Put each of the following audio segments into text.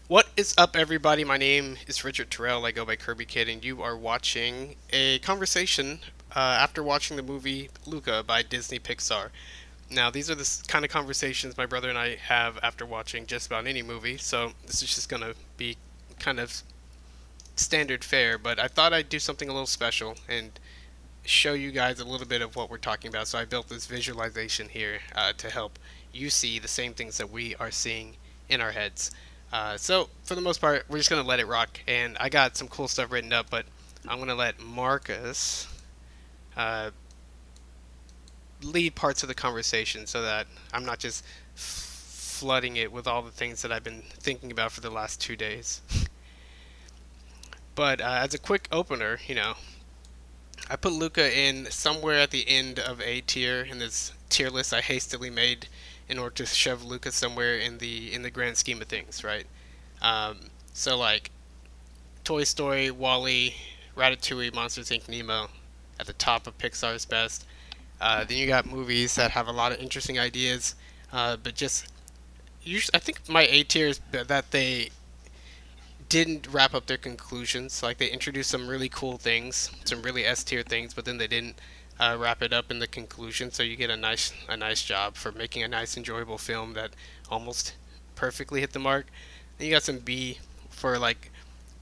What is up, everybody? My name is Richard Terrell. I go by Kirby Kid, and you are watching a conversation after watching the movie Luca by Disney Pixar. Now, these are the kind of conversations my brother and I have after watching just about any movie, so this is just going to be kind of standard fare, but I thought I'd do something a little special and show you guys a little bit of what we're talking about. So I built this visualization here to help you see the same things that we are seeing in our heads. So for the most part, we're just gonna let it rock. And I got some cool stuff written up, but I'm gonna let Marcus uh, lead parts of the conversation so that I'm not just flooding it with all the things that I've been thinking about for the last 2 days. But as a quick opener, I put Luca in somewhere at the end of A tier in this tier list I hastily made in order to shove Luca somewhere in the grand scheme of things, right? So like Toy Story, Wally, Ratatouille, Monsters Inc., Nemo at the top of Pixar's best. Then you got movies that have a lot of interesting ideas, but just usually, I think my A tier is that they didn't wrap up their conclusions. Like they introduced some really cool things, some really S tier things, but then they didn't wrap it up in the conclusion. So you get a nice job for making a nice, enjoyable film that almost perfectly hit the mark. Then you got some B for like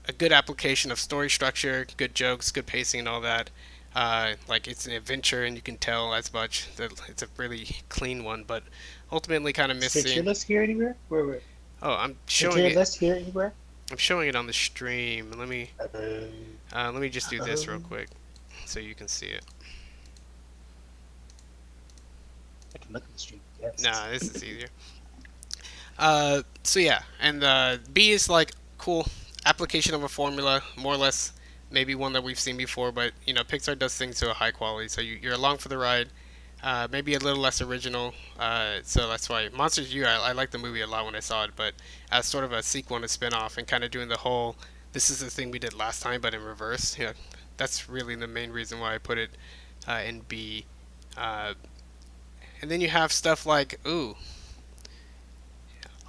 a good application of story structure, good jokes, good pacing, and all that. Like it's an adventure, and you can tell as much that it's a really clean one, but ultimately kind of Is the tier missing. list here anywhere? Where? Oh, I'm The showing tier it. list here anywhere? I'm showing it on the stream. Let me just do this real Um, quick so you can see it. I can look at the stream. Yes. Nah, this is easier. So yeah, and B is like cool application of a formula, more or less, maybe one that we've seen before, but Pixar does things to a high quality, so you're along for the ride. Maybe a little less original, so that's why Monsters U. I like the movie a lot when I saw it, but as sort of a sequel and a spin-off, and kind of doing the whole this is the thing we did last time, but in reverse. That's really the main reason why I put it in B. Uh, and then you have stuff like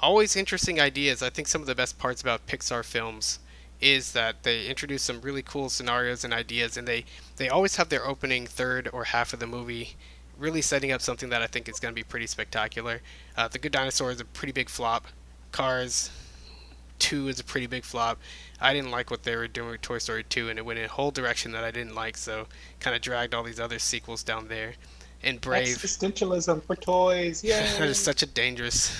always interesting ideas. I think some of the best parts about Pixar films is that they introduce some really cool scenarios and ideas, and they always have their opening third or half of the movie really setting up something that I think is going to be pretty spectacular. The Good Dinosaur is a pretty big flop. Cars 2 is a pretty big flop. I didn't like what they were doing with Toy Story 2, and it went in a whole direction that I didn't like, so kind of dragged all these other sequels down there. And Brave, Existentialism for toys. that is Yay! such a dangerous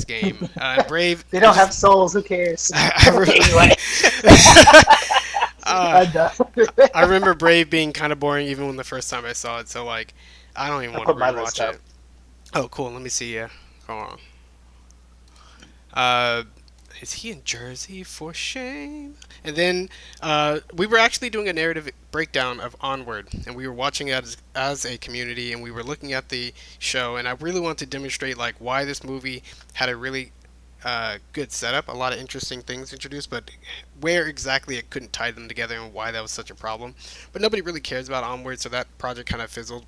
game. Brave, They I don't have just souls. Who cares? I, Anyway, uh, I'm done. I remember Brave being kind of boring even when the first time I saw it. So like, I don't even I want to put my list rewatch up. it. Oh, cool. Let me see. Yeah, hold on. Uh, is he in Jersey for shame? And then we were actually doing a narrative breakdown of Onward, and we were watching it as a community, and we were looking at the show, and I really wanted to demonstrate like why this movie had a really good setup, a lot of interesting things introduced, but where exactly it couldn't tie them together and why that was such a problem. But nobody really cares about Onward, so that project kind of fizzled.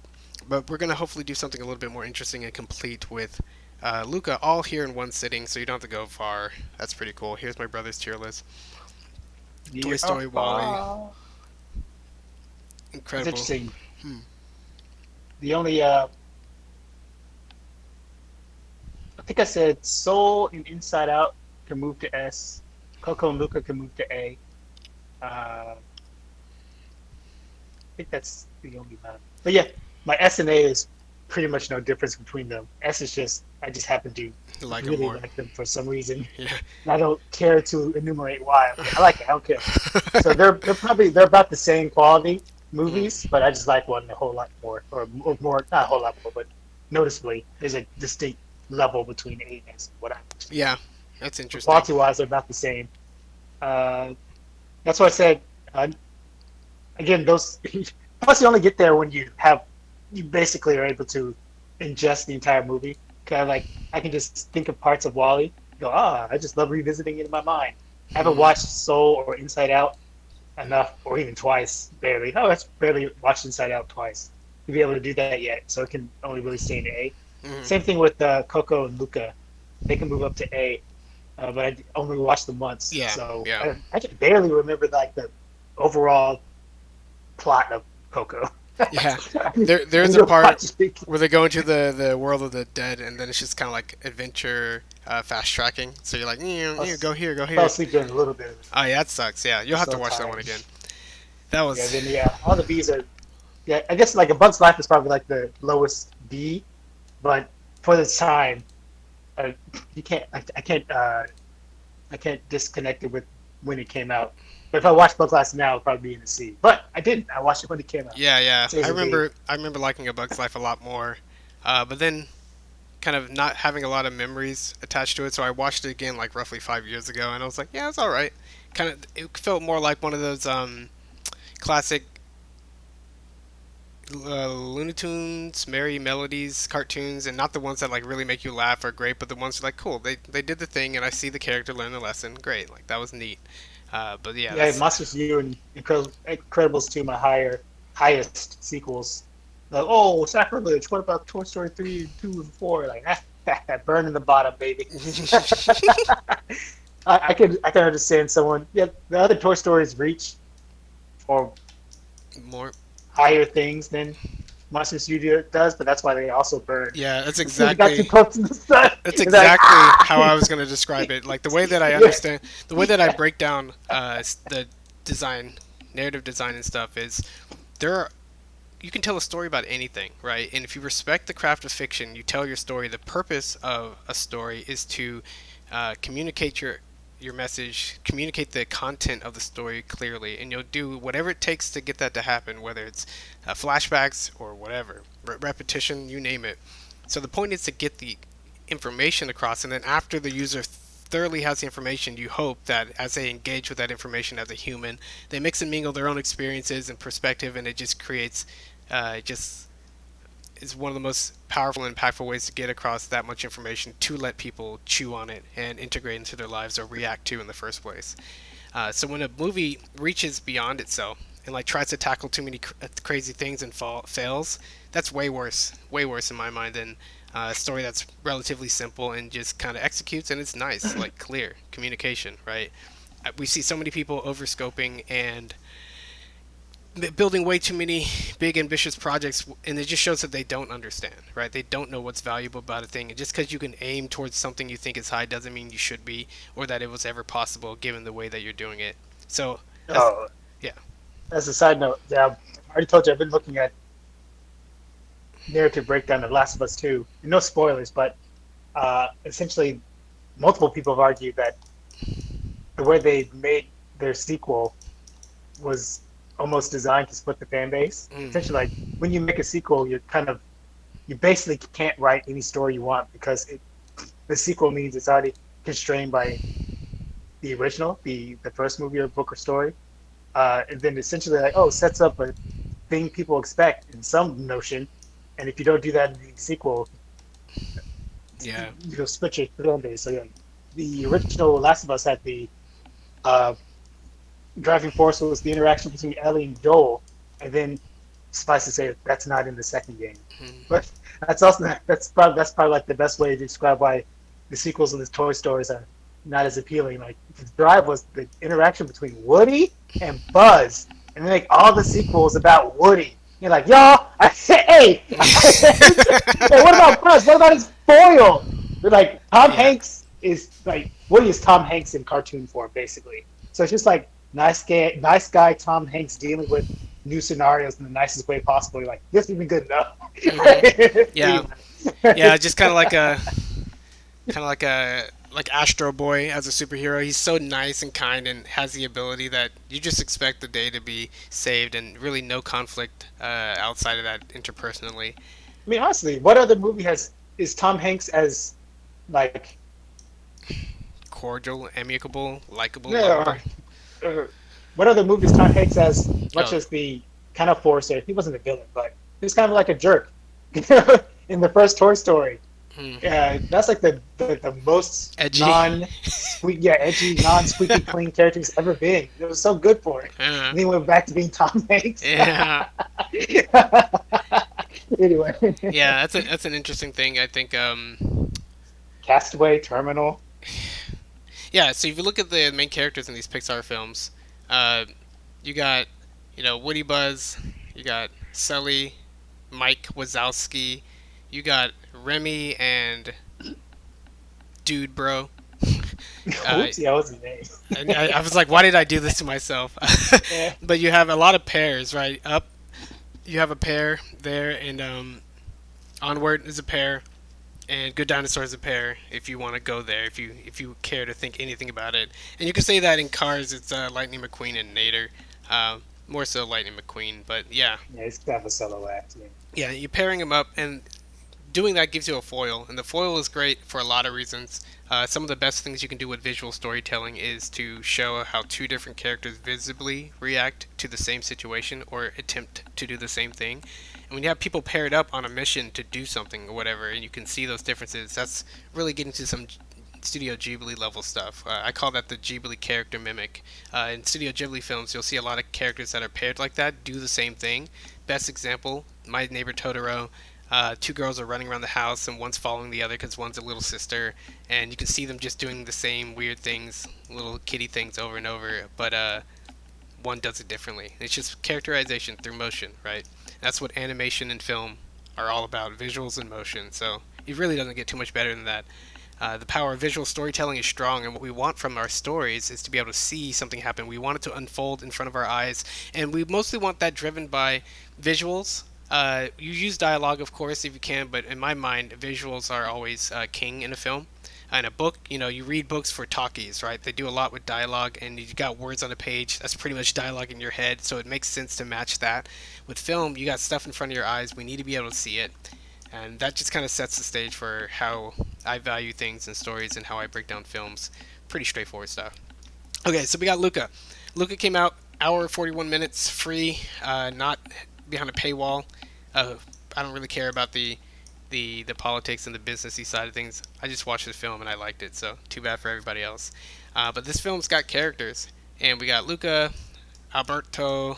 But we're gonna hopefully do something a little bit more interesting and complete with Luca, all here in one sitting, so you don't have to go far. That's pretty cool. Here's my brother's tier list: Toy Yeah. Story, Wally, It's incredible. interesting. Hmm. The only I think I said Soul and Inside Out can move to S. Coco and Luca can move to A. I think that's the only one. But yeah, my S and A is pretty much no difference between them. S is just I just happen to You like him really more? like them for some reason, Yeah. and I don't care to enumerate why. I like it. I don't care. So they're about the same quality Mm. movies, but I just like one a whole lot more, or more, not a whole lot more, but noticeably there's a distinct level between A and S. What I actually Yeah, like. that's But interesting. quality wise, they're about the same. Uh, that's why I said uh, again those. Plus, you only get there when you basically are able to ingest the entire movie. Kind of like I can just think of parts of Wally, go, I just love revisiting it in my mind. I haven't Mm. watched Soul or Inside Out enough, or even twice, barely. Oh, that's barely watched Inside Out twice to be able to do that yet. So it can only really stay in A. Mm. Same thing with Coco and Luca. They can move up to A. but I only watched them once, Yeah, so yeah, I can barely remember like the overall plot of Coco. yeah. I There's need a to part watch it. where they go into the world of the dead, and then it's just kind of like adventure fast tracking. So you're like, I go here, go fell here. asleep during a little bit of it. Oh yeah, that sucks. Yeah, you'll Just have to so watch that one tired. again. That Yeah, was, then yeah, all the B's are yeah. I guess like A Bug's Life is probably like the lowest B, but for the time, uh, you can't. I can't disconnect it with when it came out. But if I watch Bug's Life now, it'll probably be in the C. But I didn't. I watched it when it came out. yeah, yeah. Stays in B. I remember liking A Bug's Life a lot more, but then kind of not having a lot of memories attached to it. So I watched it again like roughly 5 years ago, and I was like, yeah, it's all right. Kind of, it felt more like one of those classic Looney Tunes, Merry Melodies cartoons, and not the ones that like really make you laugh or great, but the ones that, like, cool. They did the thing, and I see the character learn the lesson. Great, like that was neat. But yeah, Yeah, that's Monsters U and Incredibles 2, my highest sequels. Like, oh, sacrilege! What about Toy Story 3, 2, and 4? Like, burn in the bottom, baby. I can understand someone. Yeah, the other Toy Stories reach for more. higher things than Monster Studio does, but that's why they also burn. Yeah, that's They got too exactly close to the sun. that's It's like exactly how I was gonna describe it. Like the way that I yeah. understand, the way that I break down the design, narrative design and stuff is there are you can tell a story about anything, right? And if you respect the craft of fiction, you tell your story. The purpose of a story is to communicate your message, communicate the content of the story clearly, and you'll do whatever it takes to get that to happen, whether it's flashbacks or whatever, repetition, you name it. So the point is to get the information across, and then after the user thoroughly has the information, you hope that as they engage with that information as a human, they mix and mingle their own experiences and perspective, and it just creates just is one of the most powerful and impactful ways to get across that much information to let people chew on it and integrate into their lives or react to in the first place. So when a movie reaches beyond itself and like tries to tackle too many crazy things and fails, that's way worse in my mind than a story that's relatively simple and just kind of executes and it's nice, like clear communication, right? We see so many people overscoping and building way too many big ambitious projects, and it just shows that they don't understand, right? They don't know what's valuable about a thing, and just because you can aim towards something you think is high doesn't mean you should be, or that it was ever possible given the way that you're doing it. So as Oh, yeah. as a side note, yeah, I already told you I've been looking at narrative breakdown of Last of Us 2. No spoilers, but essentially, multiple people have argued that the way they made their sequel was almost designed to split the fan base. Essentially, like Mm, when you make a sequel, you basically can't write any story you want because the sequel means it's already constrained by the original, the first movie or book or story, and then essentially like sets up a thing people expect in some notion, and if you don't do that in the sequel, yeah. you'll split your fan base. So yeah, the original Last of Us had the uh, driving force was the interaction between Ellie and Joel, and then suffice to say that's not in the second game. Mm, But that's probably like the best way to describe why the sequels in the Toy Stories are not as appealing. Like the drive was the interaction between Woody and Buzz, and then like all the sequels about Woody. You're like, y'all, I said, hey, hey, what about Buzz? What about his foil? They're like, Tom yeah. Hanks is like Woody is Tom Hanks in cartoon form, basically. So it's just like nice guy Tom Hanks dealing with new scenarios in the nicest way possible. You're like, this isn't good enough. Hmm. Yeah. Anyway. Yeah, just kind of like Astro Boy as a superhero. He's so nice and kind and has the ability that you just expect the day to be saved and really no conflict outside of that interpersonally. I mean, honestly, what other movie has is Tom Hanks as like Cordial, amicable, likable, yeah, lovable. uh, what other movies Tom Hanks as much Oh, as the kind of forcer? He wasn't a villain, but he was kind of like a jerk in the first Toy Story. hmm. Yeah, that's like the most Edgy. non-squeak, yeah, edgy, non-squeaky clean character he's ever been. It was so good for it. Uh, And then he went back to being Tom Hanks. yeah, Anyway, yeah. That's an interesting thing. I think Castaway, Terminal. Yeah, so if you look at the main characters in these Pixar films, uh, you got, Woody Buzz, you got Sully, Mike Wazowski, you got Remy and Dude Bro. Uh, Whoopsie, that was his name. and I was like, why did I do this to myself? Yeah. But you have a lot of pairs, right? Up, you have a pair there, and Onward is a pair, and Good Dinosaur is a pair. If you want to go there, if you care to think anything about it, and you can say that in Cars, it's Lightning McQueen and Nader, more so Lightning McQueen. But yeah, Yeah, he's kind of a solo act. Yeah. yeah, you're pairing them up, and doing that gives you a foil, and the foil is great for a lot of reasons. Some of the best things you can do with visual storytelling is to show how two different characters visibly react to the same situation or attempt to do the same thing. And when you have people paired up on a mission to do something or whatever, and you can see those differences, that's really getting to some Studio Ghibli level stuff. I call that the Ghibli character mimic. In Studio Ghibli films, you'll see a lot of characters that are paired like that do the same thing. Best example, My Neighbor Totoro. Two girls are running around the house, and one's following the other because one's a little sister, and you can see them just doing the same weird things, little kitty things over and over, but one does it differently. It's just characterization through motion, right? That's what animation and film are all about, visuals and motion. So it really doesn't get too much better than that. The power of visual storytelling is strong, and what we want from our stories is to be able to see something happen. We want it to unfold in front of our eyes, and we mostly want that driven by visuals. You use dialogue, of course, if you can, but in my mind, visuals are always king in a film. In a book, you read books for talkies, right? They do a lot with dialogue, and you got words on a page. That's pretty much dialogue in your head, so it makes sense to match that. With film, you got stuff in front of your eyes. We need to be able to see it, and that just kind of sets the stage for how I value things and stories and how I break down films. Pretty straightforward stuff. Okay, so we got Luca. Luca came out hour 41 minutes free, not behind a paywall. Uh, I don't really care about the politics and the businessy side of things. I just watched the film and I liked it, so too bad for everybody else. But this film's got characters, and we got Luca, Alberto,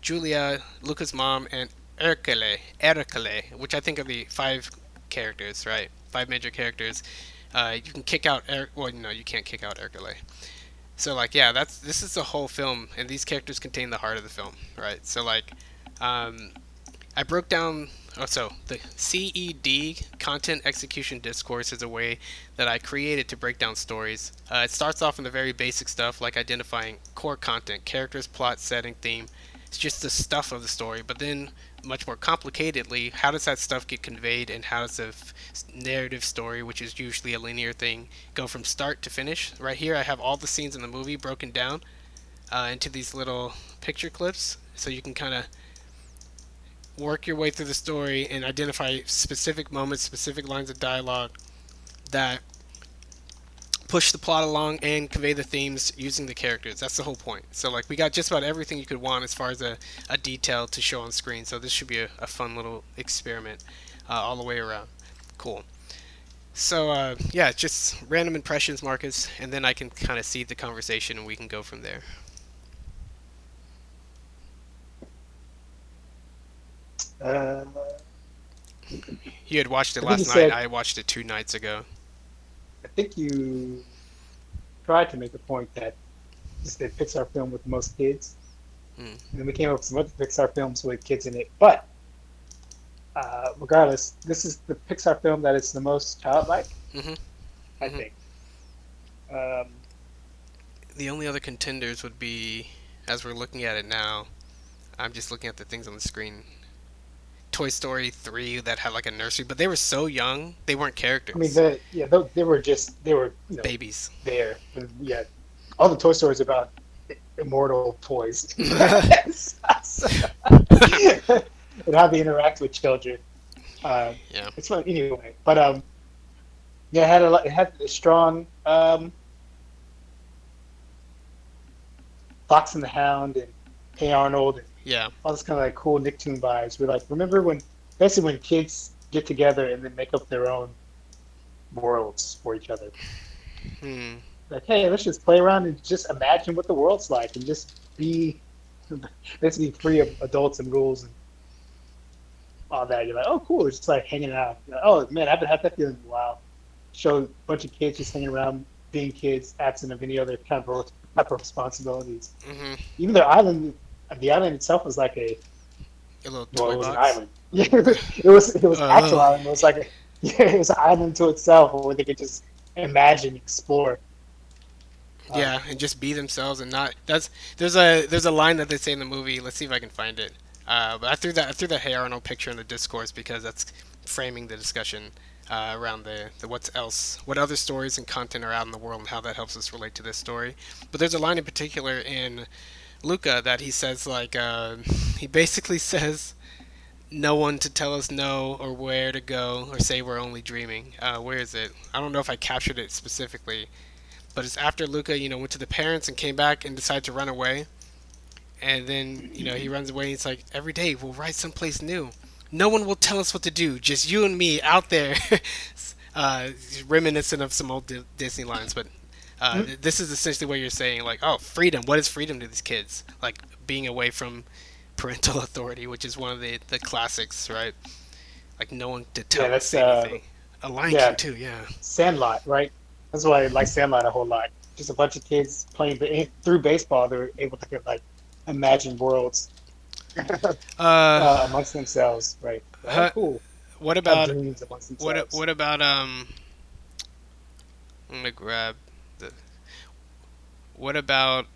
Julia, Luca's mom, and Ercole, which I think are the five characters, right? Five major characters. You can kick out well, no, you can't kick out Ercole. So like, yeah, this is the whole film, and these characters contain the heart of the film, right? So like, um, I broke down. Oh, so the CED, content execution discourse, is a way that I created to break down stories. It starts off in the very basic stuff like identifying core content, characters, plot, setting, theme. It's just the stuff of the story. But then, much more complicatedly, how does that stuff get conveyed, and how does a narrative story, which is usually a linear thing, go from start to finish? Right here, I have all the scenes in the movie broken down into these little picture clips, so you can kind of work your way through the story and identify specific moments, specific lines of dialogue that push the plot along and convey the themes using the characters. That's the whole point. So like we got just about everything you could want as far as a detail to show on screen. So this should be a fun little experiment all the way around. Cool. So yeah, just random impressions, Marcus, and then I can kind of see the conversation and we can go from there. Uh, You had watched it I think you last night. said. I watched it 2 nights ago. I think you tried to make a point that this is the Pixar film with the most kids, Mm. and then we came up with some other Pixar films with kids in it. But regardless, this is the Pixar film that is the most childlike, Mhm. I Mhm. think. Um, The only other contenders would be, as we're looking at it now, I'm just looking at the things on the screen. Toy Story 3 that had like a nursery, but they were so young, they weren't I mean, characters. they were just they were Babies. there. But yeah, all the Toy Stories about immortal toys and how they interact with children. Uh, Yeah. it's fun anyway. But yeah, it had a strong Fox and the Hound and Hey Arnold and Yeah. all this kind of like cool Nicktoon vibes. We're like, remember when basically when kids get together and then make up their own worlds for each other. Hmm. Like, hey, let's just play around and just imagine what the world's like and just be basically free of adults and rules and all that. You're like, oh, cool. It's just like hanging out. You're like, oh man, I haven't had that feeling in a while. Show a bunch of kids just hanging around being kids, absent of any other type of responsibilities. Hmm. Even their island, the island itself was like a A little well, toy it was an box. island. Yeah, it was actual Oh. island. It was like yeah, it was an island to itself where they could just imagine, explore. Um, Yeah, and just be themselves and not. That's there's a line that they say in the movie. Let's see if I can find it. But I threw the Hey Arnold picture in the discourse because that's framing the discussion around the what's else, what other stories and content are out in the world, and how that helps us relate to this story. But there's a line in particular in Luca that he says like he basically says no one to tell us no or where to go or say we're only dreaming. Where is it? I don't know if I captured it specifically, but it's after Luca, went to the parents and came back and decided to run away. And then, he runs away and it's like, every day we'll ride someplace new. No one will tell us what to do. Just you and me out there. uh, Reminiscent of some old Disney lines. But this is essentially what you're saying. Like, oh, freedom. What is freedom to these kids? Like, being away from parental authority, which is one of the classics, right? Like, no one to yeah, say anything. A Lion King, yeah, too, yeah. Sandlot, right? That's why I like Sandlot a whole lot. Just a bunch of kids playing through baseball. They're able to like imagine worlds Uh, amongst themselves, right? Oh, huh, cool. what Have about dreams amongst what themselves. what about I'm gonna grab the. What about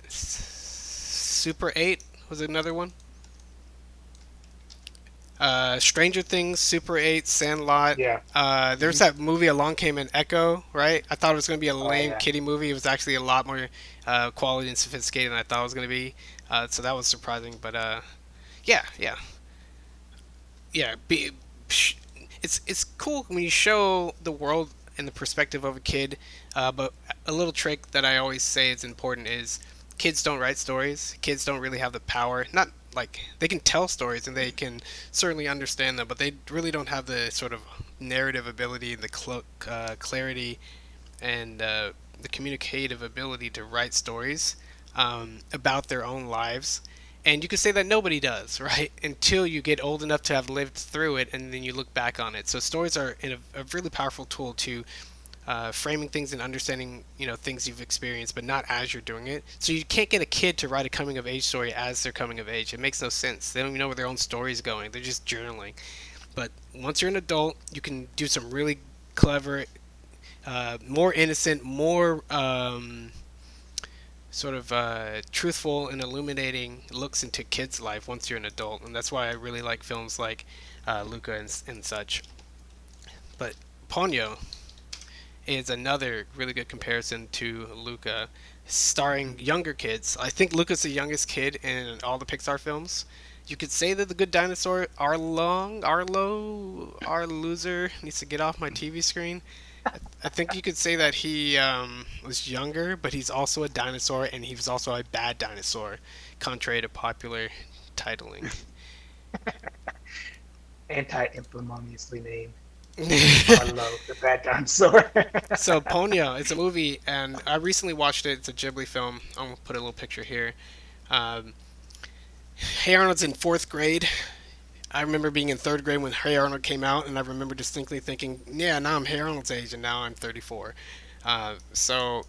Super 8? Was another one? Stranger Things, Super 8, Sandlot. Yeah. There's Hmm. that movie Along Came an Echo, right? I thought it was going to be a Oh lame yeah. kiddie movie. It was actually a lot more quality and sophisticated than I thought it was going to be. So that was surprising. But yeah, yeah, yeah. It's cool when you show the world in the perspective of a kid. But a little trick that I always say is important is kids don't write stories. Kids don't really have the power. Not like they can tell stories and they can certainly understand them, but they really don't have the sort of narrative ability, the clarity, and the communicative ability to write stories about their own lives. And you can say that nobody does, right? Until you get old enough to have lived through it, and then you look back on it. So stories are a really powerful tool to framing things and understanding things you've experienced, but not as you're doing it. So you can't get a kid to write a coming of age story as they're coming of age. It makes no sense. They don't even know where their own story is going. They're just journaling. But once you're an adult, you can do some really clever, more innocent, more sort of truthful and illuminating looks into kids' life once you're an adult, and that's why I really like films like Luca and such. But Ponyo is another really good comparison to Luca, starring younger kids. I think Luca's the youngest kid in all the Pixar films. You could say that the good dinosaur Arlo, our loser needs to get off my TV screen. I think you could say that he was younger, but he's also a dinosaur, and he was also a bad dinosaur, contrary to popular titling. Anti-impermoniously named Arlo, the bad dinosaur. So Ponyo, it's a movie, and I recently watched it. It's a Ghibli film. I'm gonna put a little picture here. Um, Hey Arnold's in fourth grade. I remember being in third grade when Hey Arnold came out, and I remember distinctly thinking, "Yeah, now I'm Hey Arnold's age, and now I'm 34." So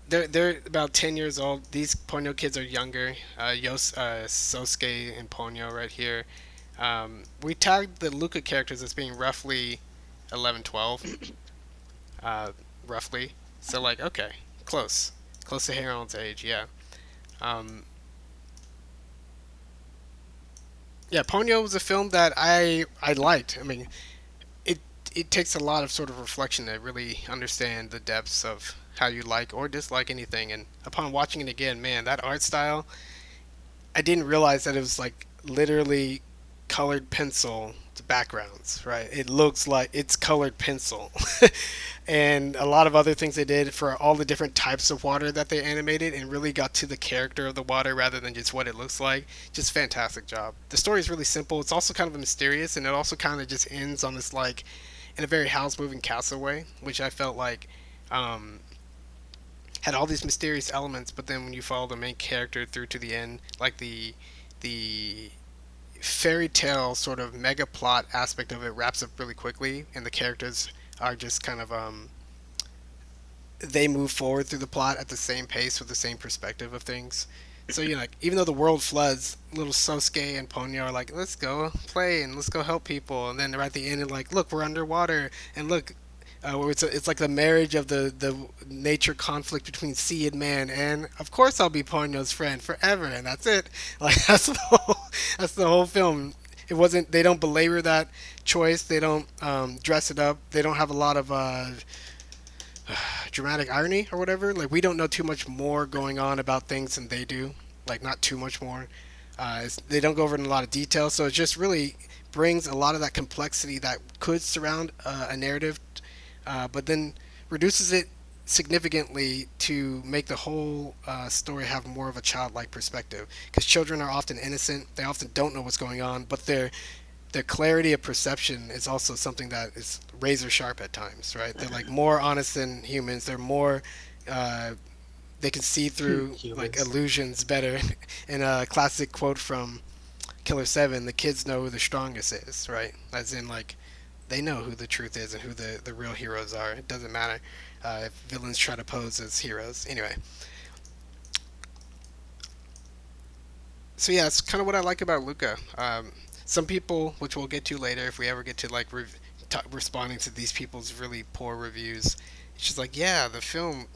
they're about 10 years old. These Ponyo kids are younger. Sosuke and Ponyo right here. We tagged the Luca characters as being roughly 11, 12, uh, roughly. So like, okay, close to Hey Arnold's age, yeah. Um, yeah, Ponyo was a film that I liked. I mean, it it takes a lot of sort of reflection to really understand the depths of how you like or dislike anything. And upon watching it again, man, that art style, I didn't realize that it was like literally colored pencil backgrounds, right? It looks like it's colored pencil. And a lot of other things they did for all the different types of water that they animated and really got to the character of the water rather than just what it looks like. Just fantastic job. The story is really simple. It's also kind of mysterious, and it also kind of just ends on this like in a very house moving castle way, which I felt like um, had all these mysterious elements, but then when you follow the main character through to the end, like the fairy tale sort of mega plot aspect of it wraps up really quickly, and the characters are just kind of they move forward through the plot at the same pace with the same perspective of things. So you know, like even though the world floods, little Sosuke and Ponyo are like, "Let's go play and let's go help people," and then they're at the end and like, "Look, we're underwater, and look." It's like the marriage of the nature conflict between sea and man, and of course I'll be Ponyo's friend forever, and that's it. Like that's the whole film. It wasn't. They don't belabor that choice. They don't dress it up. They don't have a lot of dramatic irony or whatever. Like we don't know too much more going on about things than they do. Like not too much more. They don't go over in a lot of detail, so it just really brings a lot of that complexity that could surround a narrative, but then reduces it significantly to make the whole story have more of a childlike perspective. Because children are often innocent; they often don't know what's going on, but their clarity of perception is also something that is razor sharp at times, right? They're like more honest than humans. They're more uh, they can see through like Humans. illusions better. In a classic quote from Killer Seven, the kids know who the strongest is, right? As in like they know who the truth is and who the real heroes are. It doesn't matter if villains try to pose as heroes. Anyway, so yeah, it's kind of what I like about Luca. Some people, which we'll get to later, if we ever get to like responding to these people's really poor reviews, it's just like, yeah, the film,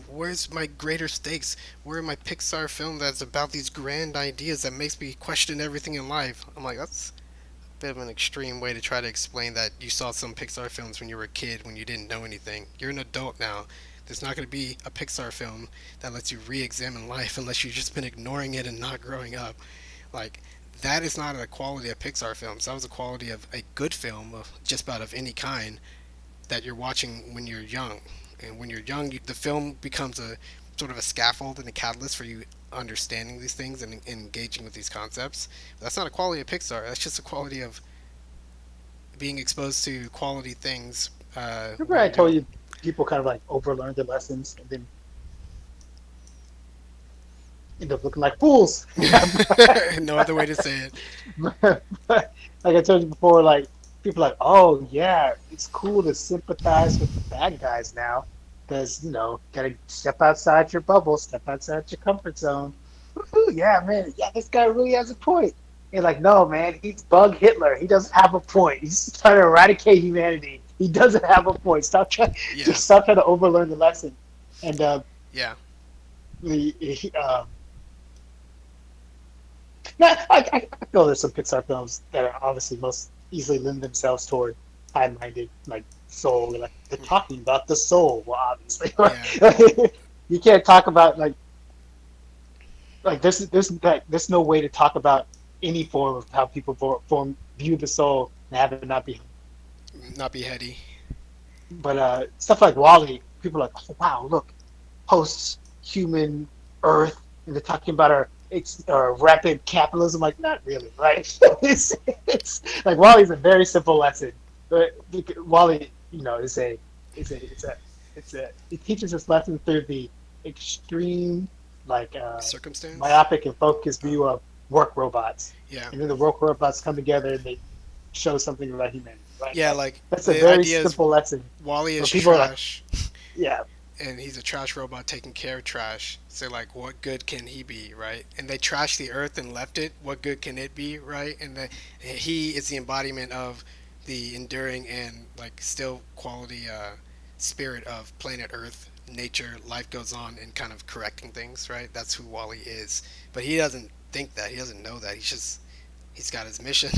where's my greater stakes? Where are my Pixar film that's about these grand ideas that makes me question everything in life? I'm like, that's a bit of an extreme way to try to explain that you saw some Pixar films when you were a kid when you didn't know anything. You're an adult now. There's not going to be a Pixar film that lets you re-examine life unless you've just been ignoring it and not growing up. Like that is not a quality of Pixar films. That was a quality of a good film of just about of any kind that you're watching when you're young. And when you're young, the film becomes a sort of a scaffold and a catalyst for you understanding these things and engaging with these concepts. But that's not a quality of Pixar. That's just a quality of being exposed to quality things Remember when I you're told young. you people kind of like overlearn their lessons and then end up looking like fools. No other way to say it. Like I told you before, like people are like, oh yeah, it's cool to sympathize with the bad guys now, because gotta step outside your bubble, step outside your comfort zone. Woohoo, yeah, man, yeah, this guy really has a point. You're like, no, man, he's Bug Hitler. He doesn't have a point. He's just trying to eradicate humanity. He doesn't have a point. Stop trying, Yeah, just stop trying to overlearn the lesson. And yeah, the Now, I feel there's some Pixar films that are obviously most easily lend themselves toward high-minded, like soul, like they're talking about the soul. Well, obviously, yeah. you can't talk about like there's no way to talk about any form of how people form view the soul and have it not be. Not be heady. But stuff like Wally, people are like, oh wow, look, post-human Earth, and they're talking about our rapid capitalism. Like, not really, right? It's like Wally's a very simple lesson, but Wally, it teaches us lessons through the extreme, like Circumstance. myopic and focused Oh, view of work robots, yeah, and then the work robots come together and they show something about humanity, right? yeah. Like Like that's a the very idea is simple lesson, Wally is but people are like, trash, yeah, and he's a trash robot taking care of trash. So like, what good can he be, right? And they trashed the Earth and left it. What good can it be, right? He is the embodiment of the enduring and like still quality spirit of planet Earth. Nature, life goes on, and kind of correcting things, right? That's who Wally is. But he doesn't think that. He doesn't know that. He's got his mission.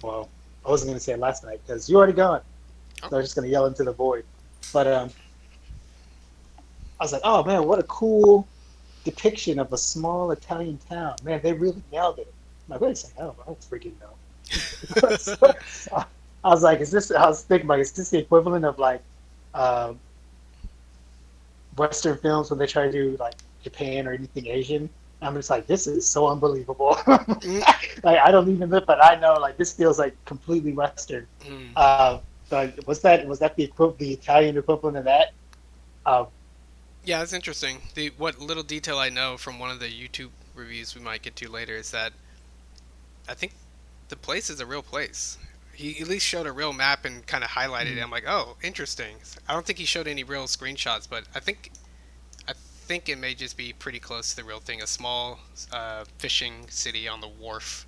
well, I wasn't gonna say it last night because you already gone, Oh, so I was just gonna yell into the void. But I was like, oh man, what a cool depiction of a small Italian town. Man, they really nailed it. I'm like, wait a second, I don't freaking know. So, I was like, I was thinking like, is this the equivalent of like um, Western films when they try to do like Japan or anything Asian? I'm just like, this is so unbelievable. mm, Like, I don't even live, but I know like this feels like completely Western. mm. Like, was that the Italian equivalent of that? Um, Yeah, it's interesting. The what little detail I know from one of the YouTube reviews we might get to later is that I think the place is a real place. He at least showed a real map and kind of highlighted it. Mm. I'm like, oh, interesting. I don't think he showed any real screenshots, but I think it may just be pretty close to the real thing. A small fishing city on the wharf,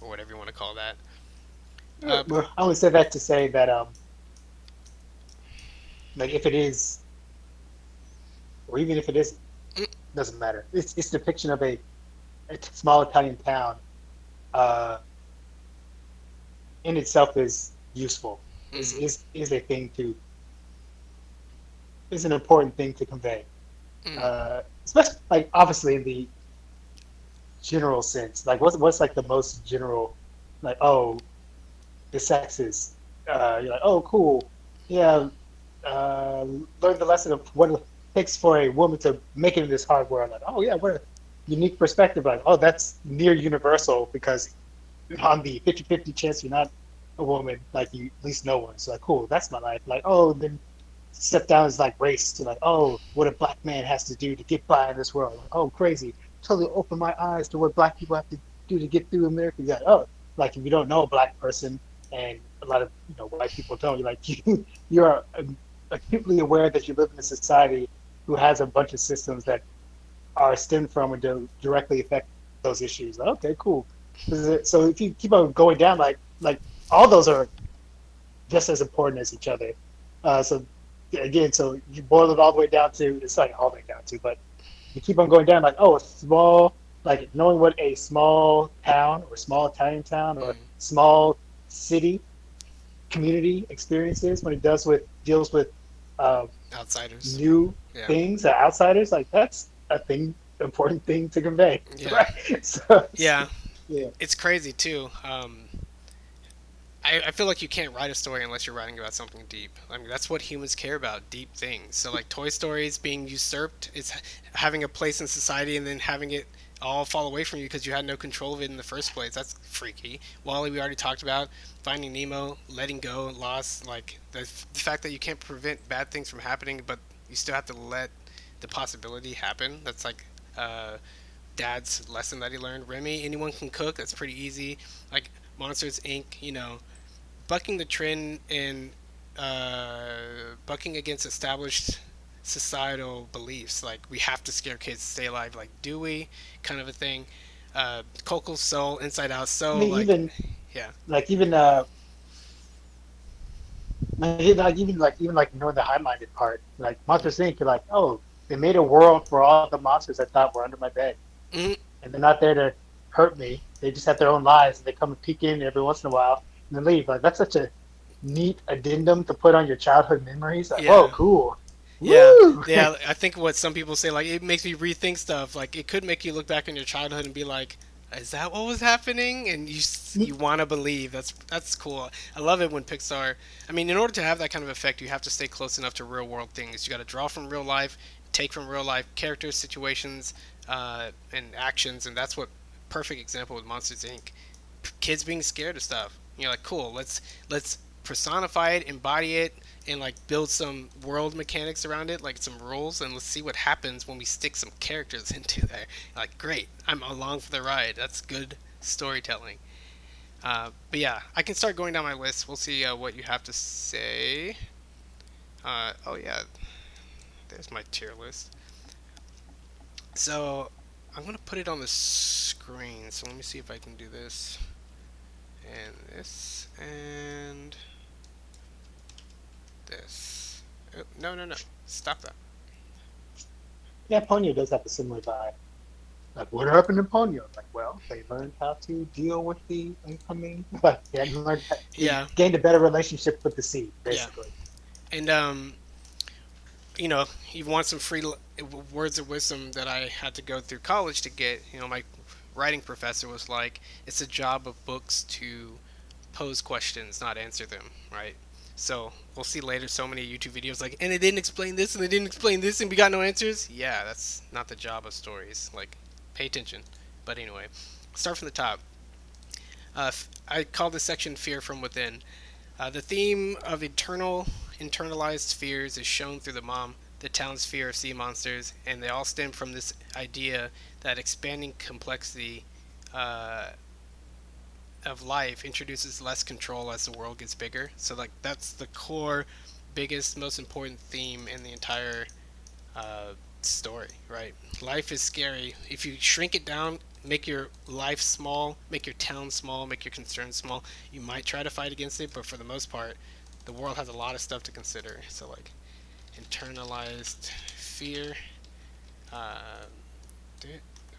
or whatever you want to call that. But, Well, I only said that to say that like if it is, or even if it isn't, mm, doesn't matter. It's depiction of a small Italian town uh, in itself is useful. mm, Is a thing to is an important thing to convey. mm, Especially like obviously in the general sense. Like what's like the most general like oh the sexes. You're like oh cool yeah. Uh, Learn the lesson of what it takes for a woman to make it in this hard world. Like oh yeah, what a unique perspective. Like oh that's near universal because on the 50-50 chance you're not a woman, like you at least know one. So like, cool, that's my life. Like, oh, then step down is like race to like, oh, what a black man has to do to get by in this world. Like, oh, crazy. Totally open my eyes to what black people have to do to get through America. You're like, oh, like if you don't know a black person and a lot of white people don't, you're like you are acutely aware that you live in a society who has a bunch of systems that are stemmed from and directly affect those issues. Like, okay, cool. So if you keep on going down, like all those are just as important as each other. So again, so you boil it all the way down to it's like all the way down to, but you keep on going down, like oh, a small, like knowing what a small town or small Italian town or mm. small city community experience is when it deals with uh, Outsiders. new Yeah. things, outsiders, like that's a thing, important thing to convey, Yeah. right? So, Yeah. yeah, It's crazy too. I feel like you can't write a story unless you're writing about something deep. I mean, that's what humans care about, deep things. So, like, Toy Story is being usurped, it's having a place in society and then having it all fall away from you because you had no control of it in the first place. That's freaky. Wally, we already talked about. Finding Nemo, letting go, loss. Like, the fact that you can't prevent bad things from happening, but you still have to let the possibility happen. That's like Dad's lesson that he learned. Remy, anyone can cook. That's pretty easy. Like, Monsters Inc., bucking the trend and bucking against established societal beliefs. Like we have to scare kids to stay alive. Like do we? Kind of a thing. Coco Soul, Inside Out. I So mean, like, yeah, like even even like knowing the high-minded part, like Monsters Inc. You're like, oh, they made a world for all the monsters I thought were under my bed, mm, and they're not there to hurt me. They just have their own lives, and they come and peek in every once in a while and then leave. Like that's such a neat addendum to put on your childhood memories. Like, whoa, yeah. cool, Yeah, woo. yeah. I think what some people say, like, it makes me rethink stuff. Like, it could make you look back in your childhood and be like, "Is that what was happening?" And you want to believe. That's cool. I love it when Pixar. I mean, in order to have that kind of effect, you have to stay close enough to real world things. You got to draw from real life, take from real life characters, situations, and actions, and that's what perfect example with Monsters Inc. Kids being scared of stuff. You're like, cool. Let's personify it, embody it, and like build some world mechanics around it, like some rules, and let's see what happens when we stick some characters into there. Like, great, I'm along for the ride. That's good storytelling. But yeah, I can start going down my list. We'll see what you have to say. Oh yeah, there's my tier list. So I'm gonna put it on the screen. So let me see if I can do this and this and this. Oh, no, no, no! Stop that. Yeah, Ponyo does have a similar vibe. Like, what happened to Ponyo? Like, well, they learned how to deal with the incoming. Like, they hadn't learned. They Yeah, gained a better relationship with the sea, yeah. basically. And you want some free words of wisdom that I had to go through college to get. My writing professor was like, "It's the job of books to pose questions, not answer them." Right. So we'll see later. So many YouTube videos like, and they didn't explain this, and they didn't explain this, and we got no answers. Yeah, that's not the job of stories. Like, pay attention. But anyway, start from the top. I call this section "Fear from Within." The theme of internalized fears is shown through the mom the town's fear of sea monsters, and they all stem from this idea that expanding complexity uh, of life introduces less control as the world gets bigger. So like that's the core, biggest, most important theme in the entire uh, story, right? Life is scary. If you shrink it down, make your life small, make your town small, make your concerns small, you might try to fight against it, but for the most part, the world has a lot of stuff to consider. So like internalized fear uh,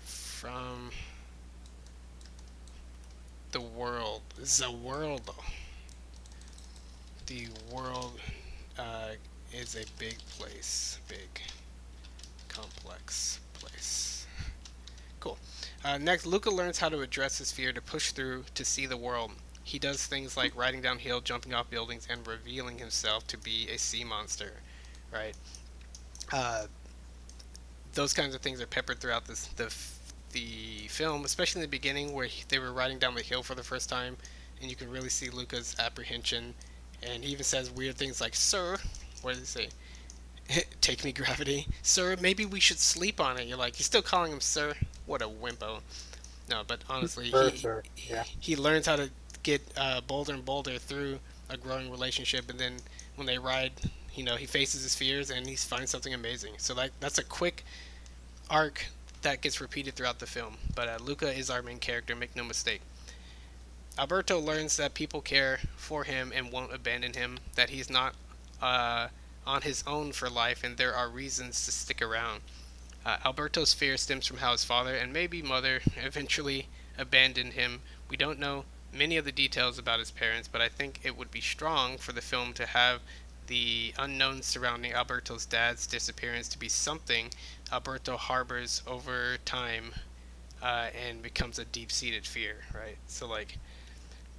from the world. The world, the world uh, is a big place, big complex place. Cool. Next, Luca learns how to address his fear to push through to see the world. He does things like riding downhill, jumping off buildings, and revealing himself to be a sea monster. Right. Uh, those kinds of things are peppered throughout the film, especially in the beginning where they were riding down the hill for the first time, and you can really see Luca's apprehension. And he even says weird things like, "Sir," what does he say? "Take me, gravity, sir. Maybe we should sleep on it." You're like, he's still calling him sir. What a wimpo. No, but honestly, For he sure. Yeah. he learns how to get bolder and bolder through a growing relationship, and then when they ride, he faces his fears and he finds something amazing. So that's a quick arc that gets repeated throughout the film. But Luca is our main character. Make no mistake. Alberto learns that people care for him and won't abandon him. That he's not uh, on his own for life, and there are reasons to stick around. Alberto's fear stems from how his father and maybe mother eventually abandoned him. We don't know many of the details about his parents, but I think it would be strong for the film to have the unknown surrounding Alberto's dad's disappearance to be something Alberto harbors over time and becomes a deep seated fear, right? So, like,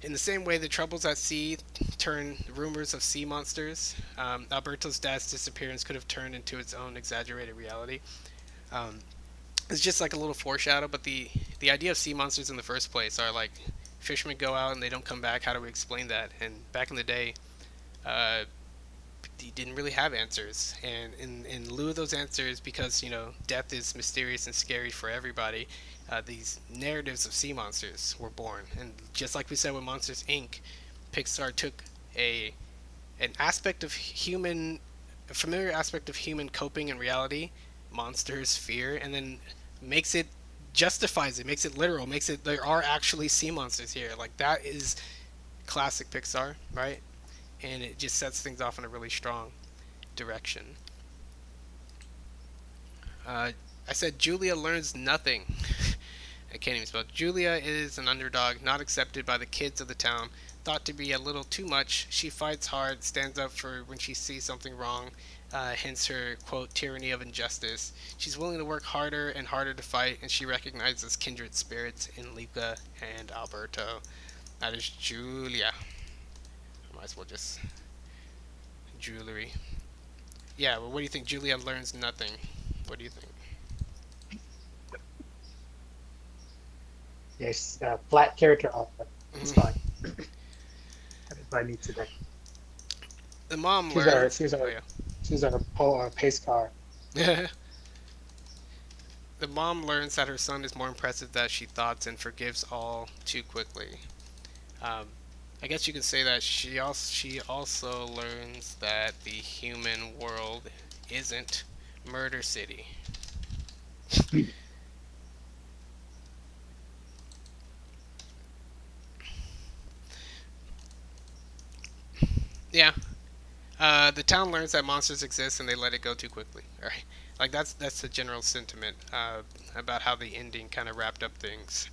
in the same way the troubles at sea turn rumors of sea monsters, Alberto's dad's disappearance could have turned into its own exaggerated reality. Um, it's just like a little foreshadow, but the idea of sea monsters in the first place are like fishermen go out and they don't come back. How do we explain that? And back in the day, uh, he didn't really have answers. And in lieu of those answers, because death is mysterious and scary for everybody, these narratives of sea monsters were born. And just like we said with Monsters Inc., Pixar took a an aspect of human, a familiar aspect of human coping in reality, monsters, fear, and then makes it justifies it, makes it literal, makes it there are actually sea monsters here. Like that is classic Pixar, right? And it just sets things off in a really strong direction. Uh, I said Julia learns nothing. I can't even spell. Julia is an underdog, not accepted by the kids of the town. Thought to be a little too much, she fights hard, stands up for when she sees something wrong, hence her, quote, tyranny of injustice. She's willing to work harder and harder to fight, and she recognizes kindred spirits in Luca and Alberto. That is Julia. I might as well just. Jewelry. Yeah, well, what do you think? Julia learns nothing. What do you think? Yes. Flat character arc. It's fine. Mhm. That's what I need today. The mom She's our learns. she's Oh, our she's our pace car. yeah. The mom learns that her son is more impressive than she thought and forgives all too quickly. Um, I guess you can say that she also learns that the human world isn't Murder City. Yeah. The town learns that monsters exist and they let it go too quickly. Right. Like that's the general sentiment about how the ending kind of wrapped up things.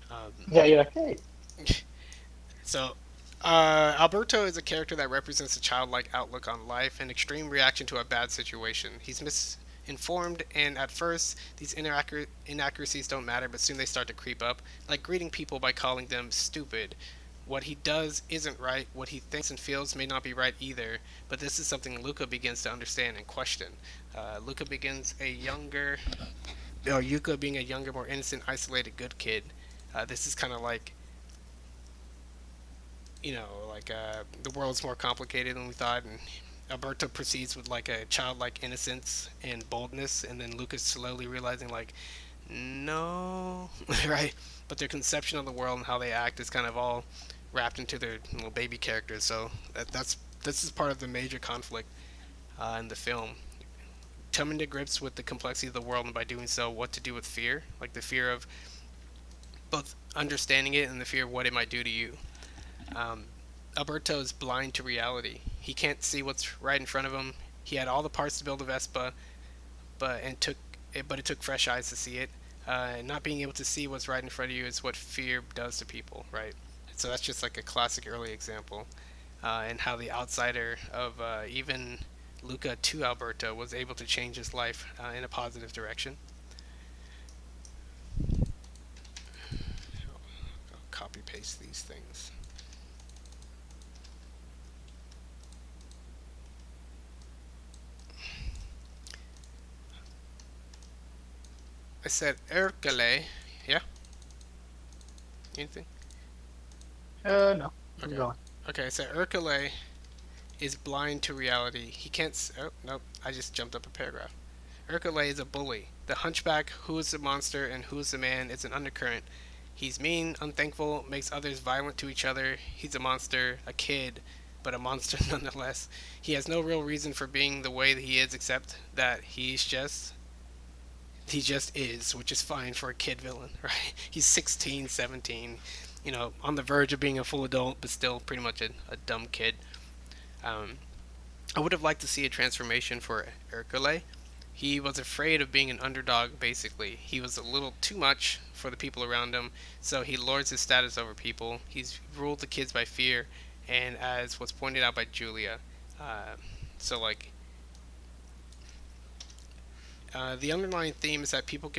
Um, Yeah, you're like, hey, So, Alberto is a character that represents a childlike outlook on life and extreme reaction to a bad situation. He's misinformed, and at first, these inaccuracies don't matter, but soon they start to creep up, like greeting people by calling them stupid. What he does isn't right. What he thinks and feels may not be right either, but this is something Luca begins to understand and question. Luca begins a younger, or Yuka being a younger, more innocent, isolated, good kid. This is kind of like like the world's more complicated than we thought, and Alberto proceeds with like a childlike innocence and boldness, and then Lucas slowly realizing like, no, right? But their conception of the world and how they act is kind of all wrapped into their little baby characters. So that's this is part of the major conflict in the film. Coming to grips with the complexity of the world, and by doing so, what to do with fear, like the fear of both understanding it and the fear of what it might do to you. Um, Alberto is blind to reality. He can't see what's right in front of him. He had all the parts to build a Vespa, but it took fresh eyes to see it. Not being able to see what's right in front of you is what fear does to people, right? So that's just like a classic early example, and how the outsider of even Luca to Alberto was able to change his life in a positive direction. I'll copy paste these things. I said Ercole. Yeah, anything? No, I'm Okay. going. Okay, so Ercole is blind to reality. He can't. Oh, nope. I just jumped up a paragraph. Ercole is a bully. The hunchback, who is the monster and who is the man, is an undercurrent. He's mean, unthankful, makes others violent to each other. He's a monster, a kid, but a monster nonetheless. He has no real reason for being the way that he is except that he just is, which is fine for a kid villain, right? He's 16, 17, on the verge of being a full adult, but still pretty much a dumb kid. Um, I would have liked to see a transformation for Ercole. He was afraid of being an underdog, basically. He was a little too much for the people around him, so he lords his status over people. He's ruled the kids by fear, and as was pointed out by Julia, uh, so like the underlying theme is that people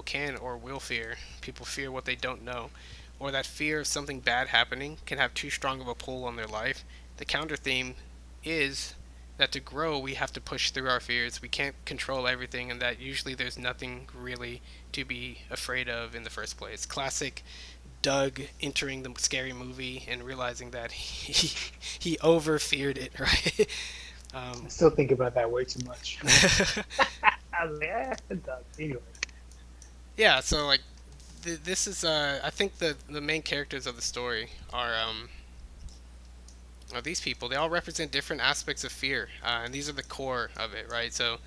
can or will fear. People fear what they don't know, or that fear of something bad happening can have too strong of a pull on their life. The counter theme is that to grow we have to push through our fears. We can't control everything, and that usually there's nothing really to be afraid of in the first place. Classic Doug entering the scary movie and realizing that he over feared it, right? I um, still think about that way too much. I was like, it does. Anyway, yeah, so like this is I think the main characters of the story are these people. They all represent different aspects of fear, and these are the core of it, right? So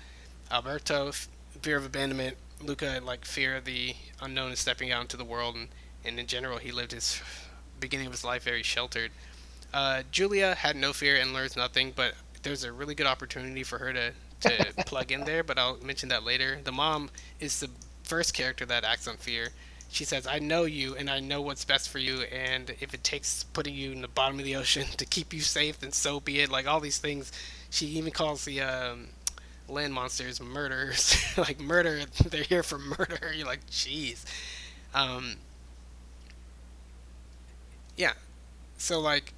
Alberto, fear of abandonment. Luca, like fear of the unknown and stepping out into the world, and in general, he lived his beginning of his life very sheltered. Julia had no fear and learns nothing, but there's a really good opportunity for her to plug in there, but I'll mention that later. The mom is the first character that acts on fear. She says, I know you and I know what's best for you, and if it takes putting you in the bottom of the ocean to keep you safe, then so be it. Like all these things. She even calls the land monsters murderers. Like murder, they're here for murder. You're like, jeez. Um, yeah. So like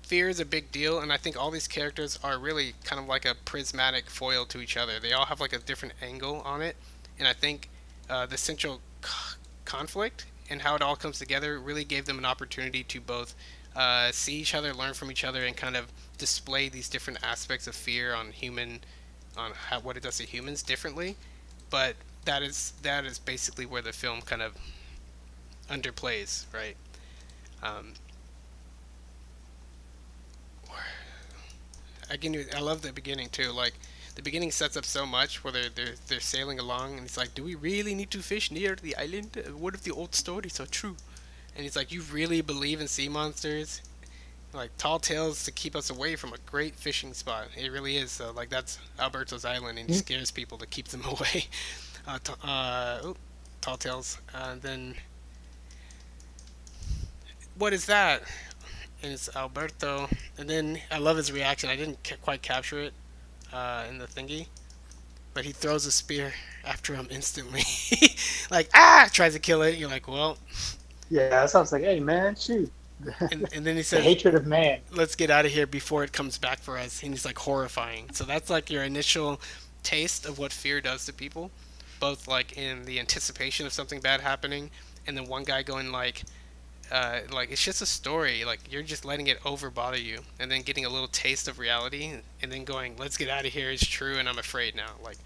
fear is a big deal, and I think all these characters are really kind of like a prismatic foil to each other. They all have like a different angle on it, and I think the central conflict and how it all comes together really gave them an opportunity to both see each other, learn from each other, and kind of display these different aspects of fear on how what it does to humans differently. But that is basically where the film kind of underplays, right? Um, I love the beginning too. Like the beginning sets up so much where they're sailing along, and he's like, "Do we really need to fish near the island? What if the old stories are true?" And he's like, "You really believe in sea monsters? Like tall tales to keep us away from a great fishing spot. It really is. So like that's Alberto's island, and he scares people to keep them away. Tall tales. And then what is that? And it's Alberto. And then I love his reaction. I didn't quite capture it in the thingy, but he throws a spear after him instantly. Like tries to kill it. You're like, well, yeah, that sounds like, hey man, shoot, and then he the says, hatred of man. let's get out of here before it comes back for us. And he's like horrifying. So that's like your initial taste of what fear does to people, both like in the anticipation of something bad happening, and then one guy going like, like it's just a story. Like you're just letting it over bother you, and then getting a little taste of reality, and then going, "Let's get out of here. It's true, and I'm afraid now." Like,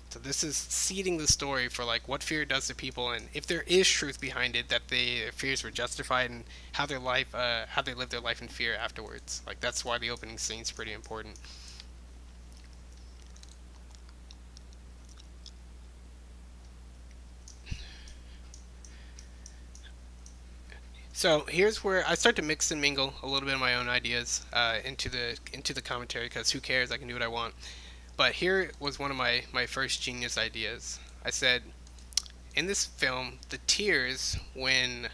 so this is seeding the story for like what fear does to people, and if there is truth behind it, that their fears were justified, and how they live their life in fear afterwards. Like that's why the opening scene's pretty important. So here's where I start to mix and mingle a little bit of my own ideas into the commentary because who cares? I can do what I want. But here was one of my first genius ideas. I said in this film, the tears when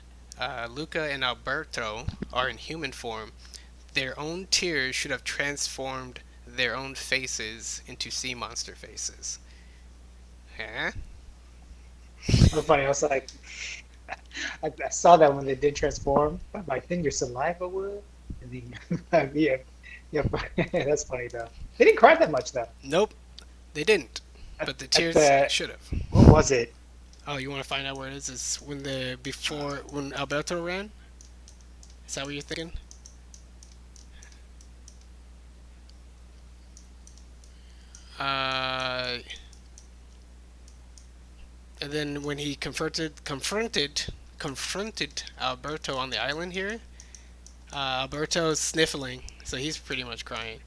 Luca and Alberto are in human form, their own tears should have transformed their own faces into sea monster faces. Huh? So funny. I was like, I saw that when they did transform, but my finger saliva would. And then, yeah, yeah, that's funny though. They didn't cry that much though. Nope, they didn't. But the At tears the should have. what was it? Oh, you want to find out where it is? It's when the before when Alberto ran. Is that what you're thinking? Uh, and then when he confronted Alberto on the island here, Alberto's sniffling, so he's pretty much crying,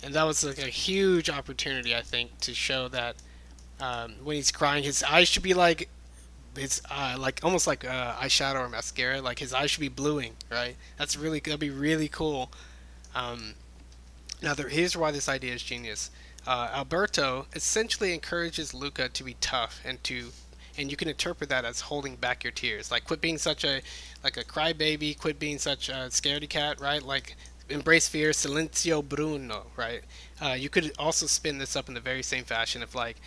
and that was like a huge opportunity, I think, to show that when he's crying, his eyes should be his like almost like eyeshadow or mascara, like his eyes should be bluing, right? That'd be really cool. Um, Now, here's why this idea is genius. Alberto essentially encourages Luca to be tough and you can interpret that as holding back your tears. Like, quit being such like a crybaby. Quit being such a scaredy cat, right? Like, embrace fear, silencio bruno, right? You could also spin this up in the very same fashion of like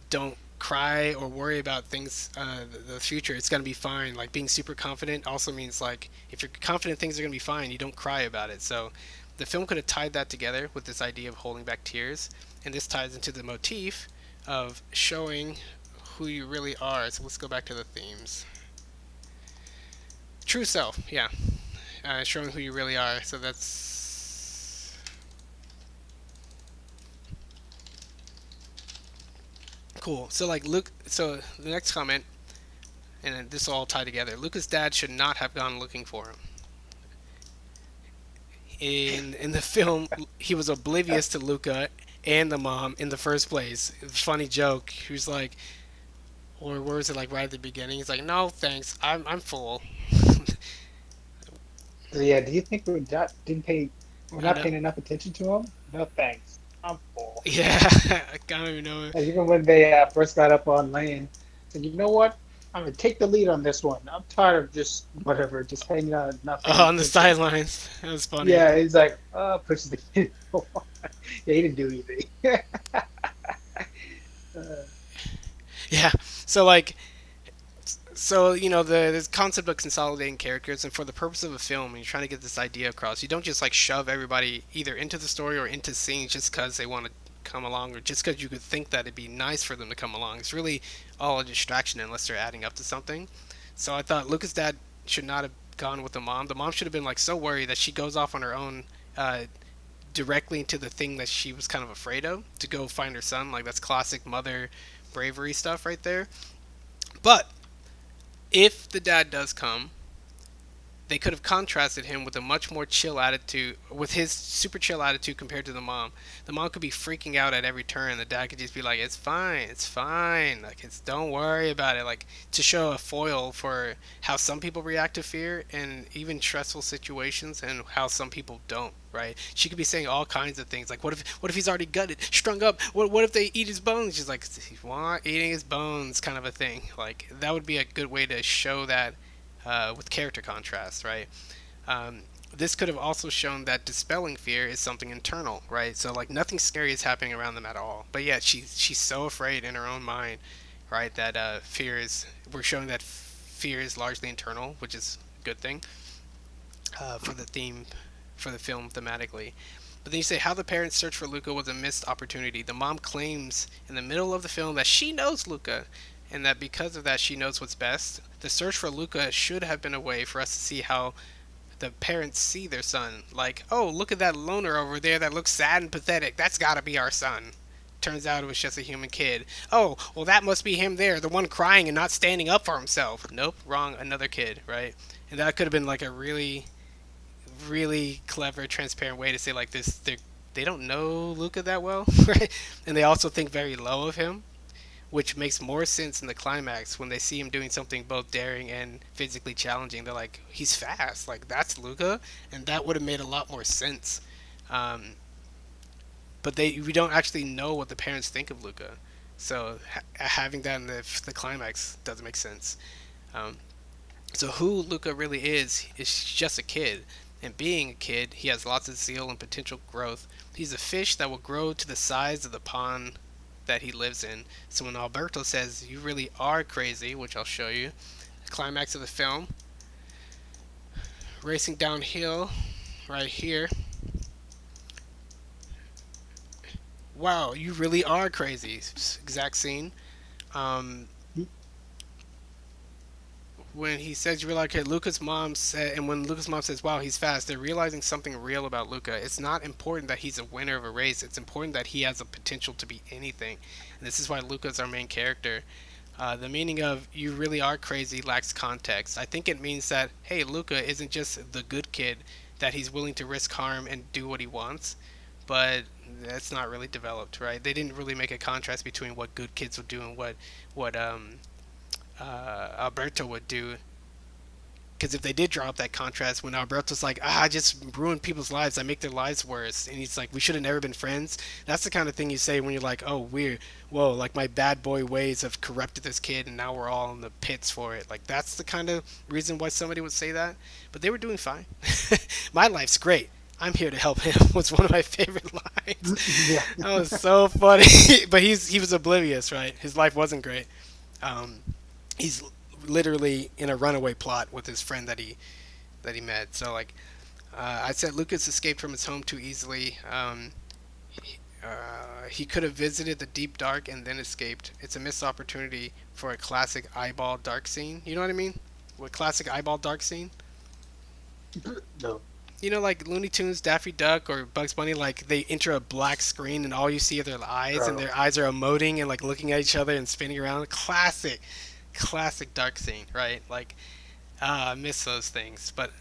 don't cry or worry about things the future. It's going to be fine. Like being super confident also means like if you're confident things are going to be fine, you don't cry about it. So the film could have tied that together with this idea of holding back tears, and this ties into the motif of showing who you really are. So let's go back to the themes. True self, yeah. Showing who you really are. So that's cool. So like Luke, so the next comment, and then this will all tie together. Luca's dad should not have gone looking for him. In the film, he was oblivious to Luca and the mom in the first place. Funny joke. He was like, or where was it like right at the beginning? He's like, no, thanks, I'm full. So yeah, do you think we're I not know. paying enough attention to him? No thanks. I'm full. Yeah, I don't even know. Like, even when they first got up on land, said, you know what? I'm gonna take the lead on this one. I'm tired of just whatever, just hanging out, and not paying On the attention. sidelines, that was funny. Yeah, he's like, pushes the kid. Yeah, he didn't do anything. uh, Yeah, so like so the concept of consolidating characters, and for the purpose of a film, and you're trying to get this idea across, you don't just like shove everybody either into the story or into scenes just because they want to come along, or just because you could think that it'd be nice for them to come along. It's really all a distraction unless they're adding up to something. So I thought Lucas' dad should not have gone with the mom. The mom should have been like so worried that she goes off on her own, directly into the thing that she was kind of afraid of, to go find her son. Like that's classic mother bravery stuff right there. But if the dad does come, they could have contrasted him with a much more chill attitude, with his super chill attitude compared to the mom. The mom could be freaking out at every turn. The dad could just be like, "It's fine, it's fine. Like it's don't worry about it." Like to show a foil for how some people react to fear and even stressful situations, and how some people don't. Right? She could be saying all kinds of things like, what if he's already gutted, strung up? What if they eat his bones?" She's like, "What? Eating his bones?" Kind of a thing. Like that would be a good way to show that with character contrast, right? Um, this could have also shown that dispelling fear is something internal, right? So like nothing scary is happening around them at all, but yet she's so afraid in her own mind, right? That fear is we're showing that fear is largely internal, which is a good thing for the theme for the film thematically. But then you say how the parents' search for Luca was a missed opportunity. The mom claims in the middle of the film that she knows Luca, and that because of that she knows what's best. The search for Luca should have been a way for us to see how the parents see their son. Like, oh, look at that loner over there that looks sad and pathetic. That's gotta be our son. Turns out it was just a human kid. Oh, well, that must be him there, the one crying and not standing up for himself. Nope, wrong, another kid, right? And that could have been like a really, really clever, transparent way to say like this. They don't know Luca that well, right? And they also think very low of him, which makes more sense in the climax when they see him doing something both daring and physically challenging. They're like, he's fast, like that's Luca, and that would have made a lot more sense. Um, but we don't actually know what the parents think of Luca, so having that in the climax doesn't make sense. Um, so who Luca really is just a kid. And being a kid, he has lots of zeal and potential growth. He's a fish that will grow to the size of the pond that he lives in. So when Alberto says, "You really are crazy," which I'll show you, the climax of the film, racing downhill right here. Wow, you really are crazy. Exact scene. Um, when he says you realize, okay, Luca's mom said, and when Luca's mom says, "Wow, he's fast," they're realizing something real about Luca. It's not important that he's a winner of a race. It's important that he has a potential to be anything. And this is why Luca's our main character. The meaning of "you really are crazy" lacks context. I think it means that hey, Luca isn't just the good kid, that he's willing to risk harm and do what he wants. But that's not really developed, right? They didn't really make a contrast between what good kids would do and what Alberto would do. Because if they did draw up that contrast, when Alberto's like, I just ruin people's lives, I make their lives worse, and he's like, we should have never been friends. That's the kind of thing you say when you're like, oh, weird, whoa, like my bad boy ways have corrupted this kid, and now we're all in the pits for it. Like that's the kind of reason why somebody would say that. But they were doing fine. My life's great. I'm here to help him was one of my favorite lines. Yeah. That was so funny. But he was oblivious, right? His life wasn't great. Um, he's literally in a runaway plot with his friend that he met. So like I said, Lucas escaped from his home too easily. He could have visited the deep dark and then escaped. It's a missed opportunity for a classic eyeball dark scene. You know what I mean? What classic eyeball dark scene? No. You know, like Looney Tunes, Daffy Duck, or Bugs Bunny, like they enter a black screen and all you see are their eyes, and Oh. their eyes are emoting and like looking at each other and spinning around. Classic, classic dark scene, right? Like, I miss those things. But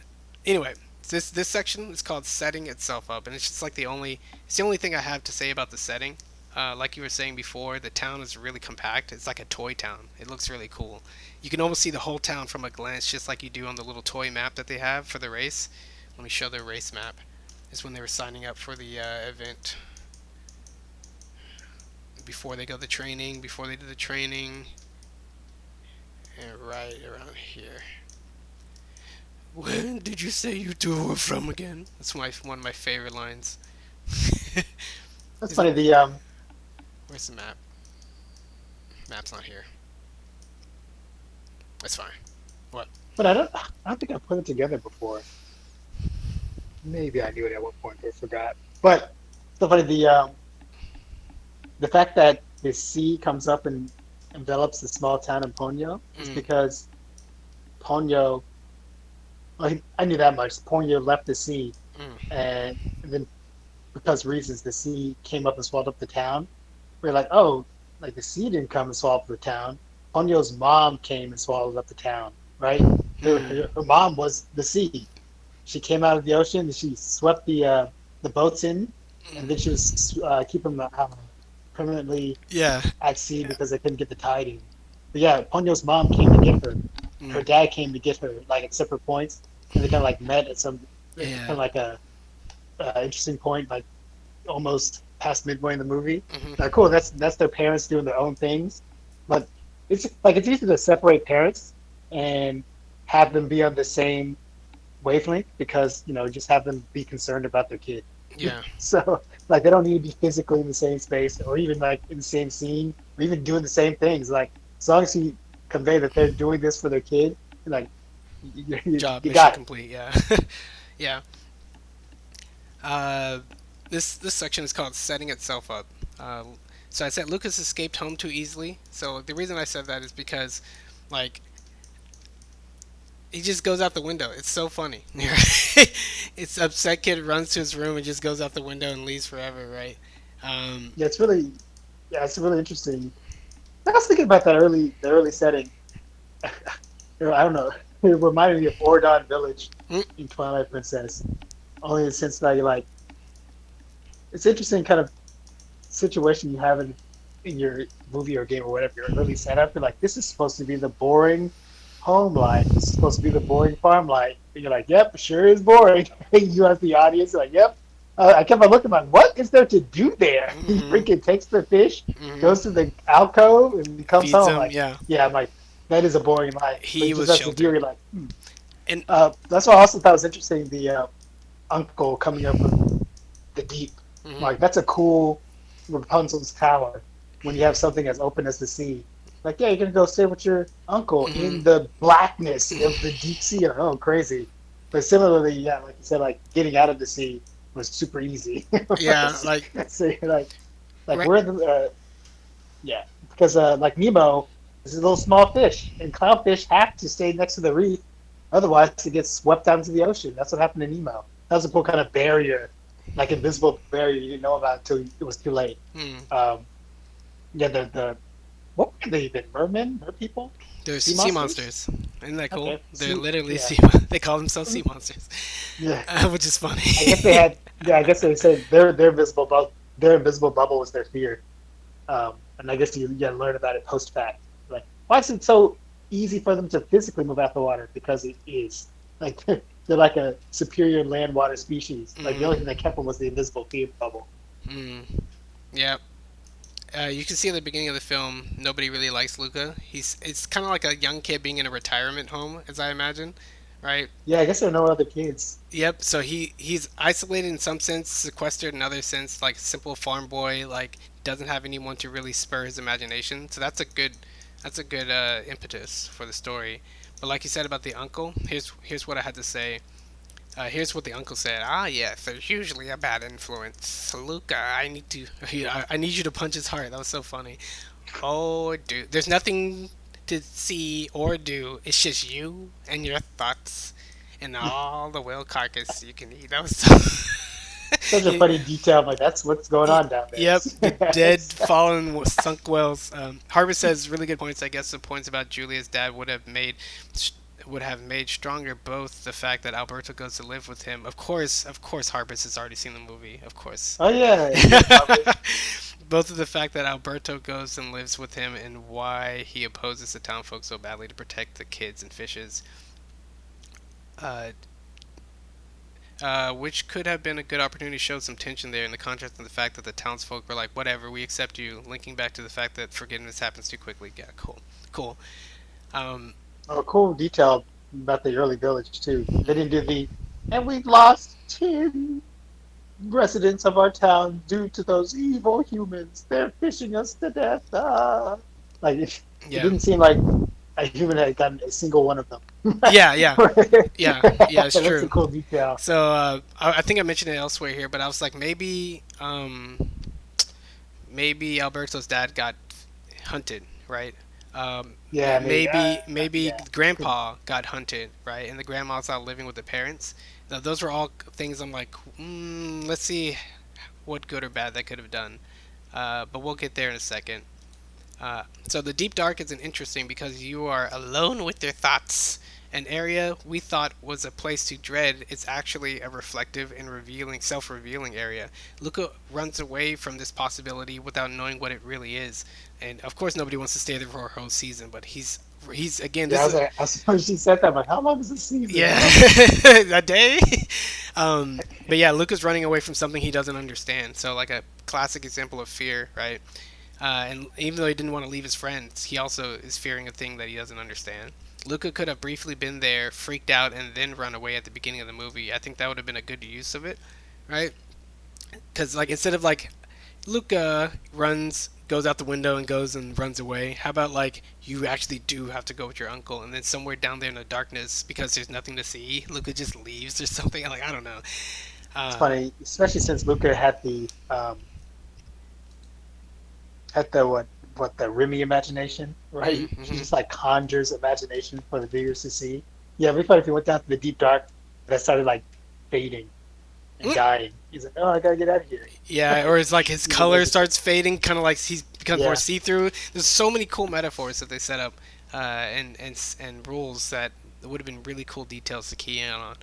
anyway, this section is called setting itself up, and it's just like it's the only thing I have to say about the setting. Like you were saying before, the town is really compact. It's like a toy town. It looks really cool. You can almost see the whole town from a glance, just like you do on the little toy map that they have for the race. Let me show their race map. It's when they were signing up for the event. Before they go to the training, before they do the training, and right around here. Where did you say you two were from again? That's one of my favorite lines. That's Is it? funny. Where's the map? Map's not here. That's fine. What? But I don't think I put it together before. Maybe I knew it at one point, but forgot. But so funny. The fact that the sea comes up and envelops the small town of Ponyo is Mm, because Ponyo. Well, I knew that much. Ponyo left the sea, mm, and then because reasons, the sea came up and swallowed up the town. We're like, oh, like the sea didn't come and swallow up the town. Ponyo's mom came and swallowed up the town, right? Her, mm. her, her mom was the sea. She came out of the ocean and she swept the boats in, and then she was keeping them permanently Yeah. at sea because they couldn't get the tide in. But yeah, Ponyo's mom came to get her. Her Mm, dad came to get her, like at separate points, and they kind of like met at some kind yeah. of like a interesting point, like almost past midway in the movie. Hmm. Cool. That's their parents doing their own things, but it's easy to separate parents and have them be on the same wavelength because just have them be concerned about their kid. Yeah. So like they don't need to be physically in the same space or even like in the same scene or even doing the same things. Like as long as you convey that they're doing this for their kid, like Job you mission got it. complete. Yeah. Yeah. Uh, this section is called setting itself up. Uh, so I said Lucas escaped home too easily. So the reason I said that is because, like, he just goes out the window. It's so funny. It's upset kid runs to his room and just goes out the window and leaves forever, right? Um, Yeah, it's really yeah, it's really interesting. I was thinking about the early setting. I don't know. It reminded me of Ordon Village mm, in Twilight Princess. Only in the sense that you like it's interesting kind of situation you have in your movie or game or whatever, your early setup. You're like, this is supposed to be the boring home life. This is supposed to be the boring farm life. And you're like, yep, sure is boring. You as the audience, are like, yep. I kept on looking like, what is there to do there? He hmm freaking takes the fish, goes to hmm the alcove, and comes Feeds home. him. Like, Yeah, yeah, I'm like, that is a boring life. But he just was as the viewer, sheltered, you're like, hmm. and That's what I also thought was interesting. The uncle coming up from the deep. hmm Like that's a cool Rapunzel's tower when you have something as open as the sea. Like, yeah, you're gonna go stay with your uncle hmm in the blackness of the deep sea. Oh, crazy. But similarly, yeah, like you said, like getting out of the sea was super easy. yeah, like So you're like right. we're the yeah, because like Nemo is a little small fish, and clownfish have to stay next to the reef, otherwise it gets swept down to the ocean. That's what happened to Nemo. That was a cool kind of barrier, like invisible barrier you didn't know about until it was too late. Mm, Um, yeah, the what were they even? Mermen, mer people, there's sea sea monsters. monsters. Isn't that cool? Okay, They're sea, literally yeah, sea. They call themselves sea monsters, yeah. which is funny. I guess they had, yeah. I guess they said their invisible bubble was their fear. And I guess you yeah learn about it post fact. Like, why is it so easy for them to physically move out the water? Because it is like they're like a superior land water species. Like the only thing mm, that kept them was the invisible fear bubble. mm, yeah. You can see at the beginning of the film, nobody really likes Luca. It's kind of like a young kid being in a retirement home, as I imagine, right? Yeah, I guess there are no other kids. Yep. So he's isolated in some sense, sequestered in other sense, like simple farm boy, like doesn't have anyone to really spur his imagination. So that's a good impetus for the story. But like you said about the uncle, here's what I had to say. Here's what the uncle said. Ah, yes, there's usually a bad influence. Luca, I need you to punch his heart. That was so funny. Oh, dude, there's nothing to see or do. It's just you and your thoughts and all the whale carcass you can eat. That was so. Such a funny detail. I'm like, that's what's going on down there. Yep, the dead, fallen, sunk whales. Harvard says really good points. I guess the points about Julia's dad would have made stronger both the fact that Alberto goes to live with him. Of course, Harbus has already seen the movie. Of course. Oh yeah, yeah, Harvard. Both of the fact that Alberto goes and lives with him and why he opposes the townfolk so badly to protect the kids and fishes. Uh, which could have been a good opportunity to show some tension there in the contrast of the fact that the townsfolk were like, whatever, we accept you, linking back to the fact that forgiveness happens too quickly. Yeah, cool. Cool. Um, Oh, cool detail about the early village too. They mhm. didn't do the, and we lost 10 residents of our town due to those evil humans. They're fishing us to death. Ah. Like it Yeah. didn't seem like a human had gotten a single one of them. Yeah, yeah. Yeah, yeah, it's That's a true. cool detail. So I think I mentioned it elsewhere here, but I was like, maybe Alberto's dad got hunted, right? Yeah, Maybe yeah. Could, Grandpa got hunted, right? And the grandma's out living with the parents. Now, those were all things I'm like, let's see what good or bad that could have done. But we'll get there in a second. So the deep dark is an interesting because you are alone with your thoughts. An area we thought was a place to dread is actually a reflective and revealing, self-revealing area. Luca runs away from this possibility without knowing what it really is, and of course nobody wants to stay there for a whole season. But he's again. yeah, This is I was when she said that, I'm like, how long is this season? yeah, Oh, a day. But yeah, Luca's running away from something he doesn't understand. So like a classic example of fear, right? And even though he didn't want to leave his friends, he also is fearing a thing that he doesn't understand. Luca could have briefly been there, freaked out, and then run away at the beginning of the movie. I think that would have been a good use of it, right? Because like instead of like Luca runs, goes out the window and goes and runs away. How about like you actually do have to go with your uncle, and then somewhere down there in the darkness, because there's nothing to see, Luca just leaves or something. Like I don't know. it's Uh, funny, especially since Luca had the what the Remy imagination, right? She mm-hmm. just like conjures imagination for the viewers to see. Yeah, we thought if he went down to the deep dark, that started like fading and Mm. dying. He's like, oh, I gotta get out of here. Yeah, or it's like his He's a color resident. starts fading, kind of like he's becomes more Yeah, see-through. There's so many cool metaphors that they set up, and rules that would have been really cool details to key in on.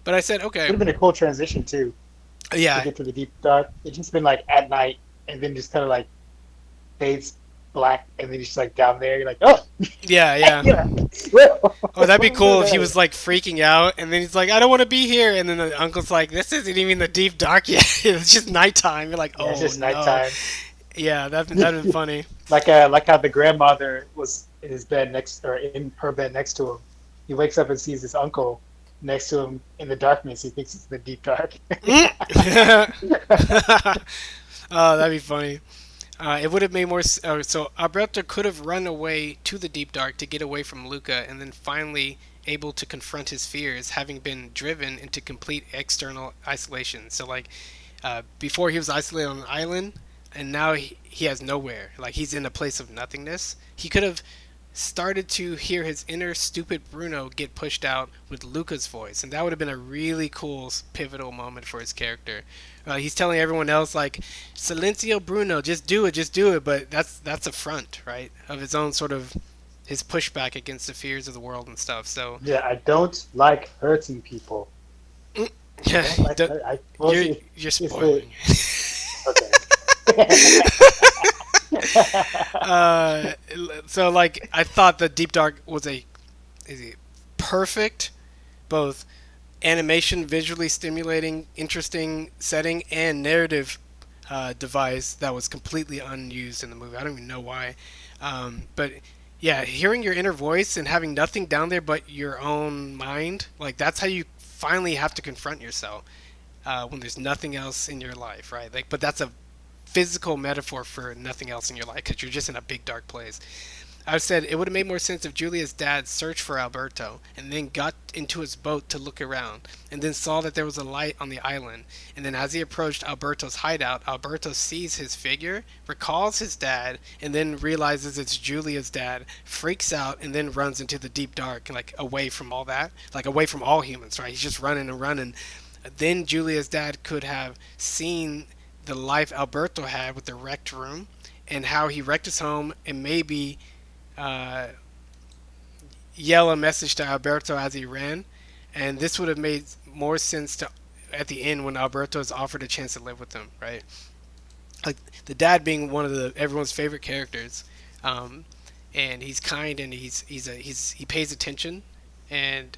But I said, okay, would have been a cool transition too to yeah, get to the deep dark. It's just been like at night and then just kind of like fades black and then he's just like down there. You're like, oh, yeah, yeah. yeah, well, Oh, that'd be where cool if he the was like freaking out, and then he's like, "I don't want to be here," and then the uncle's like, "This isn't even the deep dark yet. It's just nighttime." You're like, yeah, it's "Oh just no." nighttime. Yeah, that'd been funny. Like how the grandmother was in his bed next or in her bed next to him. He wakes up and sees his uncle next to him in the darkness. He thinks it's the deep dark. Mm. Oh, that'd be funny. It would have made more. So Alberto could have run away to the deep dark to get away from Luca, and then finally able to confront his fears, having been driven into complete external isolation. So like, before he was isolated on an island, and now he has nowhere. Like he's in a place of nothingness. He could have started to hear his inner stupid Bruno get pushed out with Luca's voice, and that would have been a really cool pivotal moment for his character. He's telling everyone else like, "Silencio Bruno, just do it," but that's a front, right, of his own sort of his pushback against the fears of the world and stuff. So Yeah, I don't like hurting people. I yeah, don't like hurt. I suppose you're it's the spoiling. okay. uh, so like I thought the Deep Dark was a perfect both animation, visually stimulating, interesting setting, and narrative device that was completely unused in the movie. I don't even know why, but yeah, hearing your inner voice and having nothing down there but your own mind, like that's how you finally have to confront yourself when there's nothing else in your life, right? Like, but that's a physical metaphor for nothing else in your life because you're just in a big dark place. I said it would have made more sense if Julia's dad searched for Alberto and then got into his boat to look around and then saw that there was a light on the island. And then as he approached Alberto's hideout, Alberto sees his figure, recalls his dad, and then realizes it's Julia's dad, freaks out, and then runs into the deep dark, like away from all that, like away from all humans, right? He's just running and running. Then Julia's dad could have seen the life Alberto had with the wrecked room and how he wrecked his home and maybe uh, yell a message to Alberto as he ran, and this would have made more sense to at the end when Alberto is offered a chance to live with him, right? Like the dad being one of the everyone's favorite characters, um, and he's kind and he pays attention, and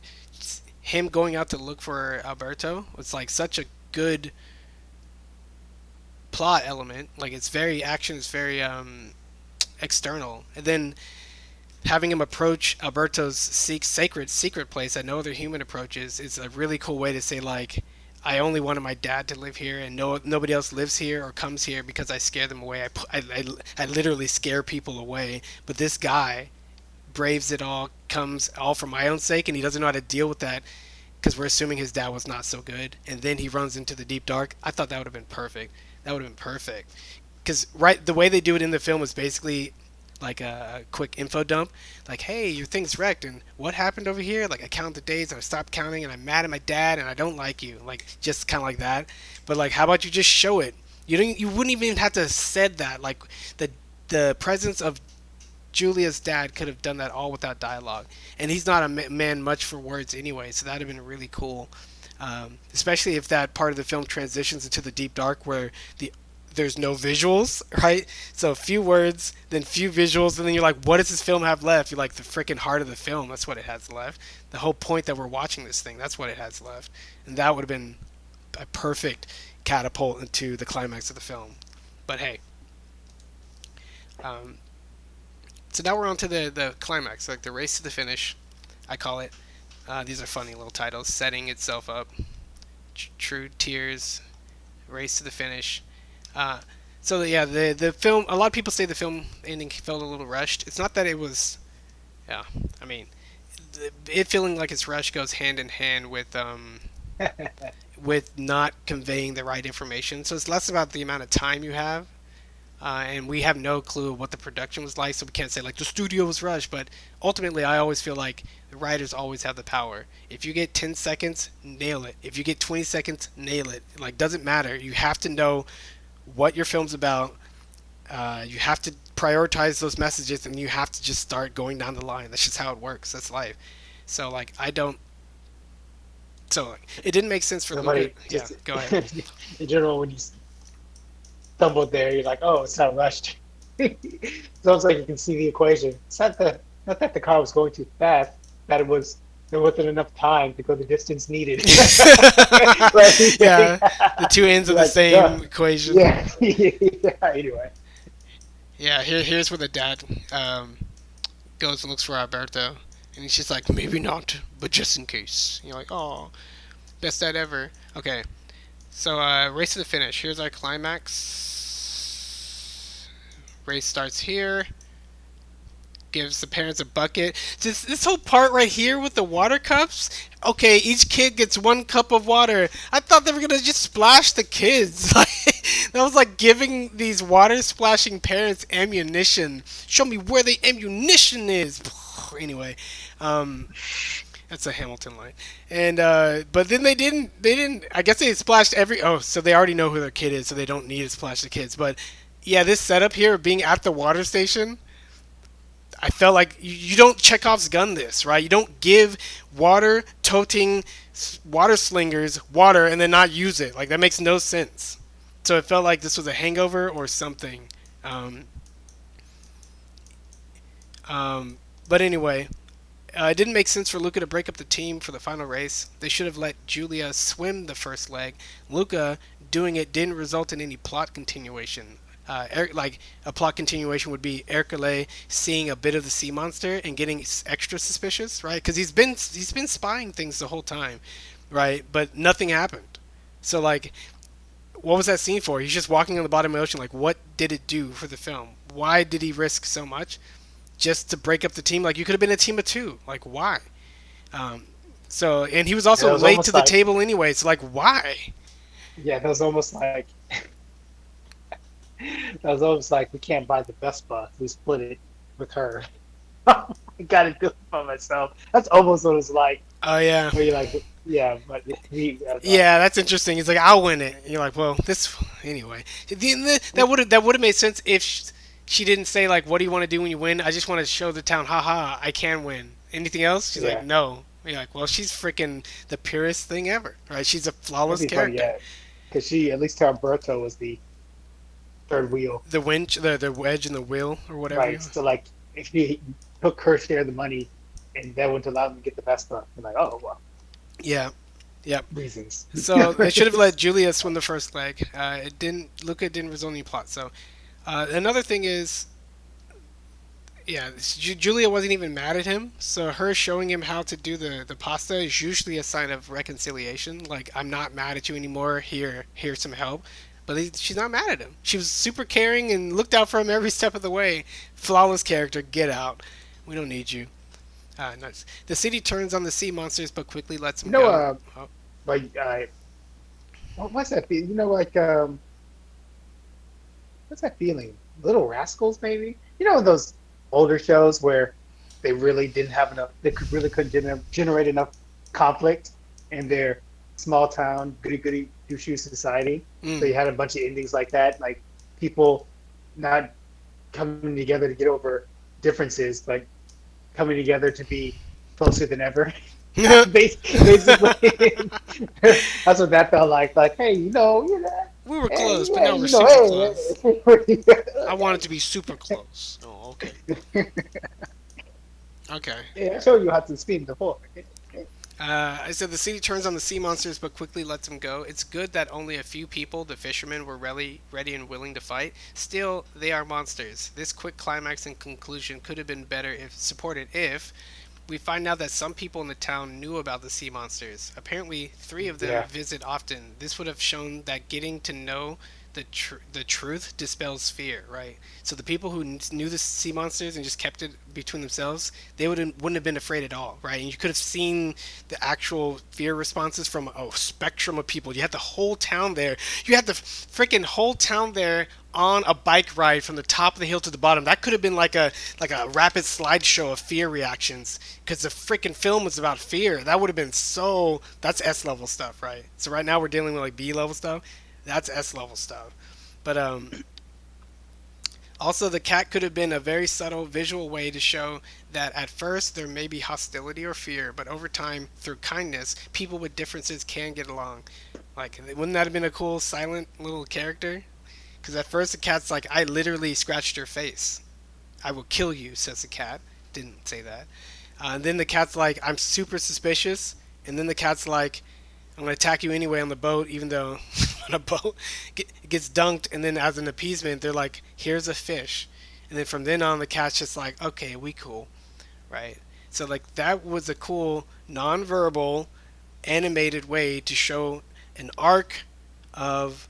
him going out to look for Alberto was like such a good plot element. Like it's very action, it's very external, and then having him approach Alberto's secret place that no other human approaches is a really cool way to say like I only wanted my dad to live here and nobody else lives here or comes here because I scare them away. I literally scare people away. But this guy braves it all, comes all for my own sake, and he doesn't know how to deal with that because we're assuming his dad was not so good. And then he runs into the deep dark. I thought that would have been perfect. That would have been perfect because right the way they do it in the film is basically like a quick info dump like hey your thing's wrecked and what happened over here like I count the days and I stopped counting and I'm mad at my dad and I don't like you like just kind of like that but like how about you just show it you wouldn't even have to said that like the the presence of Julia's dad could have done that all without dialogue and he's not a man much for words anyway so that'd have been really cool especially if that part of the film transitions into the deep dark where there's no visuals, right? So few words, then few visuals, and then you're like, what does this film have left? You're like the freaking heart of the film. That's what it has left. The whole point that we're watching this thing. That's what it has left, and that would have been a perfect catapult into the climax of the film. But hey, um, so now we're on to the climax, like the race to the finish. I call it. These are funny little titles. Setting itself up. True tears. Race to the finish. Uh, so yeah, the film. A lot of people say the film ending felt a little rushed. It's not that it was. Yeah, I mean, it feeling like it's rushed goes hand in hand with not conveying the right information. So it's less about the amount of time you have, and we have no clue what the production was like, so we can't say like the studio was rushed. But ultimately, I always feel like the writers always have the power. If you get 10 seconds, nail it. If you get 20 seconds, nail it. Like, doesn't matter. You have to know what your film's about. You have to prioritize those messages, and you have to just start going down the line. That's just how it works. That's life. So like, I don't. So like, it didn't make sense for Luca. Nobody Yeah, just go ahead. in general when you stumbled there, you're like, oh, it's not rushed. It's almost like you can see the equation. It's not that the car was going too fast, that there wasn't enough time to go the distance needed. Like, Yeah, the two ends of you're the like, duh. same equation. Yeah. Yeah. Anyway, Yeah, here's where the dad goes and looks for Alberto, and he's just like, maybe not, but just in case. And you're like, oh, best dad ever. Okay, so race to the finish. Here's our climax. Race starts here. Gives the parents a bucket. Just this whole part right here with the water cups. Okay, each kid gets 1 cup of water. I thought they were gonna just splash the kids. Like that was like giving these water splashing parents ammunition. Show me where the ammunition is. Anyway, um, that's a Hamilton line. And but then they didn't. They didn't. I guess they splashed every. Oh, so they already know who their kid is, so they don't need to splash the kids. But yeah, this setup here, being at the water station, I felt like you don't Chekhov's gun this, right? You don't give water toting water slingers water and then not use it. Like that makes no sense. So it felt like this was a hangover or something. Um, but anyway, it didn't make sense for Luca to break up the team for the final race. They should have let Julia swim the first leg. Luca doing it didn't result in any plot continuation. Like a plot continuation would be Ercole seeing a bit of the sea monster and getting extra suspicious, right? Because he's been spying things the whole time, right? But nothing happened. So like, what was that scene for? He's just walking on the bottom of the ocean. Like, what did it do for the film? Why did he risk so much just to break up the team? Like, you could have been a team of two. Like, why? Um, so, and he was yeah, also it was late to almost the like, table anyway. So, like, why? yeah, that was almost like, that was almost like we can't buy the Vespa. We split it with her. I gotta do it by myself. That's almost what it's like. Oh yeah, Where you're like, yeah, but we, yeah, that's interesting. He's like, I'll win it. And you're like, well, this anyway. That would have made sense if she didn't say like, what do you want to do when you win? I just want to show the town, haha, I can win. Anything else? She's like, yeah, no. And you're like, well, she's freaking the purest thing ever, right? She's a that'd flawless be funny, character. yeah, because she at least Humberto was the third wheel, The winch, the wedge, and the wheel, or whatever. right? So like, if he took her share of the money, and that wouldn't allow him to get the Vespa, I'm like, oh well, Yeah, yep. reasons. So they should have let Julia swim the first leg. It didn't. Luca didn't result in any plot. So another thing is, yeah, Julia wasn't even mad at him. So her showing him how to do the pasta is usually a sign of reconciliation. Like, I'm not mad at you anymore. Here's some help. But she's not mad at him. She was super caring and looked out for him every step of the way. Flawless character. Get out. We don't need you. Nice. The city turns on the sea monsters, but quickly lets You them know, go. Oh, like, what's that? You know, like, what's that feeling? Little Rascals, maybe. You know those older shows where they really didn't have enough, they could really couldn't generate enough conflict in their small town goody goody two shoe society. So mm. you had a bunch of endings like that, like people not coming together to get over differences, but coming together to be closer than ever. Basically, that's what that felt like. Like, hey, We were hey, close, but yeah, now we're super hey, close. hey. I want it to be super close. Oh, okay. Okay. Yeah, I showed you how to spin before. I said the city turns on the sea monsters, but quickly lets them go. It's good that only a few people, the fishermen, were ready and willing to fight. Still, they are monsters. This quick climax and conclusion could have been better if supported if we find out that some people in the town knew about the sea monsters. Apparently, 3 of them Yeah, visit often. This would have shown that getting to know the truth dispels fear, right? So the people who knew the sea monsters and just kept it between themselves, they wouldn't have been afraid at all, right? And you could have seen the actual fear responses from a spectrum of people. You had the whole town there. You had the freaking whole town there on a bike ride from the top of the hill to the bottom. That could have been like a rapid slideshow of fear reactions because the freaking film was about fear. That would have been so. That's S level stuff, right? So right now we're dealing with like B level stuff. That's S level stuff. But also the cat could have been a very subtle visual way to show that at first there may be hostility or fear, but over time through kindness, people with differences can get along. Like, wouldn't that have been a cool silent little character? Because at first the cat's like, I literally scratched your face. I will kill you, says the cat. Didn't say that. And then the cat's like, I'm super suspicious. And then the cat's like, I'm going to attack you anyway on the boat, even though on a boat it gets dunked. And then as an appeasement, they're like, here's a fish. And then from then on, the cat's just like, okay, we cool, right? So like that was a cool non-verbal animated way to show an arc of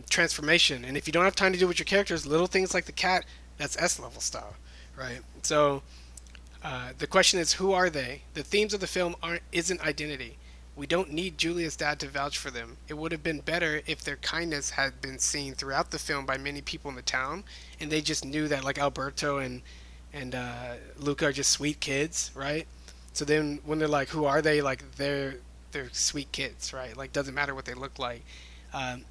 transformation. And if you don't have time to do with your characters, little things like the cat, that's S level stuff, right? So the question is, who are they? The themes of the film aren't isn't identity. We don't need Julia's dad to vouch for them. It would have been better if their kindness had been seen throughout the film by many people in the town, and they just knew that like Alberto and Luca are just sweet kids, right? So then when they're like, who are they? Like they're sweet kids, right? Like doesn't matter what they look like.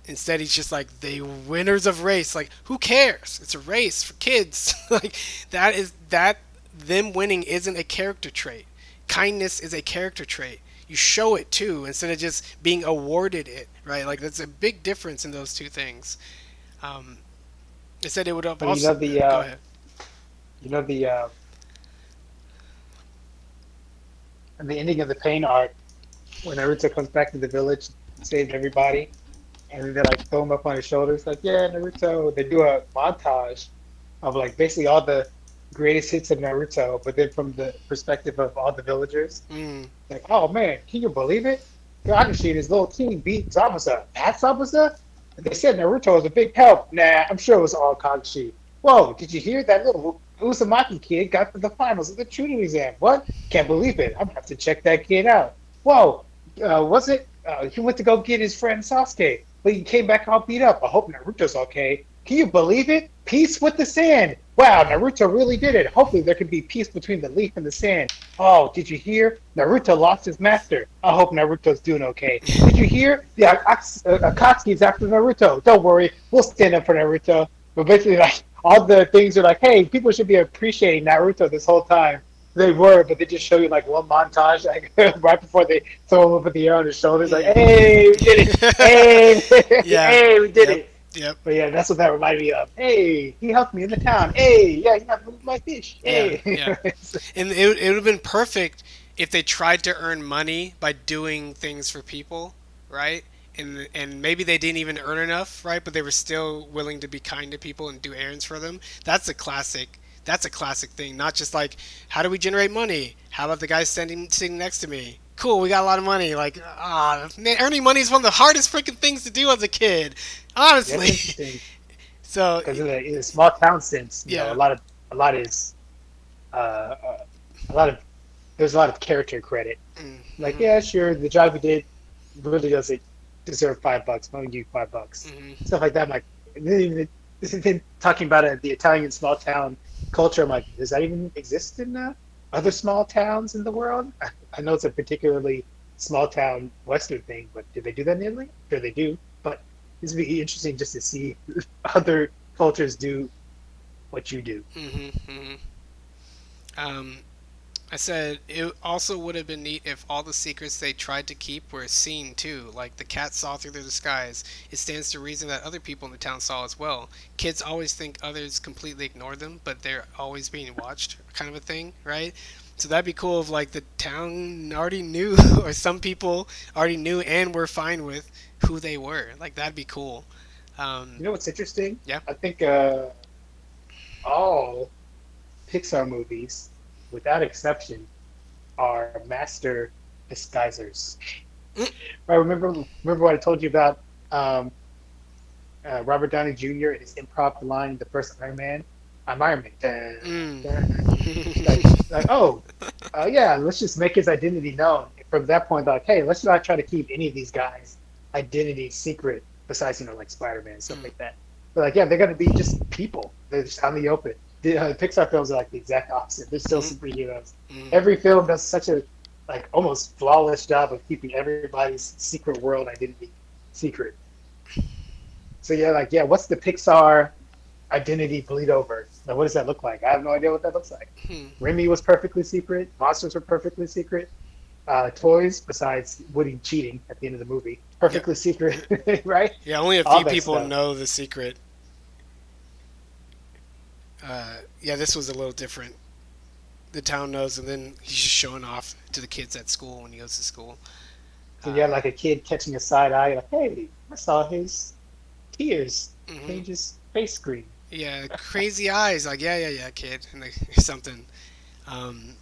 Instead, he's just like they winners of race. Like who cares? It's a race for kids. Like that them winning isn't a character trait. Kindness is a character trait. You show it too instead of just being awarded it, right? Like that's a big difference in those two things. Um, it said it would have But also. Go ahead. you know the ending of the Pain arc when Naruto comes back to the village, saved everybody, and they like throw him up on his shoulders, like, yeah, Naruto. They do a montage of like basically all the greatest hits of Naruto, but then from the perspective of all the villagers. Mm, Like, oh man, can you believe it? Kakashi and his little team beat Zabuza. At Zabuza? They said Naruto was a big help. Nah, I'm sure it was all Kakashi. Whoa, did you hear that little Uzumaki kid got to the finals of the tuning exam? What? Can't believe it. I'm gonna have to check that kid out. Whoa, was it? He went to go get his friend Sasuke, but he came back all beat up. I hope Naruto's okay. Can you believe it? Peace with the sand. Wow, Naruto really did it. Hopefully there can be peace between the leaf and the sand. Oh, did you hear? Naruto lost his master. I hope Naruto's doing okay. Did you hear? Yeah, Akatsuki's after Naruto. Don't worry, we'll stand up for Naruto. But basically, like all the things are like, hey, people should be appreciating Naruto this whole time. They were, but they just show you like one montage, like right before they throw him up in the air on his shoulders, like, mm. hey, we did it. Hey, Yeah. hey, we did Yep. it. Yep. But yeah, that's what that reminded me of. Hey, he helped me in the town. Hey, yeah, he helped me with my fish. Yeah. Hey. Yeah. And it would have been perfect if they tried to earn money by doing things for people, right? And maybe they didn't even earn enough, right? But they were still willing to be kind to people and do errands for them. That's a classic. That's a classic thing. Not just like, how do we generate money? How about the guy sitting next to me? Cool, we got a lot of money. Like, man, earning money is one of the hardest freaking things to do as a kid. That's Honestly. interesting So, because in a small town sense, yeah. a lot is a lot of there's a lot of character credit. Like, Mm-hmm. yeah, sure, the job you did really doesn't deserve $5. I'm gonna give you $5. Mm-hmm. Stuff like that. I'm like, this is been talking about the Italian small town culture. I'm like, does that even exist in other small towns in the world? I know it's a particularly small town Western thing, but do they do that in Italy? Sure, they do. But this would be interesting just to see other cultures do what you do. Mm-hmm. Mm-hmm. Um, I said it also would have been neat if all the secrets they tried to keep were seen too. Like the cat saw through the disguise. It stands to reason that other people in the town saw as well. Kids always think others completely ignore them, but they're always being watched, kind of a thing, right? So that'd be cool if like the town already knew, or some people already knew and were fine with who they were. Like that'd be cool. You know what's interesting? Yeah. I think all Pixar movies, without exception, are master disguisers. Mm, Right? Remember what I told you about um, Robert Downey Jr. and his improv line in the first Iron Man. I'm Iron Man. Dun, Mm. dun. Like oh, yeah, let's just make his identity known. From that point, like, hey, let's not try to keep any of these guys' identity secret, besides, like Spider-Man and stuff Mm. like that. But like, yeah, they're gonna be just people. They're just out in the open. The Pixar films are like the exact opposite. They're still Mm. superheroes. Mm. Every film does such a like almost flawless job of keeping everybody's secret world identity secret. So yeah, like yeah, what's the Pixar identity bleed over? Like, what does that look like? I have no idea what that looks like. Mm. Remy was perfectly secret. Monsters were perfectly secret. Toys, besides Woody cheating at the end of the movie, Yeah. perfectly secret, right? Yeah, only a All few that people stuff. know the secret. Yeah, this was a little different. The town knows, and then he's just showing off to the kids at school when he goes to school. So you Uh, have like a kid catching a side eye, like, hey, I saw his tears hmm change his face screen. Yeah, crazy eyes. Like, yeah, yeah, yeah, kid, and like, something. Um,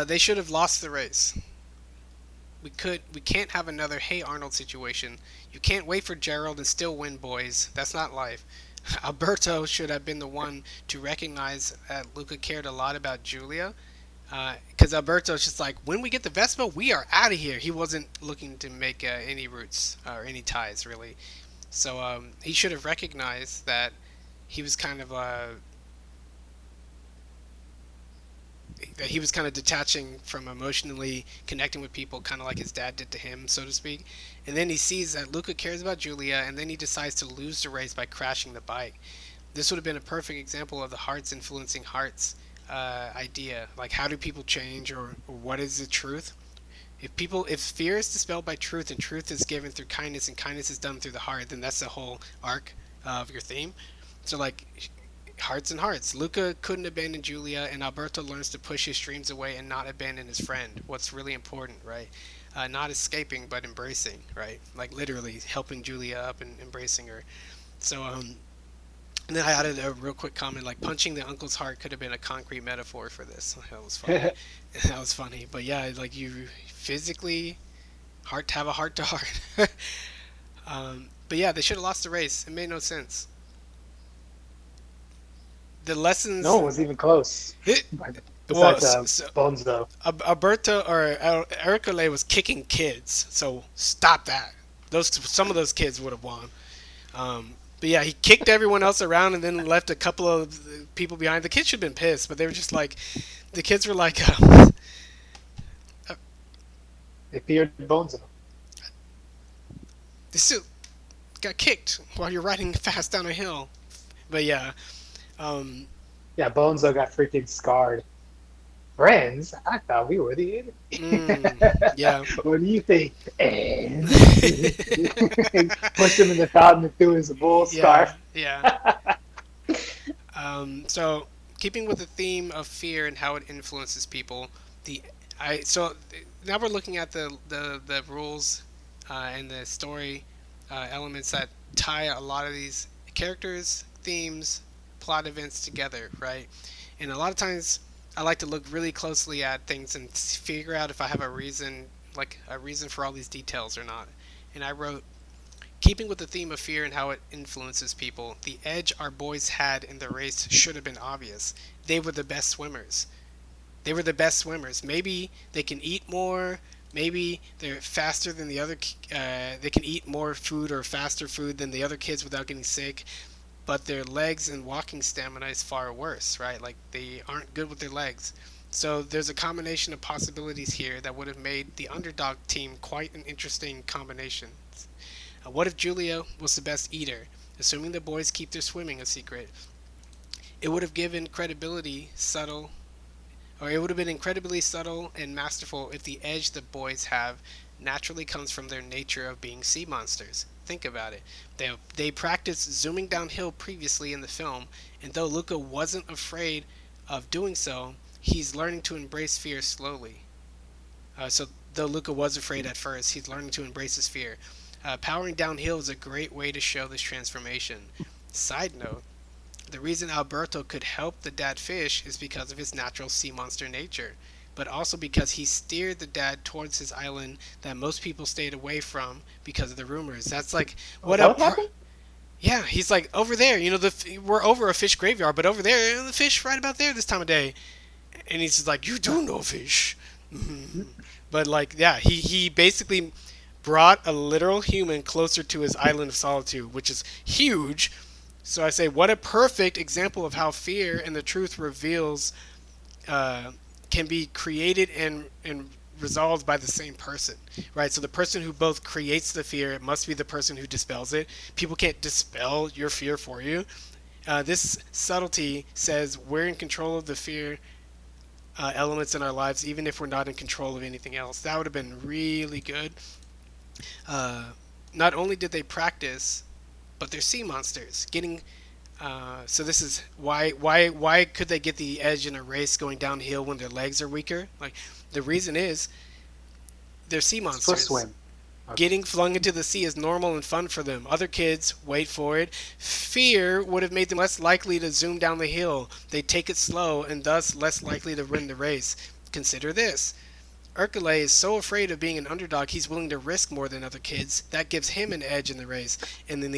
they should have lost the race. We can't have another Hey Arnold situation. You can't wait for Gerald and still win, boys. That's not life. Alberto should have been the one to recognize that Luca cared a lot about Julia. Because Alberto's just like, when we get the Vespa, we are out of here. He wasn't looking to make any roots or any ties, really. So he should have recognized that he was kind of that he was kind of detaching from emotionally connecting with people, kind of like his dad did to him, so to speak. And then he sees that Luca cares about Julia, and then he decides to lose the race by crashing the bike. This would have been a perfect example of the hearts influencing hearts idea. Like, how do people change, or what is the truth? If fear is dispelled by truth, and truth is given through kindness, and kindness is done through the heart, then that's the whole arc of your theme. So like, hearts and hearts. Luca couldn't abandon Julia, and Alberto learns to push his dreams away and not abandon his friend. What's really important, right? Not escaping, but embracing, right? Like, literally helping Julia up and embracing her. So and then I added a real quick comment, like punching the uncle's heart could have been a concrete metaphor for this. That was funny. That was funny. But yeah, like, you physically heart have a heart to heart. But yeah, they should have lost the race. It made no sense. The No lessons. one was even close, It, well, besides Bonzo. Alberto or Ericole was kicking kids, so stop that. Those Some of those kids would have won. But yeah, he kicked everyone else around and then left a couple of people behind. The kids should have been pissed, but they were just like, the kids were like, uh, They feared Bonzo. this still got kicked while you're riding fast down a hill. But yeah, um, Yeah, Bonzo got freaking scarred. Friends? I thought we were the enemy. yeah. What do you think? And pushed him in the fountain and threw his bull Yeah, scarf. yeah. So keeping with the theme of fear and how it influences people, the I so now we're looking at the rules and the story elements that tie a lot of these characters, themes, plot events together, right? And a lot of times I like to look really closely at things and figure out if I have a reason, like a reason for all these details or not. And I wrote, keeping with the theme of fear and how it influences people, the edge our boys had in the race should have been obvious. They were the best swimmers. They were the best swimmers. Maybe they can eat more. Maybe they're faster than the other. They can eat more food or faster food than the other kids without getting sick. But their legs and walking stamina is far worse, right? Like, they aren't good with their legs. So there's a combination of possibilities here that would have made the underdog team quite an interesting combination. What if Julia was the best eater? Assuming the boys keep their swimming a secret, it would have given credibility subtle, or it would have been incredibly subtle and masterful if the edge the boys have naturally comes from their nature of being sea monsters. Think about it. They practiced zooming downhill previously in the film, and though Luca wasn't afraid of doing so, he's learning to embrace fear slowly. So though Luca was afraid at first, he's learning to embrace his fear. Powering downhill is a great way to show this transformation. Side note, the reason Alberto could help the dad fish is because of his natural sea monster nature, but also because he steered the dad towards his island that most people stayed away from because of the rumors. That's like, Oh, is what that a what happened? Yeah, he's like over there. We're over a fish graveyard, but over there, the fish right about there this time of day. And he's just like, "You do know fish." But like, yeah, he basically brought a literal human closer to his island of solitude, which is huge. So I say, what a perfect example of how fear and the truth reveals uh, can be created and resolved by the same person, right? So the person who both creates the fear must be the person who dispels it. People can't dispel your fear for you. This subtlety says we're in control of the fear elements in our lives, even if we're not in control of anything else. That would have been really good. Uh, Not only did they practice, but they're sea monsters. So this is why could they get the edge in a race going downhill when their legs are weaker? Like the reason is they're sea It's for monsters. swim. Okay. Getting flung into the sea is normal and fun for them. Other kids, wait for it, fear would have made them less likely to zoom down the hill. They take it slow and thus less likely to win the race. Consider this. Urkele is so afraid of being an underdog, he's willing to risk more than other kids. That gives him an edge in the race. And then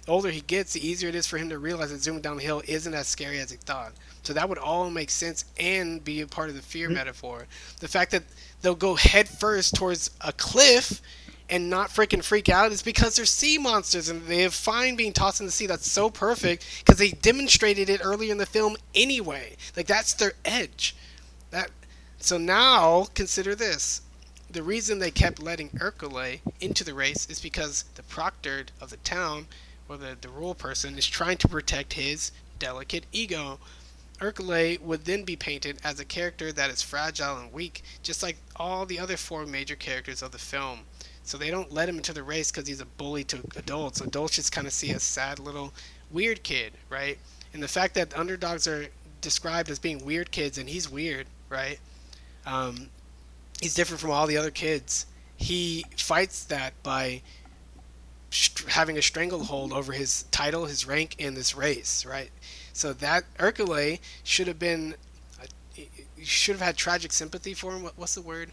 older he gets, the easier it is for him to realize that zooming down the hill isn't as scary as he thought. So that would all make sense and be a part of the fear Mhm. metaphor. The fact that they'll go head first towards a cliff and not freaking freak out is because they're sea monsters and they have fine being tossed in the sea. That's so perfect because they demonstrated it earlier in the film anyway. Like that's their edge. That so now consider this. The reason they kept letting Urkele into the race is because the proctor of the town, or the rule person, is trying to protect his delicate ego. Urkele would then be painted as a character that is fragile and weak, just like all the other four major characters of the film. So they don't let him into the race because he's a bully to adults. Adults just kind of see a sad little weird kid, right? And the fact that underdogs are described as being weird kids, and he's weird, right? Um, he's different from all the other kids. He fights that by having a stranglehold over his title, his rank, and this race, right? So that Urkele should have been, you should have had tragic sympathy for him. What's the word?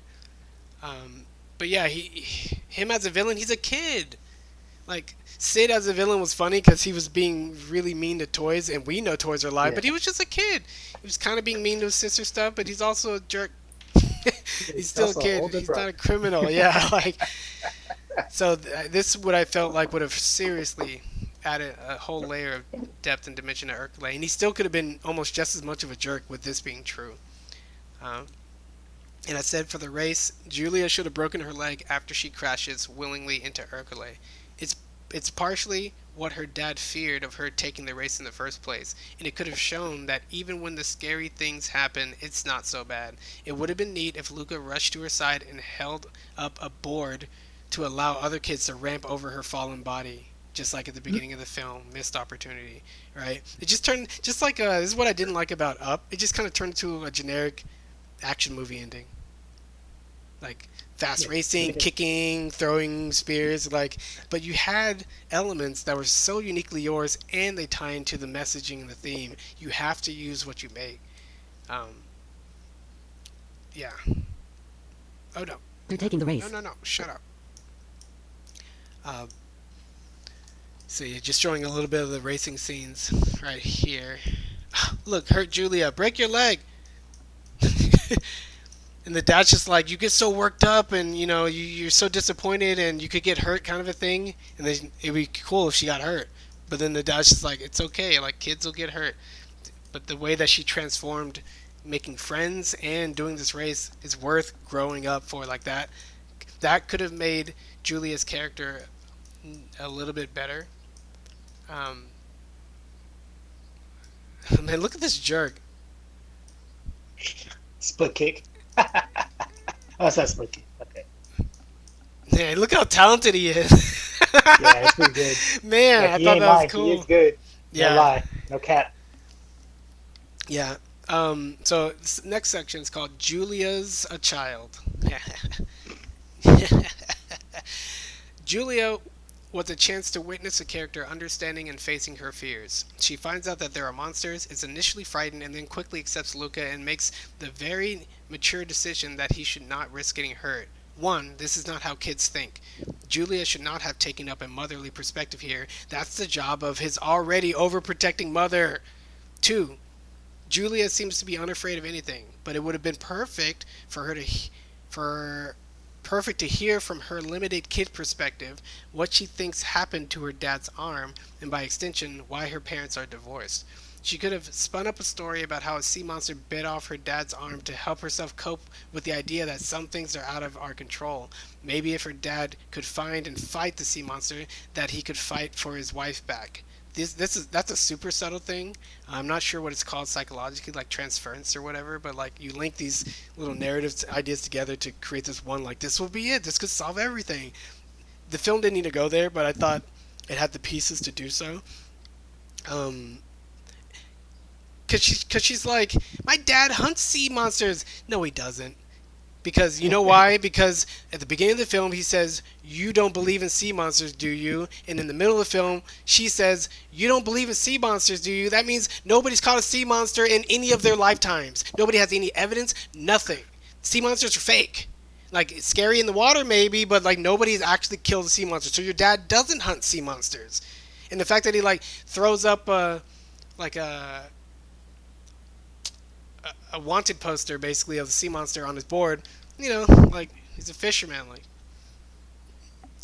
Um, but yeah, him as a villain, he's a kid. Like Sid as a villain was funny because he was being really mean to toys, and we know toys are alive, Yeah. but he was just a kid. He was kind of being mean to his sister stuff, but he's also a jerk. He's He's still a also an kid. older He's not a brother. criminal. Yeah, like so. This is what I felt like would have seriously added a whole layer of depth and dimension to Urkelay, and he still could have been almost just as much of a jerk with this being true. Um, and I said for the race, Julia should have broken her leg after she crashes willingly into Urkelay. It's it's partially what her dad feared of her taking the race in the first place, and it could have shown that even when the scary things happen, it's not so bad. It would have been neat if Luca rushed to her side and held up a board to allow other kids to ramp over her fallen body, just like at the beginning of the film. Missed opportunity, right? It just turned just like this is what I didn't like about Up. It just kind of turned into a generic action movie ending, like fast Yeah. racing, Because kicking, throwing spears, like. But you had elements that were so uniquely yours, and they tie into the messaging and the theme. You have to use what you make. Um, yeah. Oh no. They're taking the No, race. no, no. Shut up. Uh, so you're just showing a little bit of the racing scenes right here. Look, hurt Julia. Break your leg. And the dad's just like, you get so worked up, and you're so disappointed, and you could get hurt, kind of a thing. And then it'd be cool if she got hurt. But then the dad's just like, it's okay, like kids will get hurt. But the way that she transformed, making friends and doing this race, is worth growing up for. Like that, that could have made Julia's character a little bit better. Um, Man, look at this jerk. split kick. Oh, it's not split kick. Okay. Man, look how talented he is. Yeah, it's pretty good. Man, Like I he thought ain't that was lying. He cool. is good. No Yeah, lie. No cap. yeah. So this next section is called Julia's a Child. Julia was a chance to witness a character understanding and facing her fears. She finds out that there are monsters, is initially frightened, and then quickly accepts Luca and makes the very mature decision that he should not risk getting hurt. One, this is not how kids think. Julia should not have taken up a motherly perspective here. That's the job of his already overprotecting mother. Two, Julia seems to be unafraid of anything, but it would have been for perfect to hear from her limited kid perspective what she thinks happened to her dad's arm, and by extension, why her parents are divorced. She could have spun up a story about how a sea monster bit off her dad's arm to help herself cope with the idea that some things are out of our control. Maybe if her dad could find and fight the sea monster, that he could fight for his wife back. That's a super subtle thing. I'm not sure what it's called psychologically, like transference or whatever, but like you link these little narrative ideas together to create this one, like this will be it. This could solve everything. The film didn't need to go there, but I thought it had the pieces to do so. Um, cause she's like, my dad hunts sea monsters. No, he doesn't. Because you know why? Because at the beginning of the film, he says, "You don't believe in sea monsters, do you?" And in the middle of the film, she says, "You don't believe in sea monsters, do you?" That means nobody's caught a sea monster in any of their lifetimes. Nobody has any evidence, nothing. Sea monsters are fake. Like, it's scary in the water, maybe, but like nobody's actually killed a sea monster. So your dad doesn't hunt sea monsters. And the fact that he like throws up like a wanted poster basically of the sea monster on his board, like he's a fisherman. Like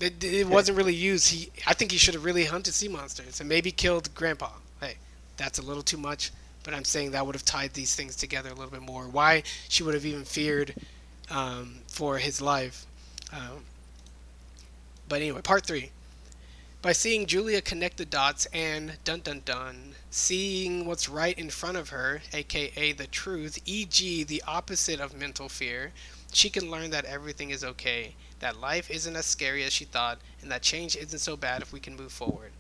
it wasn't really used. I think he should have really hunted sea monsters and maybe killed Grandpa. Hey, that's a little too much, but I'm saying that would have tied these things together a little bit more. Why she would have even feared for his life. Um, but anyway, part three. By seeing Julia connect the dots and dun dun dun, seeing what's right in front of her, aka the truth, e.g., the opposite of mental fear, she can learn that everything is okay, that life isn't as scary as she thought, and that change isn't so bad if we can move forward.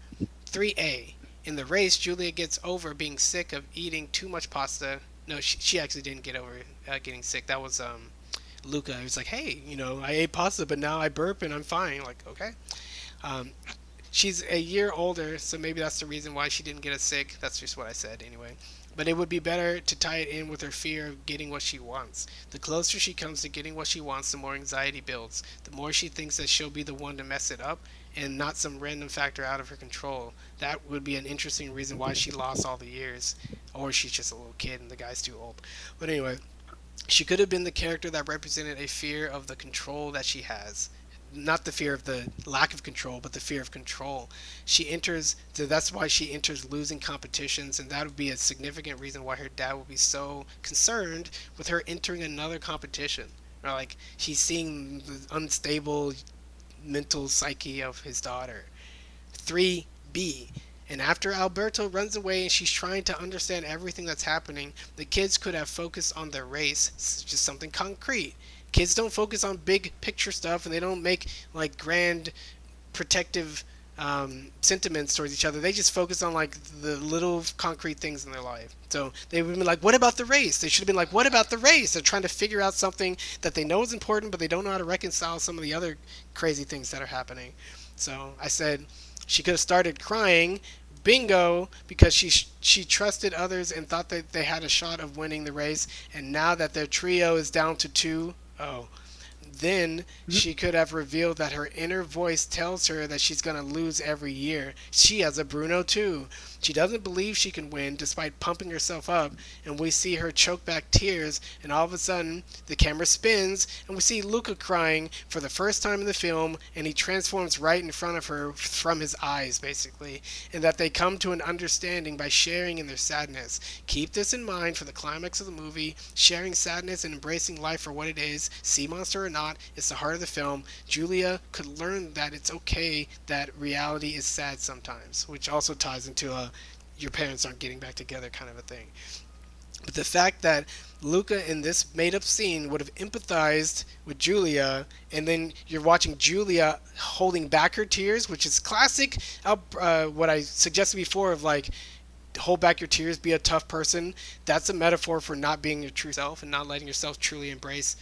3A. In the race, Julia gets over being sick of eating too much pasta. No, she actually didn't get over getting sick. That was Luca. He was like, hey, I ate pasta, but now I burp and I'm fine. Like, okay. Um, she's a year older, so maybe that's the reason why she didn't get as sick. That's just what I said anyway. But it would be better to tie it in with her fear of getting what she wants. The closer she comes to getting what she wants, the more anxiety builds. The more she thinks that she'll be the one to mess it up and not some random factor out of her control. That would be an interesting reason why she lost all the years. Or she's just a little kid and the guy's too old. But anyway, she could have been the character that represented a fear of the control that she has. Not the fear of the lack of control, but the fear of control. She enters, so that's why she enters losing competitions, and that would be a significant reason why her dad would be so concerned with her entering another competition. Or like she's seeing the unstable mental psyche of his daughter. 3B. And after Alberto runs away and she's trying to understand everything that's happening, the kids could have focused on their race, just something concrete. Kids don't focus on big picture stuff and they don't make like grand protective sentiments towards each other. They just focus on like the little concrete things in their life. So they would have been like, what about the race? They should have been like, what about the race? They're trying to figure out something that they know is important, but they don't know how to reconcile some of the other crazy things that are happening. So I said she could have started crying. Bingo, because she trusted others and thought that they had a shot of winning the race, and now that their trio is down to two, oh, then she could have revealed that her inner voice tells her that she's going to lose every year. She has a Bruno too. She doesn't believe she can win despite pumping herself up, and we see her choke back tears, and all of a sudden the camera spins and we see Luca crying for the first time in the film, and he transforms right in front of her from his eyes basically, and that they come to an understanding by sharing in their sadness. Keep this in mind for the climax of the movie. Sharing sadness and embracing life for what it is, sea monster or not, it's the heart of the film. Julia could learn that it's okay that reality is sad sometimes, which also ties into a your parents aren't getting back together kind of a thing. But the fact that Luca in this made up scene would have empathized with Julia, and then you're watching Julia holding back her tears, which is classic. What I suggested before of like, hold back your tears, be a tough person. That's a metaphor for not being your true self and not letting yourself truly embrace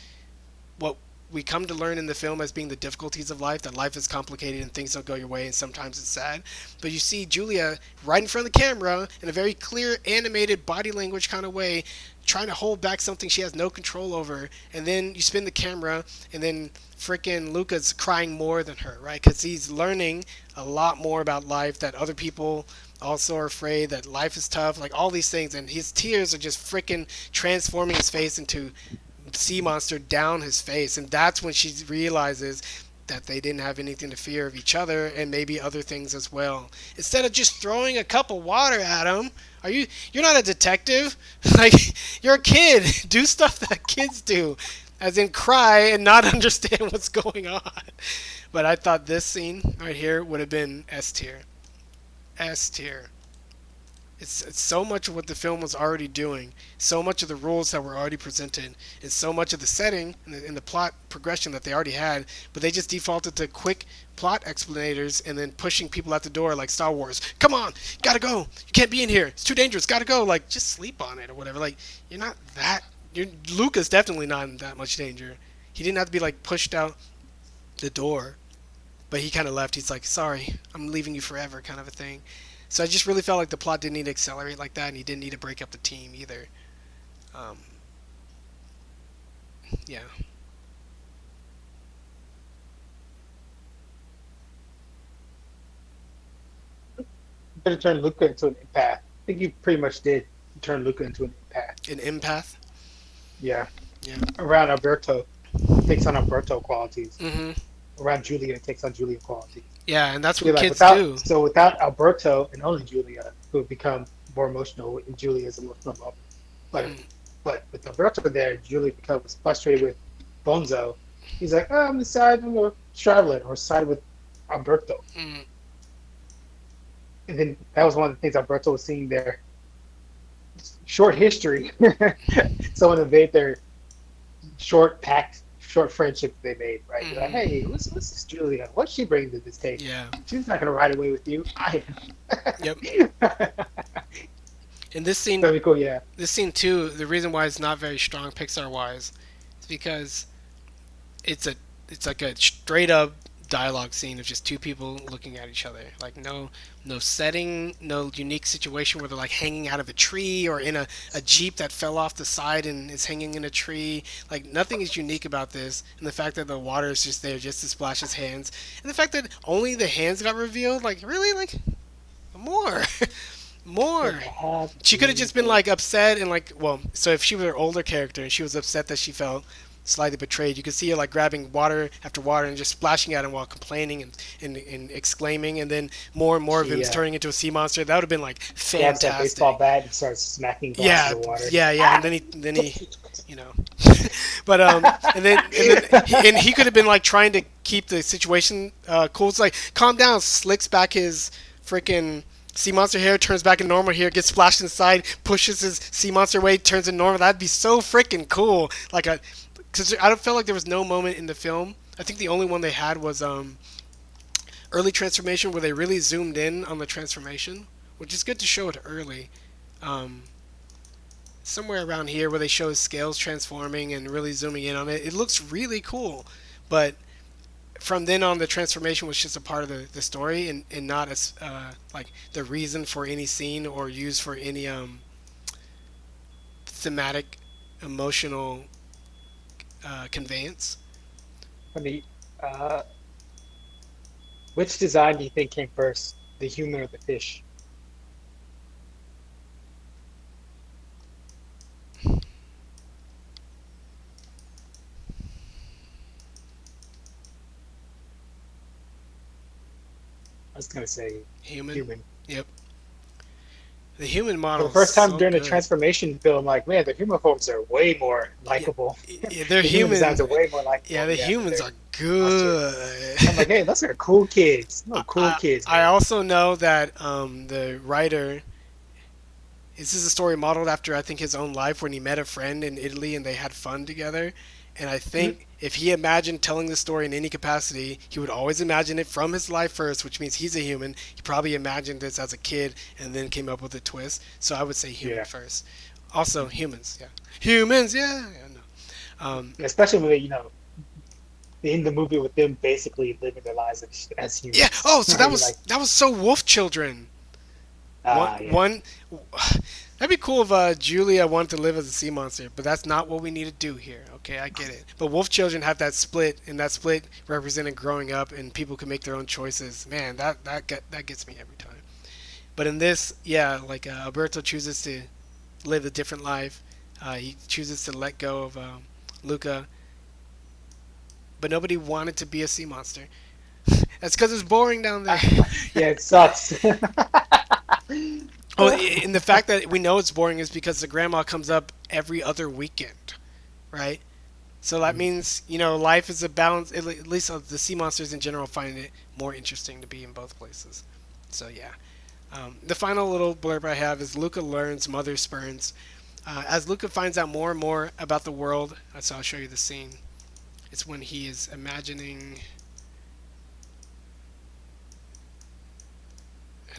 what we come to learn in the film as being the difficulties of life, that life is complicated and things don't go your way and sometimes it's sad. But you see Julia right in front of the camera in a very clear animated body language kind of way trying to hold back something she has no control over, and then you spin the camera, and then freaking Luca's crying more than her, right? Because he's learning a lot more about life, that other people also are afraid, that life is tough, like all these things, and his tears are just freaking transforming his face into sea monster down his face, and that's when she realizes that they didn't have anything to fear of each other and maybe other things as well. Instead of just throwing a cup of water at him, you're not a detective. Like, you're a kid. Do stuff that kids do, as in cry and not understand what's going on. But I thought this scene right here would have been S tier. S tier. It's so much of what the film was already doing, so much of the rules that were already presented, and so much of the setting and the plot progression that they already had, but they just defaulted to quick plot explanators and then pushing people out the door like Star Wars. Come on, gotta go. You can't be in here. It's too dangerous. Gotta go. Like, just sleep on it or whatever. Like, you're not that. Luca's definitely not in that much danger. He didn't have to be like pushed out the door, but he kind of left. He's like, sorry, I'm leaving you forever, kind of a thing. So I just really felt like the plot didn't need to accelerate like that, and he didn't need to break up the team either. Um, yeah. Better turn Luca into an empath. I think you pretty much did turn Luca into an empath. An empath. Yeah. Yeah. Around Alberto, he takes on Alberto qualities. Hmm. Around Julia, he takes on Julia qualities. Yeah, and that's You're what like kids do. without Alberto and only Julia, who would become more emotional in Julia's emotional moment. But Mm, with Alberto there, Julia becomes frustrated with Bonzo. He's like, oh, I'm deciding to travel it or side with Alberto. mm, And then that was one of the things Alberto was seeing there. Short history. Someone invade their short friendship they made, right? You're like, mm. hey, what's this Julia? What's she bringing to this table? Yeah. She's not gonna ride away with you. I Yep. am. And this scene, Very cool, yeah. this scene too. The reason why it's not very strong Pixar wise is because it's a it's like a straight up dialogue scene of just two people looking at each other, like no setting, no unique situation where they're like hanging out of a tree or in a jeep that fell off the side and is hanging in a tree. Like, nothing is unique about this, and the fact that the water is just there just to splash his hands, and the fact that only the hands got revealed, like, really, like, more. It More. had She could have to just been like upset and like, well, so if she was an older character and she was upset that she felt slightly betrayed, you could see her like grabbing water after water and just splashing at him while complaining and exclaiming, and then more and more of him she turning into a sea monster. That would have been like grabs that baseball fantastic. bat and starts smacking glasses Yeah, of water. yeah, yeah, and Ah! then he, you know, but and he could have been like trying to keep the situation cool. It's like, calm down, slicks back his freaking sea monster hair, turns back in normal hair, gets splashed inside, pushes his sea monster away, turns in normal. That'd be so freaking cool. Like, because I don't feel like there was no moment in the film. I think the only one they had was early transformation, where they really zoomed in on the transformation, which is good to show it early. Um, Somewhere around here where they show his scales transforming and really zooming in on it. It looks really cool, but from then on, the transformation was just a part of the story, and not as like the reason for any scene or used for any thematic, emotional conveyance. I mean, uh, which design do you think came first, the human or the fish? I was gonna say Human. human. Yep. The human For model the is first time so during the good. transformation film, like, man, the human forms are way more Yeah, likable. yeah, they're The human designs human. are way more Yeah, likable, the yeah, than humans their are monster. good. I'm like, hey, those are cool kids. No, cool I kids, I man. also know that the writer, this is a story modeled after, I think, his own life, when he met a friend in Italy and they had fun together. And I Mhm. think if he imagined telling the story in any capacity, he would always imagine it from his life first, which means he's a human. He probably imagined this as a kid and then came up with a twist. So I would say human Yeah, first. Also, humans, yeah. Humans, yeah. Yeah, no. especially when they end the movie with them basically living their lives as Yeah. humans. Oh, so Are you like, that was so Wolf Children. One ah, yeah, one That'd be cool if Julia wanted to live as a sea monster, but that's not what we need to do here. Okay, I get it. But wolf children have that split, and that split represented growing up, and people can make their own choices. Man, that gets me every time. But in this, yeah, like Alberto chooses to live a different life. He chooses to let go of Luca, but nobody wanted to be a sea monster. That's because it's boring down there. Yeah, it sucks. Oh, and the fact that we know it's boring is because the grandma comes up every other weekend, right? So that means life is a balance. At least the sea monsters in general find it more interesting to be in both places. So yeah. The final little blurb I have is Luca learns mother spurns. As Luca finds out more and more about the world, so I'll show you the scene. It's when he is imagining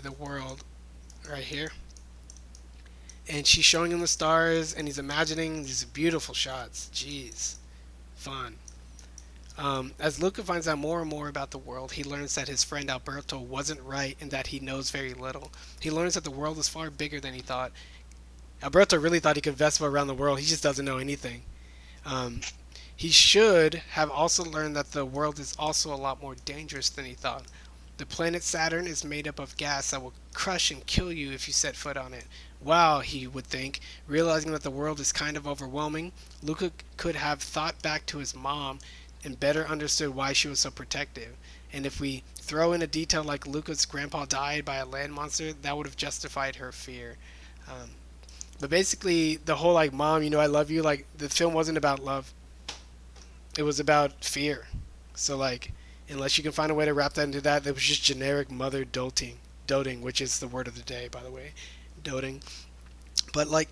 the world right here. And she's showing him the stars, and he's imagining these beautiful shots. Jeez, fun. As Luca finds out more and more about the world, he learns that his friend Alberto wasn't right and that he knows very little. He learns that the world is far bigger than he thought. Alberto really thought he could Vespa around the world. He just doesn't know anything. Um, he should have also learned that the world is also a lot more dangerous than he thought. The planet Saturn is made up of gas that will crush and kill you if you set foot on it. Wow, he would think, realizing that the world is kind of overwhelming. Luca could have thought back to his mom and better understood why she was so protective. And if we throw in a detail like Luca's grandpa died by a land monster, that would have justified her fear. Um, but basically, the whole like, mom, I love you, like, the film wasn't about love. It was about fear. So like, unless you can find a way to wrap that into that, that was just generic mother doting, which is the word of the day, by the way, doting. But like,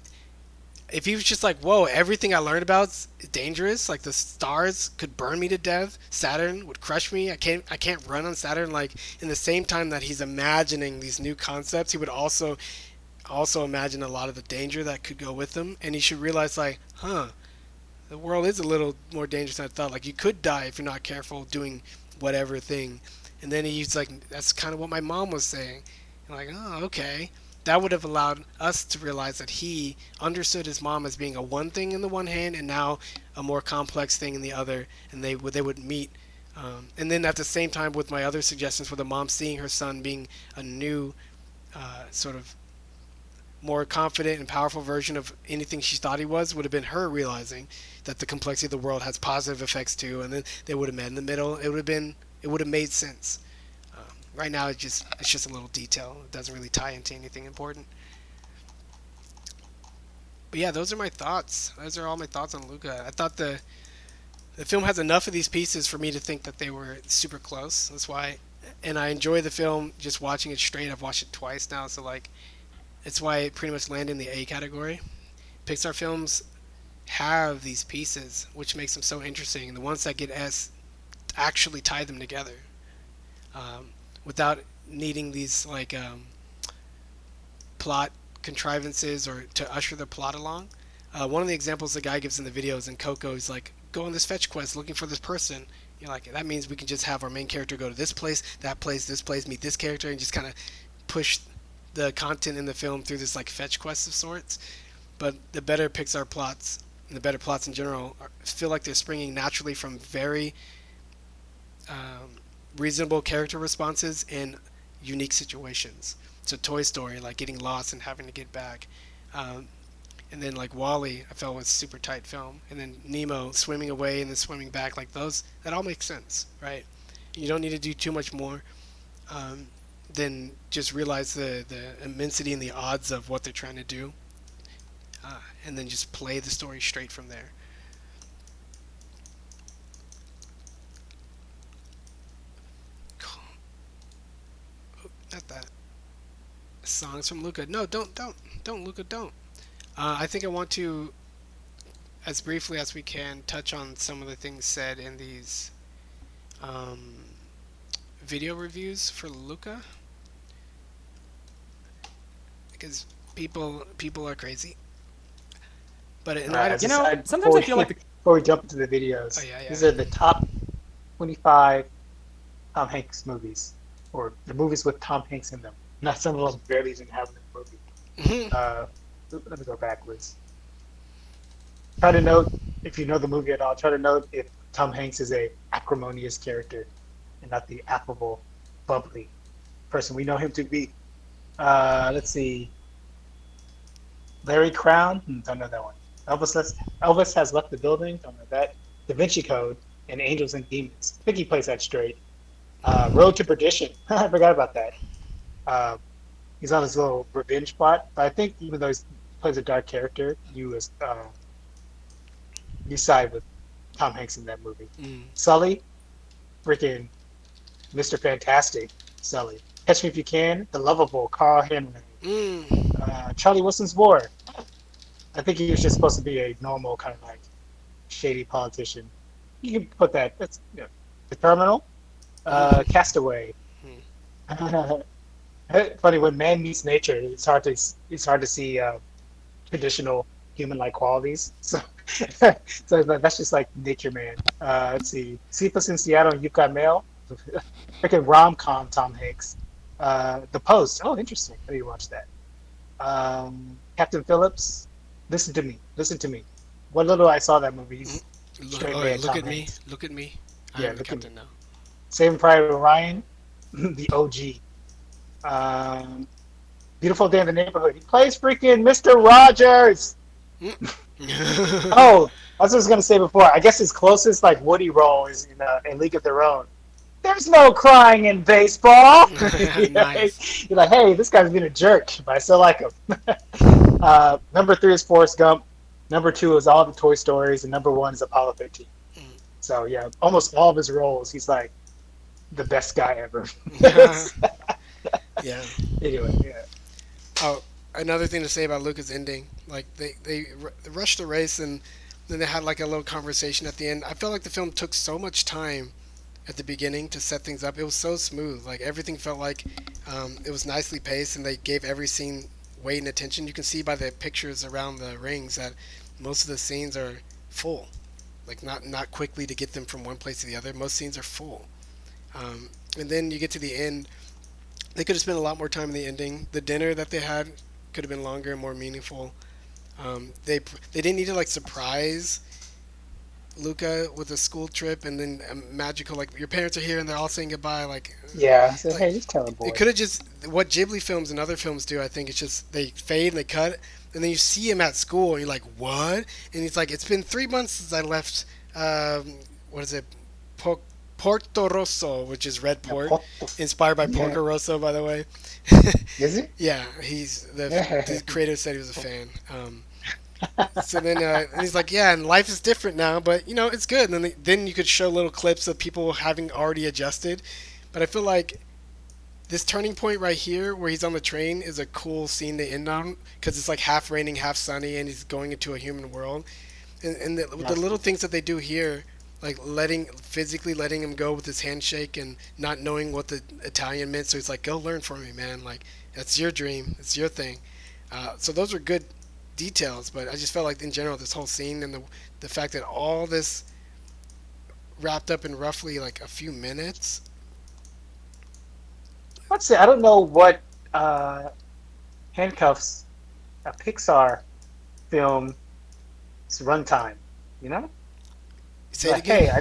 if he was just like, whoa, everything I learned about is dangerous. Like the stars could burn me to death. Saturn would crush me. I can't run on Saturn. Like in the same time that he's imagining these new concepts, he would also imagine a lot of the danger that could go with them. And he should realize like, the world is a little more dangerous than I thought. Like you could die if you're not careful doing whatever thing. And then he's like, that's kind of what my mom was saying. And like, oh, okay. That would have allowed us to realize that he understood his mom as being a one thing in the one hand and now a more complex thing in the other. And they would meet. And then at the same time, with my other suggestions, with the mom seeing her son being a new sort of more confident and powerful version of anything she thought he was, would have been her realizing that the complexity of the world has positive effects too, and then they would have met in the middle. It would have made sense. Right now, it's just a little detail. It doesn't really tie into anything important. But yeah, those are my thoughts. Those are all my thoughts on Luca. I thought the film has enough of these pieces for me to think that they were super close. That's why, and I enjoy the film just watching it straight. I've watched it twice now, so like it's why it pretty much landed in the A category. Pixar films have these pieces, which makes them so interesting. The ones that get S actually tie them together um, without needing these like plot contrivances or to usher the plot along. One of the examples the guy gives in the video is in Coco. He's like, go on this fetch quest looking for this person. You're like, that means we can just have our main character go to this place, this place, meet this character, and just kind of push the content in the film through this like fetch quest of sorts. But the better Pixar plots and the better plots in general feel like they're springing naturally from very um, reasonable character responses in unique situations. So Toy Story, like getting lost and having to get back. Um, and then like Wally, I felt was a super tight film. And then Nemo swimming away and then swimming back, like those, that all makes sense, right? You don't need to do too much more um, than just realize the immensity and the odds of what they're trying to do, and then just play the story straight from there. Not that. Songs from Luca. No, don't, Luca, don't. I think I want to, as briefly as we can, touch on some of the things said in these um, video reviews for Luca, because people are crazy. But All right, right, as You a know, side sometimes I feel like the before we jump into the oh videos, yeah, yeah. these are the top 25 Tom Hanks movies, or the movies with Tom Hanks in them. Not some of them barely even have in the movie. Mhm. Uh, Let me go backwards. Try to note if you know the movie at all. Try to note if Tom Hanks is a acrimonious character and not the affable, bubbly person we know him to be. Let's see. Larry Crown. Don't know that one. Elvis has left the building. Don't know that. Da Vinci Code and Angels and Demons. I think he plays that straight. Road to Perdition. I forgot about that. Uh, he's on his little revenge plot. But I think even though he plays a dark character, you side with Tom Hanks in that movie. Mm. Sully, freaking Mr. Fantastic, Sully. Catch Me If You Can, the lovable Carl Henry. Mm. Charlie Wilson's War. I think he was just supposed to be a normal kind of like shady politician. You can put that. That's the Terminal, Mm. Castaway. Mm. Funny when man meets nature, it's hard to see traditional human-like qualities. So, so that's just like nature man. Let's see, Sleepless in Seattle and You've Got Mail, freaking rom-com Tom Hanks. The Post. Oh, interesting. I need to watch that. Captain Phillips. Listen to me. Listen to me. What little I saw that movie. Mm. He's straight Oh, yeah, man look Tom at me. Hanks. Look at me. I Yeah, am the look at me. captain now. Saving Private Ryan, the OG. Um, Beautiful Day in the Neighborhood. He plays freaking Mr. Rogers. Mm. Oh, I was just gonna say before. I guess his closest like Woody role is in A League of Their Own. There's no crying in baseball. Nice. You're like, hey, this guy's being a jerk, but I still like him. Number three is Forrest Gump. Number two is all the Toy Stories, and number one is Apollo 13. So yeah, almost all of his roles, he's like the best guy ever. Yeah. Anyway, yeah. Oh, another thing to say about Luca's ending, like they rushed the race and then they had like a little conversation at the end. I felt like the film took so much time at the beginning to set things up. It was so smooth. Like everything felt like it was nicely paced, and they gave every scene weight and attention. You can see by the pictures around the rings that most of the scenes are full. Like not quickly to get them from one place to the other. Most scenes are full. And then you get to the end. They could have spent a lot more time in the ending. The dinner that they had could have been longer and more meaningful. They didn't need to like surprise Luca with a school trip and then a magical like your parents are here and they're all saying goodbye Yeah. I said, like hey, just tell the it boy. could have just what Ghibli films and other films do. I think it's just they fade and they cut and then you see him at school and you're like what and he's like it's been 3 months since I left. What is it? Po- Porto Rosso, which is red Yeah, port, inspired by yeah. Porco Rosso, by the way. Is it? Yeah, the Yeah. creator said he was a fan. So then and he's like, yeah, and life is different now, but you know it's good. And then you could show little clips of people having already adjusted. But I feel like this turning point right here, where he's on the train, is a cool scene to end on because it's like half raining, half sunny, and he's going into a human world. And the little things that they do here, like physically letting him go with his handshake and not knowing what the Italian meant, so he's like, "Go learn for me, man. Like that's your dream, it's your thing." So those are good details, but I just felt like in general this whole scene and the fact that all this wrapped up in roughly like a few minutes. Let's say I don't know what handcuffs a Pixar film's runtime. You know, Say it like hey, again.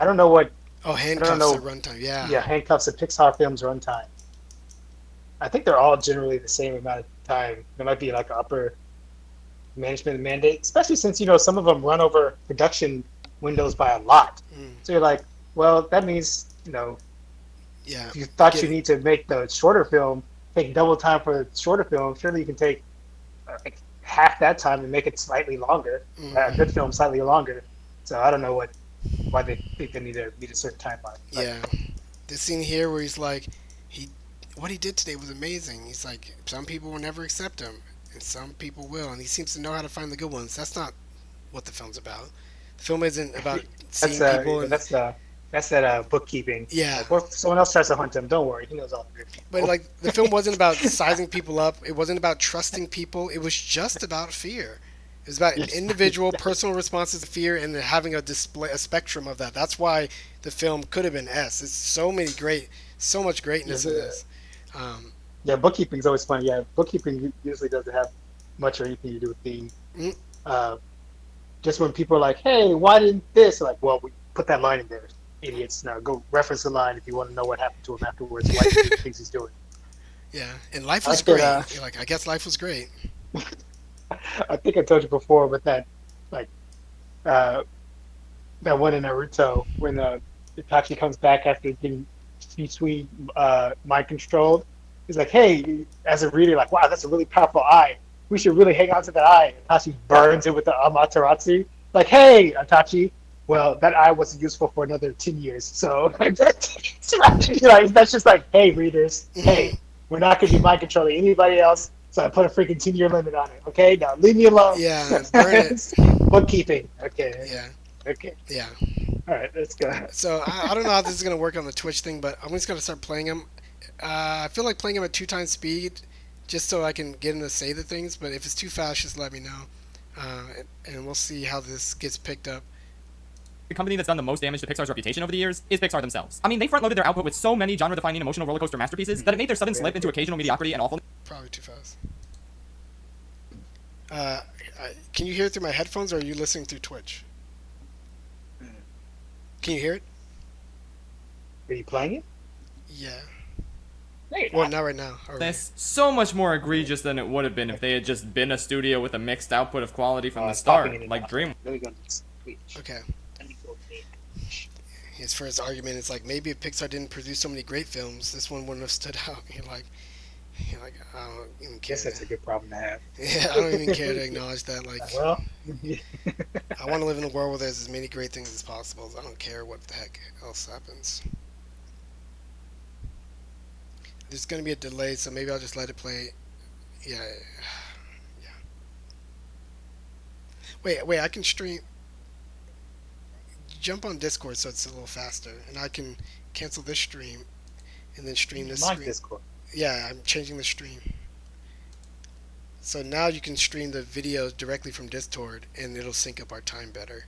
I don't know what Oh, I don't handcuffs at know. runtime. Yeah. Yeah, handcuffs a Pixar film's runtime. I think they're all generally the same amount of time. There might be like an upper management mandate, especially since some of them run over production windows by a lot. Mm, So you're like, well, that means yeah. if you thought Get you it. need to make the shorter film take double time for the shorter film, surely you can take like half that time and make it slightly longer, a good Mm, film slightly longer. So I don't know why they think they need to meet a certain timeline, but yeah. This scene here where he's like, he, what he did today was amazing. He's like, some people will never accept him, and some people will, and he seems to know how to find the good ones. That's not what the film's about. The film isn't about that's seeing people and that's that bookkeeping. yeah. Like, well, if someone else tries to hunt him, don't worry, he knows all the good But people. like the film wasn't about sizing people up. It wasn't about trusting people. It was just about fear. It was about Yes. individual personal responses to fear and then having a spectrum of that. That's why the film could have been S. It's so much Yeah, greatness in this. Um, yeah, bookkeeping is always funny. Yeah, bookkeeping usually doesn't have. much or anything to do with the Mm, uh, just when people are like, "Hey, why didn't this?" Like, well, we put that line in there, idiots. Now go reference the line if you want to know what happened to him afterwards. Why he's doing the things he's doing. yeah, and life I was like that. great. You're like, I guess life was great. I think I told you before, but that like uh, that one in Naruto when Itachi comes back after getting C-suite mind controlled. He's like, "Hey," as a reader, like, "Wow, that's a really powerful eye. We should really hang on to that eye." Itachi burns it with the Amaterasu. Like, "Hey, Itachi, well, that eye wasn't useful for another 10 years." So that's just like, "Hey, readers, Hmm. hey, we're not going to be mind controlling anybody else." So I put a freaking 10-year limit on it. Okay, now leave me alone. Yeah, burn it. Bookkeeping. Okay, Yeah, okay. yeah. All right, let's go. So I don't know how this is gonna work on the Twitch thing, but I'm just gonna start playing him. I feel like playing him at 2 times speed, just so I can get him to say the things. But if it's too fast, just let me know, and we'll see how this gets picked up. The company that's done the most damage to Pixar's reputation over the years is Pixar themselves. I mean, they front-loaded their output with so many genre-defining emotional rollercoaster masterpieces that it made their sudden slip into occasional mediocrity and awfulness. Probably too fast. Uh, can you hear it through my headphones, or are you listening through Twitch? Can you hear it? Are you playing it? Yeah. No, you're Well, not. not right now. All right. So much more egregious than it would have been if they had just been a studio with a mixed output of quality from the It's popping in start, and like out. Dream. Really gonna switch. Okay. Let me go big. His first argument is like, maybe if Pixar didn't produce so many great films, this one wouldn't have stood out. You're like, I don't even care. Guess that's a good problem to have. Yeah, I don't even care to acknowledge that. Like, Well, I want to live in a world where there's as many great things as possible. I don't care what the heck else happens. There's gonna be a delay, so maybe I'll just let it play. Yeah, yeah. Wait. I can stream. Jump on Discord so it's a little faster, and I can cancel this stream and then stream this my screen. Discord. Yeah, I'm changing the stream. So now you can stream the videos directly from Discord, and it'll sync up our time better.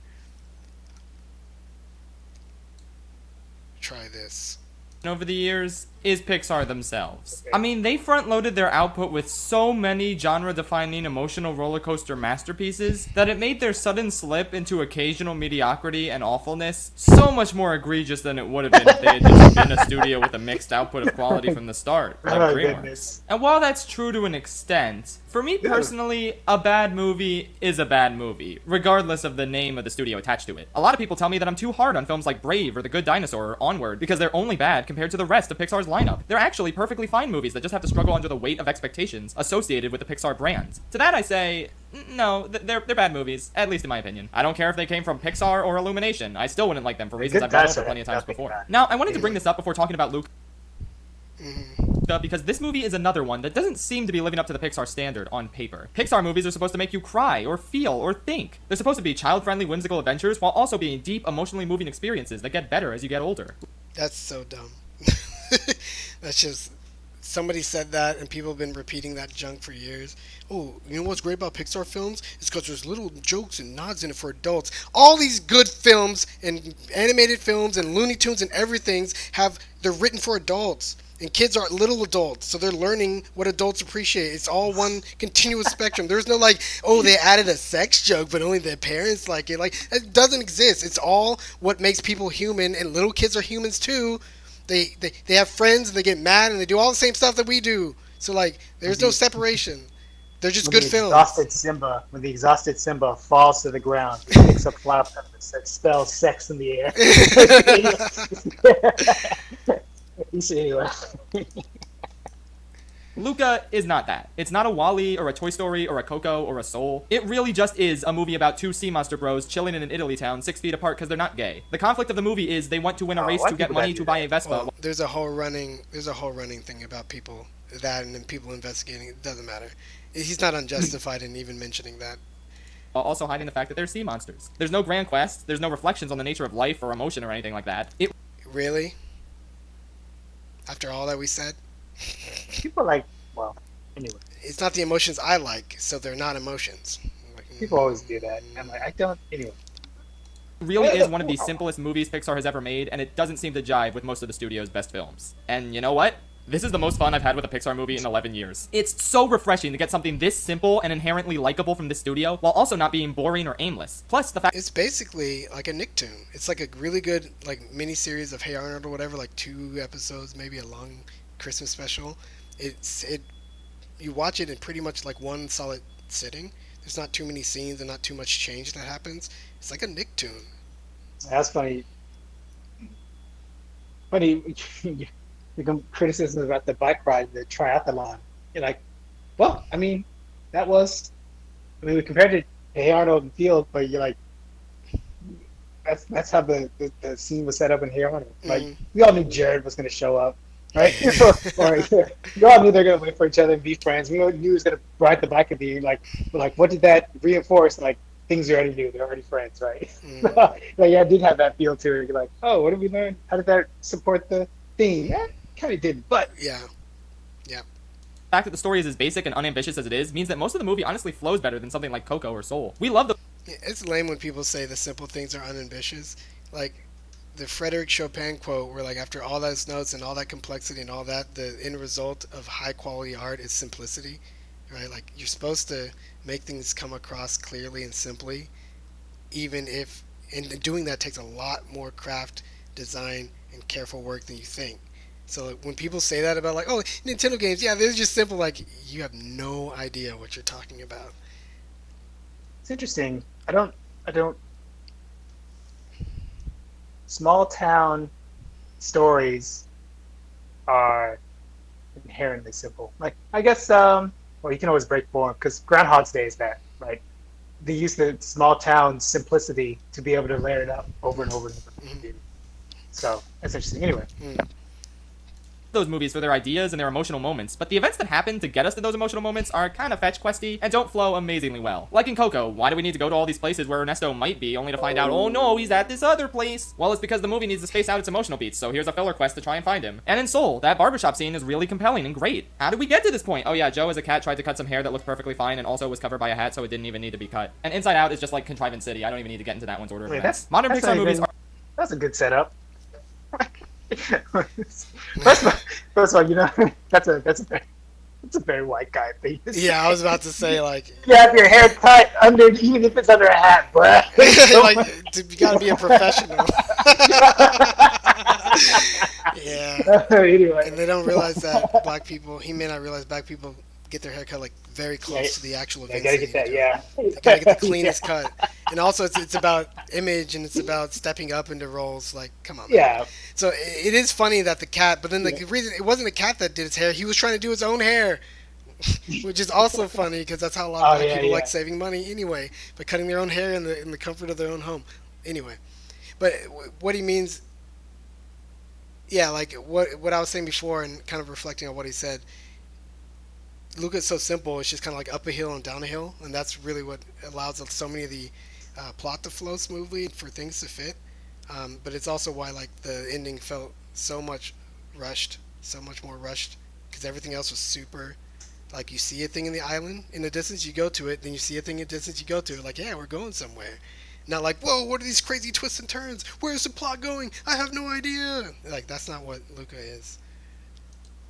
Try this. Over the years is Pixar themselves. Okay. I mean, they front-loaded their output with so many genre-defining emotional rollercoaster masterpieces that it made their sudden slip into occasional mediocrity and awfulness so much more egregious than it would have been if they had just been a studio with a mixed output of quality from the start, like Oh, DreamWorks. goodness. And while that's true to an extent, for me personally, a bad movie is a bad movie, regardless of the name of the studio attached to it. A lot of people tell me that I'm too hard on films like Brave or The Good Dinosaur or Onward because they're only bad compared to the rest of Pixar's lineup. They're actually perfectly fine movies that just have to struggle under the weight of expectations associated with the Pixar brand. To that I say, no, they're bad movies, at least in my opinion. I don't care if they came from Pixar or Illumination. I still wouldn't like them for reasons Good I've brought up Dinosaur plenty of had times nothing before. bad. Now, I wanted to bring this up before talking about Luca, Hmm. because this movie is another one that doesn't seem to be living up to the Pixar standard on paper. Pixar movies are supposed to make you cry or feel or think. They're supposed to be child-friendly, whimsical adventures while also being deep, emotionally moving experiences that get better as you get older. That's so dumb. That's just somebody said that, and people have been repeating that junk for years. Oh, you know what's great about Pixar films? It's because there's little jokes and nods in it for adults. All these good films and animated films and Looney Tunes and everything's they're written for adults. And kids are little adults, so they're learning what adults appreciate. It's all one continuous spectrum. There's no like, oh, they added a sex joke, but only their parents like it. Like, it doesn't exist. It's all what makes people human, and little kids are humans too. They have friends, and they get mad, and they do all the same stuff that we do. So like, there's no separation. They're just good films. When the exhausted Simba falls to the ground, he picks up flower petals that spell sex in the air. Anyway. Luca is not that. It's not a Wall-E or a Toy Story or a Coco or a Soul. It really just is a movie about two sea monster bros chilling in an Italy town 6 feet apart because they're not gay. The conflict of the movie is they want to win a race why to get people money gotta to do buy that? a Vespa. Well, there's a whole running thing about people that, and then people investigating. It doesn't matter. He's not unjustified in even mentioning that. While also hiding the fact that they're sea monsters. There's no grand quest, there's no reflections on the nature of life or emotion or anything like that. It Really? After all that we said, People like, well, anyway, it's not the emotions I like, so they're not emotions. Like, people always do that. I'm like, I don't, anyway. really is one of the simplest movies Pixar has ever made, and it doesn't seem to jive with most of the studio's best films. And you know what? This is the most fun I've had with a Pixar movie in 11 years. It's so refreshing to get something this simple and inherently likable from the studio, while also not being boring or aimless. Plus, the fact It's basically like a Nicktoon. It's like a really good like mini series of Hey Arnold or whatever, like 2 episodes, maybe a long Christmas special. It you watch it in pretty much like one solid sitting. There's not too many scenes and not too much change that happens. It's like a Nicktoon. That's funny. Funny, the criticism about the bike ride, the triathlon. You're like, well, I mean, that was. I mean, we compared it to Hey Arnold and Field, but you're like, that's how the scene was set up in Hey Arnold. Like, Mm. we all knew Jared was going to show up, right? Or we all knew they're going to wait for each other and be friends. We all knew he was going to ride the bike with you. Like, what did that reinforce? Like, things you already knew. They're already friends, right? Mm. Like, yeah, it did have that feel to it. You're like, oh, what did we learn? How did that support the theme? Yeah, kind of did, but Yeah. Yeah. fact that the story is as basic and unambitious as it is means that most of the movie honestly flows better than something like Coco or Soul. We love the It's lame when people say the simple things are unambitious. Like the Frederick Chopin quote, where like after all those notes and all that complexity and all that, the end result of high quality art is simplicity, right? Like you're supposed to make things come across clearly and simply, even if and doing that takes a lot more craft, design, and careful work than you think. So like, when people say that about like, oh, Nintendo games, yeah, they're just simple. Like you have no idea what you're talking about. it's interesting. I don't. Small town stories are inherently simple. Like, I guess, well, you can always break form because Groundhog's Day is that, right? They use the small town simplicity to be able to layer it up over and over and over Mhm. again. So that's interesting. Anyway, Mm. those movies for their ideas and their emotional moments, but the events that happen to get us to those emotional moments are kind of fetch questy and don't flow amazingly well. Like in Coco, why do we need to go to all these places where Ernesto might be, only to find out, oh no, he's at this other place? Well, it's because the movie needs to space out its emotional beats, so here's a filler quest to try and find him. And in Soul, that barbershop scene is really compelling and great. How did we get to this point? Oh yeah, Joe as a cat tried to cut some hair that looked perfectly fine and also was covered by a hat, so it didn't even need to be cut. And Inside Out is just like Contrivance City. I don't even need to get into that one's order of wait, events. Modern that's Pixar not movies even, are that's a good setup. first, of all, first of all, that's a very white guy thing. to Yeah, I say. was about to say like You have your hair cut under, even if it's under a hat, bruh. you gotta be a professional. Yeah, Anyway, and they don't realize that black people. He may not realize black people get their hair cut like very close Yeah, to the actual I events. gotta they get that. need to do. Yeah, They gotta get the cleanest cut, and also it's about image and it's about stepping up into roles. Like, come on, man. Yeah, So it is funny that the cat, but then like yeah, the reason it wasn't a cat that did his hair. He was trying to do his own hair, which is also funny because that's how a lot of oh black yeah, people like yeah. saving money anyway, by cutting their own hair in the comfort of their own home. Anyway, but what he means, yeah, like what I was saying before, and kind of reflecting on what he said. Luca's so simple; it's just kind of like up a hill and down a hill, and that's really what allows so many of the plot to flow smoothly for things to fit. But it's also why like the ending felt so much rushed, so much more rushed, because everything else was super. Like you see a thing in the island in the distance, you go to it. Then you see a thing in the distance, you go to it. Like yeah, we're going somewhere. Not like whoa, what are these crazy twists and turns? Where's the plot going? I have no idea. Like that's not what Luca is.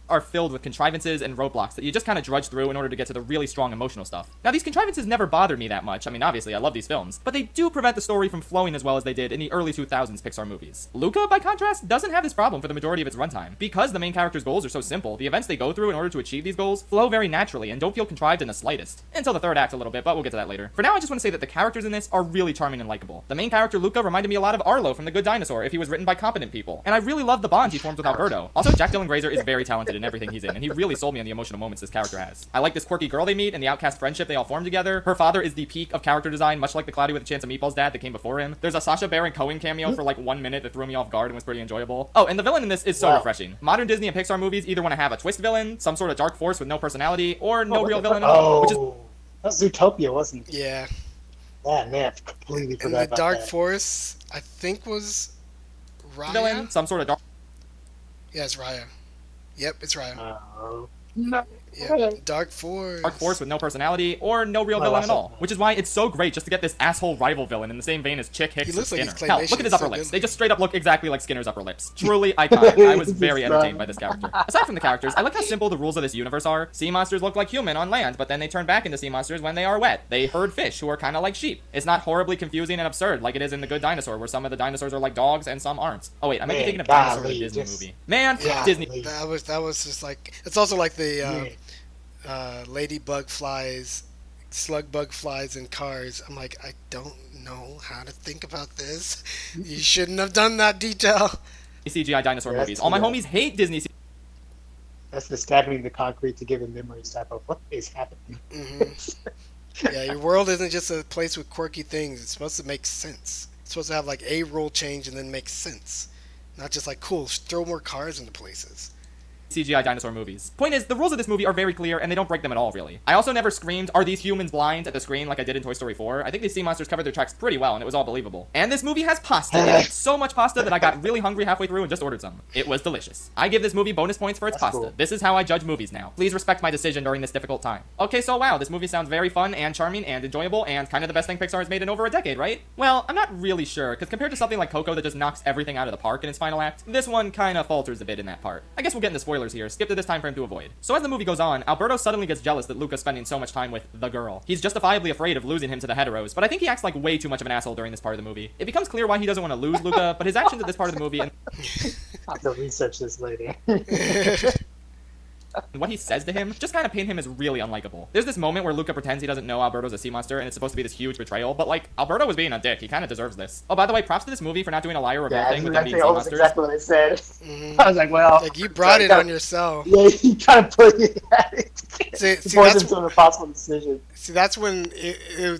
are filled with contrivances and roadblocks that you just kind of drudge through in order to get to the really strong emotional stuff. Now, these contrivances never bothered me that much. I mean, obviously, I love these films, but they do prevent the story from flowing as well as they did in the early 2000s Pixar movies. Luca, by contrast, doesn't have this problem for the majority of its runtime. Because the main character's goals are so simple, the events they go through in order to achieve these goals flow very naturally and don't feel contrived in the slightest. Until the third act a little bit, but we'll get to that later. For now, I just want to say that the characters in this are really charming and likable. The main character, Luca, reminded me a lot of Arlo from The Good Dinosaur if he was written by competent people, and I really love the bonds he forms with Alberto. Also, Jack Dylan Grazer is very talented in everything he's in, and he really sold me on the emotional moments this character has. I like this quirky girl they meet and the outcast friendship they all form together. Her father is the peak of character design, much like the Cloudy with a Chance of Meatballs dad that came before him. There's a Sacha Baron Cohen cameo for like 1 minute that threw me off guard and was pretty enjoyable. Oh, and the villain in this is so Wow. refreshing. Modern Disney and Pixar movies either want to have a twist villain, some sort of dark force with no personality, or no What real the fuck? villain at all, which is Oh, that was Zootopia, wasn't it? Yeah, Man, I completely and forgot the about Dark that. Force I think was Raya. villain, some sort of dark Yeah, it's Raya. Yep, it's Raya. Oh, No. Yeah, Dark Dark Force Force. with no personality or no real I villain watched at that. all. Which is why it's so great just to get this asshole rival villain in the same vein as Chick, He Hicks, and looks like he's Skinner. Hell, claymation. look at his It's upper so lips. good They just looking. straight up look exactly like Skinner's upper lips. Truly iconic. I was very It's, entertained by this character. Aside from the characters, I like how simple the rules of this universe are. Sea monsters look like human on land, but then they turn back into sea monsters when they are wet. They herd fish, who are kind of like sheep. It's not horribly confusing and absurd like it is in The Good Dinosaur, where some of the dinosaurs are like dogs and some aren't. Oh wait, I might be Man, thinking of Dinosaur in a golly, Disney just- movie. Man, Yeah, Disney. that was just like it's also like the Yeah. ladybug flies, slug bug flies in cars. I'm like, I don't know how to think about this. You shouldn't have done that detail. CGI dinosaur Yeah, movies. All my yeah. homies hate Disney That's the stabbing the concrete to give him memories type of what is happening. Hmm. Yeah, your world isn't just a place with quirky things. It's supposed to make sense. It's supposed to have like a rule change and then make sense, not just like cool. Throw more cars into places. CGI dinosaur movies. Point is, the rules of this movie are very clear, and they don't break them at all, really. I also never screamed, "Are these humans blind?" at the screen like I did in Toy Story 4. I think these sea monsters covered their tracks pretty well, and it was all believable. And this movie has pasta in it. So much pasta that I got really hungry halfway through and just ordered some. It was delicious. I give this movie bonus points for its That's pasta. cool. This is how I judge movies now. Please respect my decision during this difficult time. Okay, so wow, this movie sounds very fun and charming and enjoyable and kind of the best thing Pixar has made in over a decade, right? Well, I'm not really sure, because compared to something like Coco that just knocks everything out of the park in its final act, this one kind of falters a bit in that part. I guess we'll get into spoilers here. Skip to this time frame to avoid. So as the movie goes on, Alberto suddenly gets jealous that Luca's spending so much time with the girl. He's justifiably afraid of losing him to the heteros, but I think he acts like way too much of an asshole during this part of the movie. It becomes clear why he doesn't want to lose Luca, but his actions at this part of the movie and I have to research this later. what he says to him just kind of paint him as really unlikable. There's this moment where Luca pretends he doesn't know Alberto's a sea monster, and it's supposed to be this huge betrayal, but like, Alberto was being a dick. He kind of deserves this. Oh, by the way, props to this movie for not doing a liar reveal thing with them being sea almost monsters. exactly what it said. Mhm. I was like, well, Like you brought it kinda- on yourself. Yeah, you kind of put it at it. See, It see, forced that's him to an impossible decision. See, that's when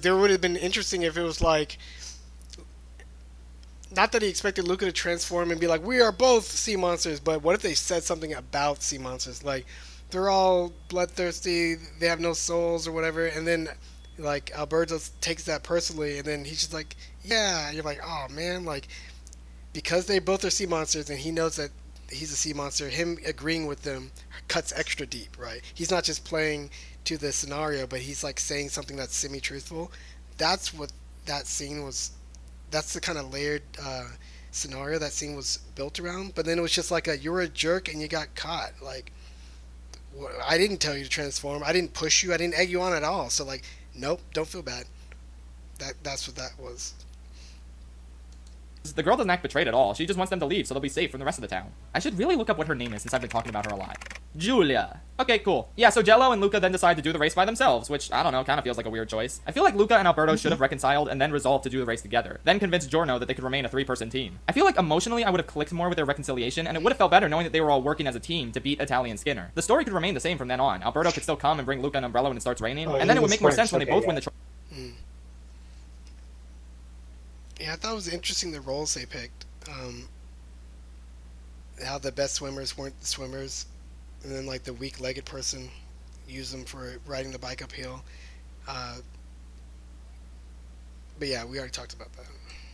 there would have been interesting if it was like, not that he expected Luca to transform and be like, "We are both sea monsters," but what if they said something about sea monsters, like they're all bloodthirsty, they have no souls or whatever, and then like Alberto takes that personally, and then he's just like, "Yeah," and you're like, "Oh man," like because they both are sea monsters, and he knows that he's a sea monster. Him agreeing with them cuts extra deep, right? He's not just playing to the scenario, but he's like saying something that's semi-truthful. That's what that scene was. That's the kind of layered scenario that scene was built around. But then it was just like you were a jerk and you got caught. Like I didn't tell you to transform. I didn't push you. I didn't egg you on at all. So like, nope, don't feel bad. That's what that was. The girl doesn't act betrayed at all. She just wants them to leave so they'll be safe from the rest of the town. I should really look up what her name is since I've been talking about her a lot. Julia. Okay, cool. Yeah, so Jello and Luca then decide to do the race by themselves, which, I don't know, kind of feels like a weird choice. I feel like Luca and Alberto should have reconciled and then resolved to do the race together, then convinced Giorno that they could remain a three-person team. I feel like emotionally I would have clicked more with their reconciliation, and it would have felt better knowing that they were all working as a team to beat Italian Skinner. The story could remain the same from then on. Alberto could still come and bring Luca an umbrella when it starts raining, Oh, and then it would he's make more French, sense when they okay, both yeah. win the Yeah, I thought it was interesting the roles they picked. How the best swimmers weren't the swimmers, and then like the weak-legged person used them for riding the bike uphill. But yeah, we already talked about that.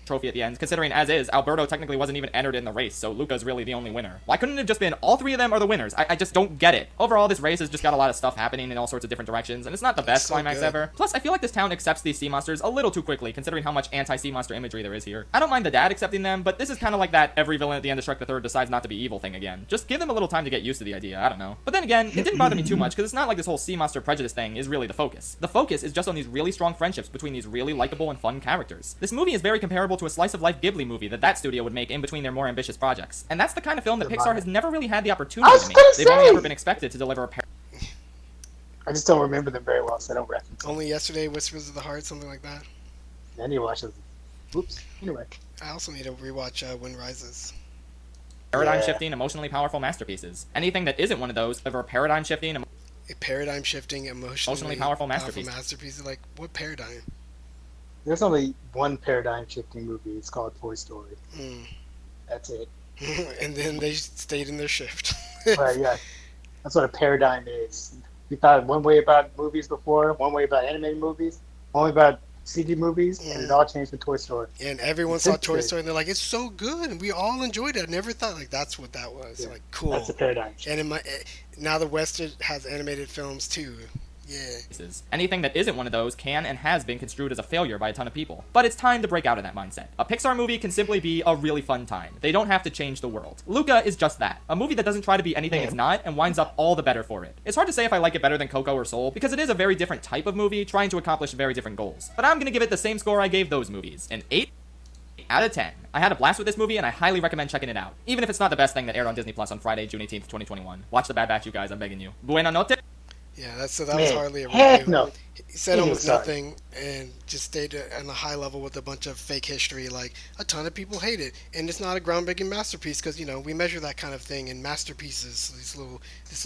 trophy at the end, considering as is, Alberto technically wasn't even entered in the race, so Luca's really the only winner. Why couldn't it have just been all three of them are the winners? I just don't get it. Overall, this race has just got a lot of stuff happening in all sorts of different directions, and it's not the best so climax good. ever. Plus, I feel like this town accepts these sea monsters a little too quickly, considering how much anti-sea monster imagery there is here. I don't mind the dad accepting them, but this is kind of like that every villain at the end of Shrek the Third decides not to be evil thing again. Just give them a little time to get used to the idea, I don't know. But then again, it didn't bother me too much, because it's not like this whole sea monster prejudice thing is really the focus. The focus is just on these really strong friendships between these really likable and fun characters. This movie is very comparable to a slice-of-life Ghibli movie that studio would make in between their more ambitious projects. And that's the kind of film that Pixar has never really had the opportunity I was to make. gonna They've only say! ever been expected to deliver a I just don't remember them very well, so I don't reference them. Only Yesterday, Whispers of the Heart, something like that. I need to watch them. Oops. Anyway. I also need to rewatch Wind Rises. paradigm-shifting, emotionally powerful masterpieces. Anything that isn't one of those, ever paradigm-shifting, A paradigm shifting, emotionally powerful masterpiece. masterpiece. Like what paradigm? There's only one paradigm shifting movie. It's called Toy Story. Mm. That's it. And then they stayed in their shift. But yeah, that's what a paradigm is. We thought one way about movies before, one way about animated movies, one way about CG movies, and it Mm. all changed to Toy Story. And And everyone saw since Toy then, Story and they're like, it's so good, and we all enjoyed it. I never thought like that's what that was. yeah, Like that's cool. a paradigm And shift. in my now the Western has animated films too. Yeah. Anything that isn't one of those can and has been construed as a failure by a ton of people. But it's time to break out of that mindset. A Pixar movie can simply be a really fun time. They don't have to change the world. Luca is just that. A movie that doesn't try to be anything it's not and winds up all the better for it. It's hard to say if I like it better than Coco or Soul, because it is a very different type of movie trying to accomplish very different goals. But I'm gonna give it the same score I gave those movies, an 8 out of 10. I had a blast with this movie and I highly recommend checking it out. Even if it's not the best thing that aired on Disney Plus on Friday, June 18th, 2021. Watch The Bad Batch, you guys, I'm begging you. Buena notte. Yeah, that was Man, hardly a heck review. no. He said Ain't no almost sorry. nothing and just stayed on a high level with a bunch of fake history. Like a ton of people hate it, and it's not a groundbreaking masterpiece because we measure that kind of thing in masterpieces. This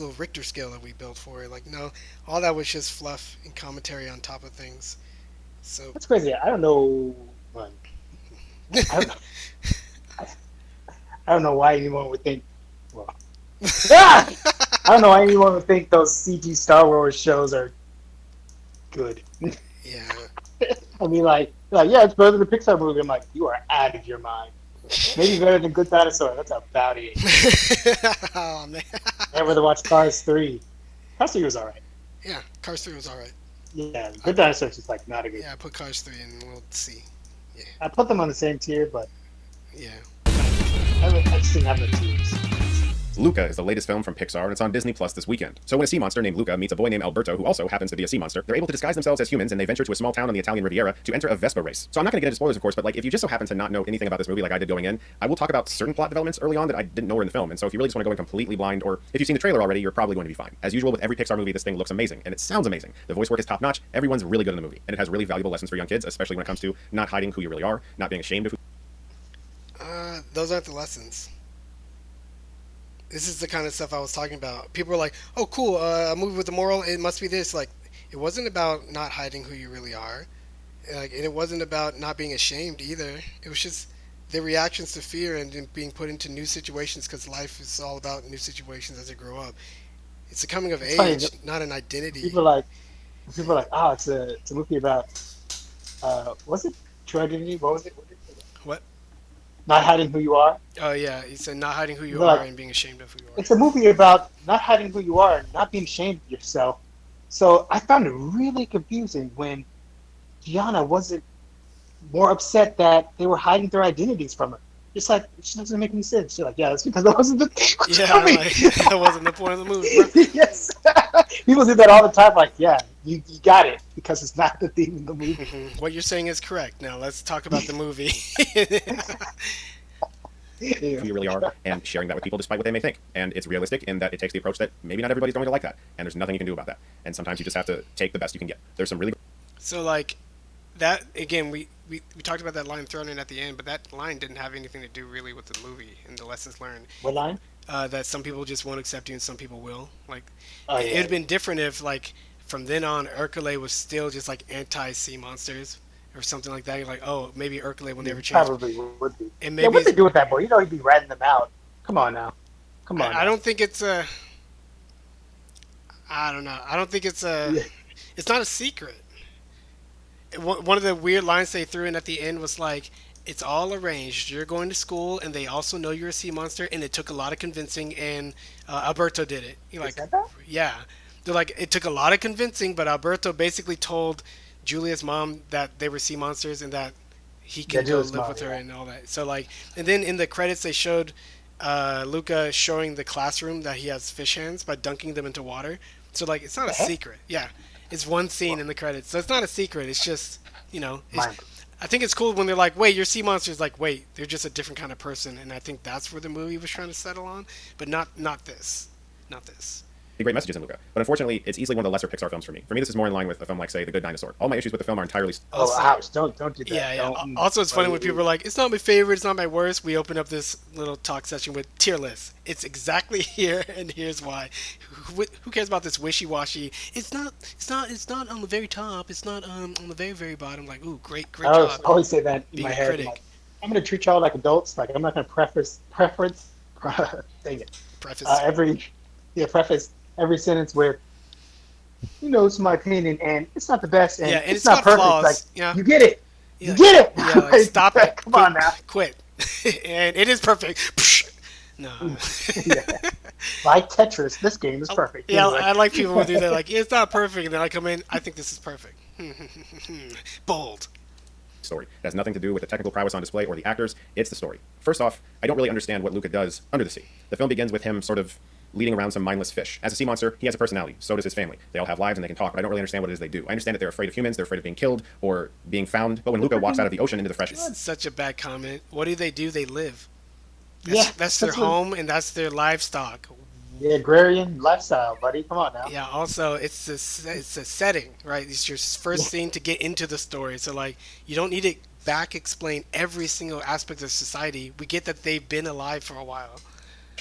little Richter scale that we built for it. Like no, all that was just fluff and commentary on top of things. So That's crazy. I don't know. Like, I don't know. I, I don't know why anyone would think. Well, ah! I don't know why anyone would think those CG Star Wars shows are good. yeah, I mean, like yeah, it's better than a Pixar movie. I'm like, you are out of your mind. Maybe better than Good Dinosaur. That's about it. oh man, I'd rather watch Cars 3. Cars 3 was alright. yeah. Cars 3 was all right. Yeah, Good Dinosaur is just like not a good. Yeah, I put Cars 3 and we'll see. I put them on the same tier, but Yeah. I just didn't have the tiers. Luca is the latest film from Pixar, and it's on Disney Plus this weekend. So when a sea monster named Luca meets a boy named Alberto, who also happens to be a sea monster, they're able to disguise themselves as humans, and they venture to a small town on the Italian Riviera to enter a Vespa race. So I'm not going to get into spoilers, of course, but like if you just so happen to not know anything about this movie like I did going in, I will talk about certain plot developments early on that I didn't know were in the film. And so if you really just want to go in completely blind, or if you've seen the trailer already, you're probably going to be fine. As usual with every Pixar movie, this thing looks amazing, and it sounds amazing. The voice work is top notch. Everyone's really good in the movie, and it has really valuable lessons for young kids, especially when it comes to not hiding who you really are, not being ashamed of who. Those aren't the lessons. This is the kind of stuff I was talking about. People are like, "Oh, cool, a movie with a moral. It must be this." Like, it wasn't about not hiding who you really are. Like, and it wasn't about not being ashamed either. It was just their reactions to fear and being put into new situations because life is all about new situations as they grow up. It's a coming of It's funny, age, not an identity. people are like, oh, it's a movie about was it True Identity? What was it? What? Not hiding who you are. Oh yeah, he said not hiding who you They're are like, and being ashamed of who you are. it's a movie about not hiding who you are and not being ashamed of yourself. So I found it really confusing when Gianna wasn't more upset that they were hiding their identities from her. Just like, it just doesn't make any sense. She's like, yeah, that's because that wasn't the thing. Yeah, like, that wasn't the point of the movie, bro. Yes. People do that all the time. Like, yeah, you got it because it's not the theme of the movie. What you're saying is correct. Now let's talk about the movie. Yeah. Who you really are, and sharing that with people despite what they may think. And it's realistic in that it takes the approach that maybe not everybody's going to like that, and there's nothing you can do about that. And sometimes you just have to take the best you can get. There's some really So like that again, we talked about that line thrown in at the end, but that line didn't have anything to do really with the movie and the lessons learned. What line? That some people just won't accept you and some people will. Like Oh, it'd yeah. have been different if like from then on Urkele was still just like anti sea monsters or something like that. You're like, oh, maybe Urkele will never change. Probably would be. And Yeah, maybe what's it do with that boy? You know he'd be ratting them out. Come on now. Come on. I don't think it's a. I don't know. I don't think it's a. Yeah. It's not a secret. One of the weird lines they threw in at the end was like, "It's all arranged. You're going to school, and they also know you're a sea monster, and it took a lot of convincing, and Alberto did it." You're like, said that? yeah. They're like, it took a lot of convincing, but Alberto basically told Julia's mom that they were sea monsters and that he can go Julia's live mom, with her yeah. and all that. So like, and then in the credits they showed Luca showing the classroom that he has fish hands by dunking them into water. So like, it's not a heck? secret. Yeah, it's one scene in the credits, so it's not a secret. It's just it's, Mind. I think it's cool when they're like, wait, you're sea monsters. Like, wait, they're just a different kind of person, and I think that's where the movie was trying to settle on, but not this, not this. great messages in Luca. But unfortunately, it's easily one of the lesser Pixar films for me. For me, this is more in line with a film like, say, The Good Dinosaur. All my issues with the film are entirely Oh, Also- ouch. Don't do that. Yeah, yeah. Don't- Also, it's funny when people are like, "It's not my favorite. It's not my worst." We open up this little talk session with tier list. It's exactly here, and here's why. Who cares about this wishy-washy? It's not. It's not on the very top. It's not on the very very bottom. Like, ooh, great I always, job. always say that in being my a head. critic. Like, I'm going to treat y'all like adults. Like, I'm not going to preference, dang it. Preface. Preface every sentence with, It's my opinion, and it's not the best, Yeah, and and it's it's not got perfect. Like, flaws. Yeah, you get it, you yeah, get yeah. Like it. stop it. Like, come Quit, on now. quit. And it is perfect. No. Yeah. Like Tetris, this game is perfect. Yeah, Anyway. I like people who do that. Like, it's not perfect, and then I come in. I think this is perfect. Bold. story. It has nothing to do with the technical prowess on display or the actors, it's the story. First off, I don't really understand what Luca does under the sea. The film begins with him sort of leading around some mindless fish. As a sea monster, he has a personality. So does his family. They all have lives and they can talk, but I don't really understand what it is they do. I understand that they're afraid of humans, they're afraid of being killed or being found, but when Luca walks out of the ocean into the fresh... It's such a bad comment. What do? They live. Yeah, That's their that's what home and that's their livestock. the agrarian lifestyle, buddy. Come on now. Yeah. Also, it's a setting, right? It's your first Yeah. scene to get into the story. So like, you don't need to back explain every single aspect of society. We get that they've been alive for a while.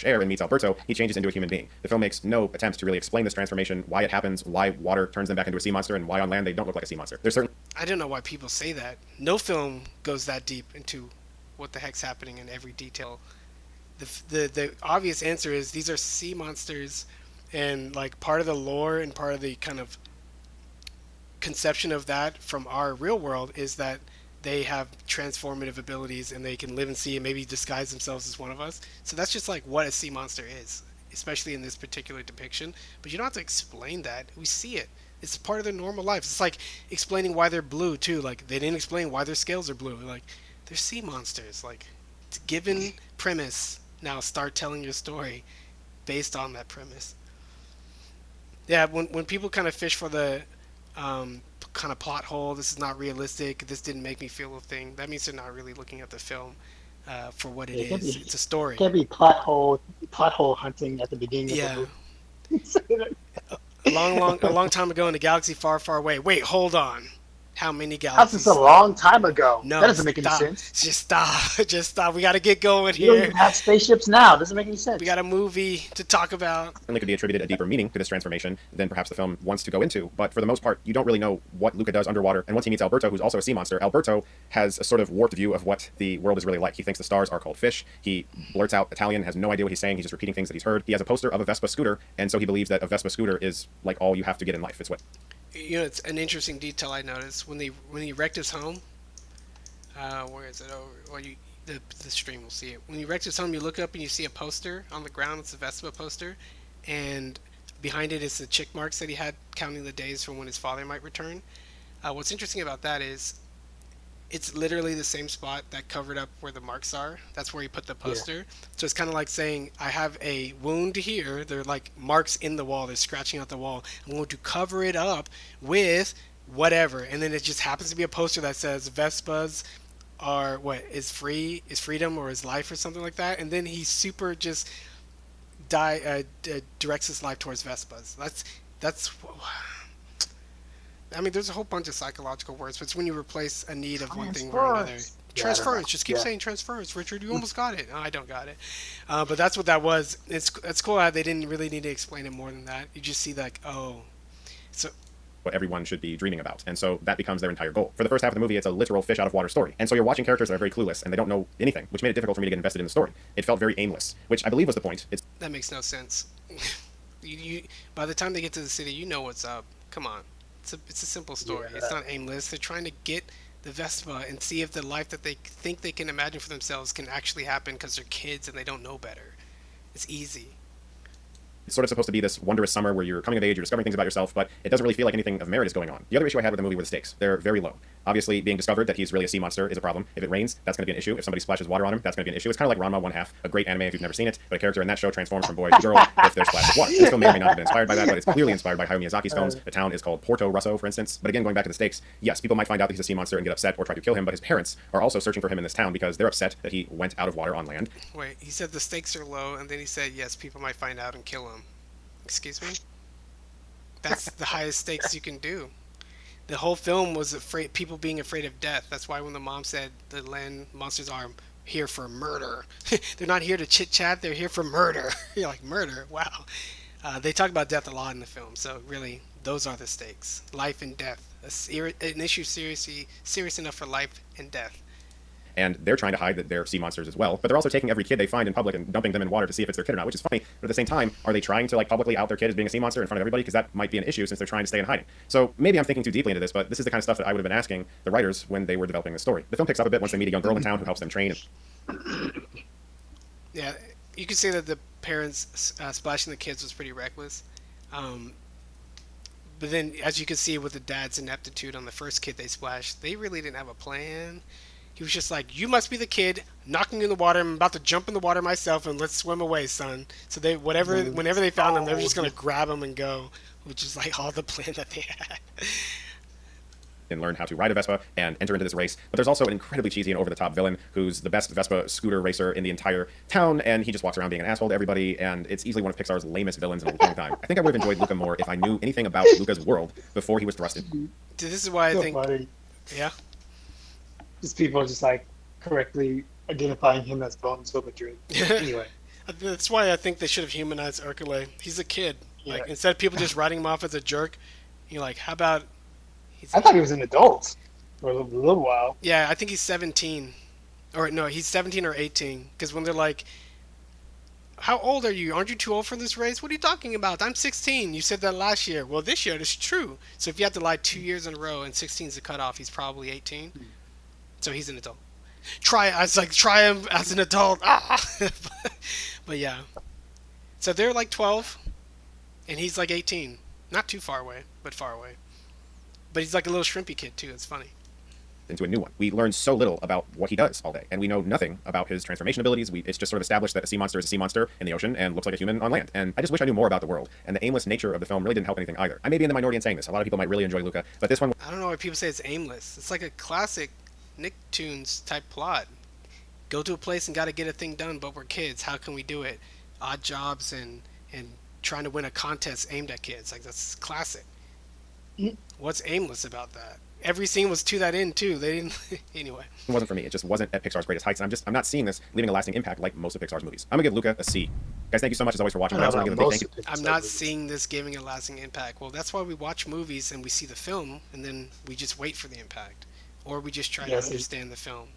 air and meets Alberto, he changes into a human being. The film makes no attempts to really explain this transformation, why it happens, why water turns them back into a sea monster, and why on land they don't look like a sea monster. There's certain I don't know why people say that. No film goes that deep into what the heck's happening in every detail. The obvious answer is these are sea monsters, and like part of the lore and part of the kind of conception of that from our real world is that they have transformative abilities and they can live in sea and maybe disguise themselves as one of us. So that's just like what a sea monster is, especially in this particular depiction. But you don't have to explain that. We see it. It's part of their normal lives. It's like explaining why they're blue too. Like they didn't explain why their scales are blue. Like they're sea monsters. Like it's a given premise. Now start telling your story based on that premise. Yeah, when people kind of fish for the kind of plot hole, this is not realistic, this didn't make me feel a thing, that means they're not really looking at the film for what it It can is. be It's a story. can be plot hole hunting at the beginning of the Yeah, movie. a long time ago in a galaxy far, far away. Wait, hold on. How many How's this a galaxies? long time ago? That No, doesn't make any stop. sense. Just stop. Just stop. We got to get going You don't here. even have spaceships now. Doesn't make any sense. We got a movie to talk about. certainly could be attributed a deeper meaning to this transformation than perhaps the film wants to go into. But for the most part, you don't really know what Luca does underwater. And once he meets Alberto, who's also a sea monster, Alberto has a sort of warped view of what the world is really like. He thinks the stars are called fish. He blurts out Italian, has no idea what he's saying. He's just repeating things that he's heard. He has a poster of a Vespa scooter, and so he believes that a Vespa scooter is like all you have to get in life. It's what It's an interesting detail I noticed when he wrecked his home. Where is it? Oh, well, the stream will see it. When he wrecked his home, you look up and you see a poster on the ground. It's a Vespa poster, and behind it is the chick marks that he had counting the days from when his father might return. What's interesting about that is it's literally the same spot that covered up where the marks are. That's where he put the Yeah. poster. So it's kind of like saying, I have a wound here. They're like marks in the wall. They're scratching out the wall. I'm going to cover it up with whatever. And then it just happens to be a poster that says Vespas are what is freedom or is life or something like that. And then he super just directs his life towards Vespas. That's I mean, there's a whole bunch of psychological words, but it's when you replace a need of one thing for another. Transference. Yeah, I don't Transference. know. Just keep Yeah. saying transference, Richard. You almost got it. No, I don't got it. But that's what that was. It's cool how they didn't really need to explain it more than that. You just see like, oh, so what everyone should be dreaming about. And so that becomes their entire goal. For the first half of the movie, it's a literal fish out of water story. And so you're watching characters that are very clueless and they don't know anything, which made it difficult for me to get invested in the story. It felt very aimless, which I believe was the point. It's that makes no sense. You by the time they get to the city, you know what's up. Come on, it's a simple story. Yeah. It's not aimless. They're trying to get the Vespa and see if the life that they think they can imagine for themselves can actually happen because they're kids and they don't know better. It's easy. It's sort of supposed to be this wondrous summer where you're coming of age, you're discovering things about yourself, but it doesn't really feel like anything of merit is going on. The other issue I had with the movie were the stakes. They're very low. Obviously, being discovered that he's really a sea monster is a problem. If it rains, that's going to be an issue. If somebody splashes water on him, that's going to be an issue. It's kind of like Ranma 1/2, a great anime if you've never seen it, but a character in that show transforms from boy to girl if there's splash of water. This film may or may not have been inspired by that, but it's clearly inspired by Hayao Miyazaki's films. The town is called Porto Rosso, for instance. But again, going back to the stakes, yes, people might find out that he's a sea monster and get upset or try to kill him, but his parents are also searching for him in this town because they're upset that he went out of water on land. Wait, he said the stakes are low, and then he said yes, people might find out and kill him. Excuse me? That's the highest stakes you can do. The whole film was afraid people being afraid of death. That's why when the mom said the land monsters are here for murder, they're not here to chit chat. They're here for murder. You're like murder. Wow. They talk about death a lot in the film, so really those are the stakes: life and death. An issue serious enough for life and death. and they're trying to hide that they're sea monsters as well. But they're also taking every kid they find in public and dumping them in water to see if it's their kid or not, which is funny. But at the same time, are they trying to like publicly out their kid as being a sea monster in front of everybody? Because that might be an issue since they're trying to stay in hiding. So maybe I'm thinking too deeply into this, but this is the kind of stuff that I would have been asking the writers when they were developing the story. The film picks up a bit once they meet a young girl in town who helps them train. Yeah, you could say that the parents splashing the kids was pretty reckless. But then, as you can see with the dad's ineptitude on the first kid they splashed, they really didn't have a plan. He was just like, "You must be the kid knocking you in the water. I'm about to jump in the water myself, and let's swim away, son." So whenever they found him, they were just gonna grab him and go, which is like all the plan that they had. And learn how to ride a Vespa and enter into this race. But there's also an incredibly cheesy and over-the-top villain who's the best Vespa scooter racer in the entire town, and he just walks around being an asshole to everybody, and it's easily one of Pixar's lamest villains in a long time. I think I would have enjoyed Luca more if I knew anything about Luca's world before he was thrusted. This is why I So think, funny. yeah, Just people just like correctly identifying him as Bones of Madrid. Anyway, that's why I think they should have humanized Urkele. He's a kid. Like Yeah. instead of people just writing him off as a jerk, you're like, how about? I thought he was an adult for a little while. Yeah, I think he's 17. Or no, he's 17 or 18. Because when they're like, how old are you? Aren't you too old for this race? What are you talking about? I'm 16. You said that last year. Well, this year it's true. So if you have to lie 2 years in a row and 16 is the cutoff, he's probably 18. So he's an adult. Try him as an adult. Ah! But yeah. So they're like 12, and he's like 18. Not too far away, but far away. But he's like a little shrimpy kid too. It's funny. Into a new one. We learn so little about what he does all day, and we know nothing about his transformation abilities. It's just sort of established that a sea monster is a sea monster in the ocean and looks like a human on land. And I just wish I knew more about the world. And the aimless nature of the film really didn't help anything either. I may be in the minority in saying this. A lot of people might really enjoy Luca, but this one I don't know why people say it's aimless. It's like a classic Nicktoons type plot. Go to a place and got to get a thing done, but we're kids. How can we do it? Odd jobs and trying to win a contest aimed at kids. Like that's classic. What's aimless about that? Every scene was to that end too. They didn't anyway. wasn't for me. It just wasn't at Pixar's greatest heights, and I'm not seeing this leaving a lasting impact like most of Pixar's movies. I'm gonna give Luca a C. Guys, thank you so much as always for watching. I also want to give a big thank you. I'm not seeing this giving a lasting impact. Well, that's why we watch movies and we see the film, and then we just wait for the impact, or we just try to understand the film.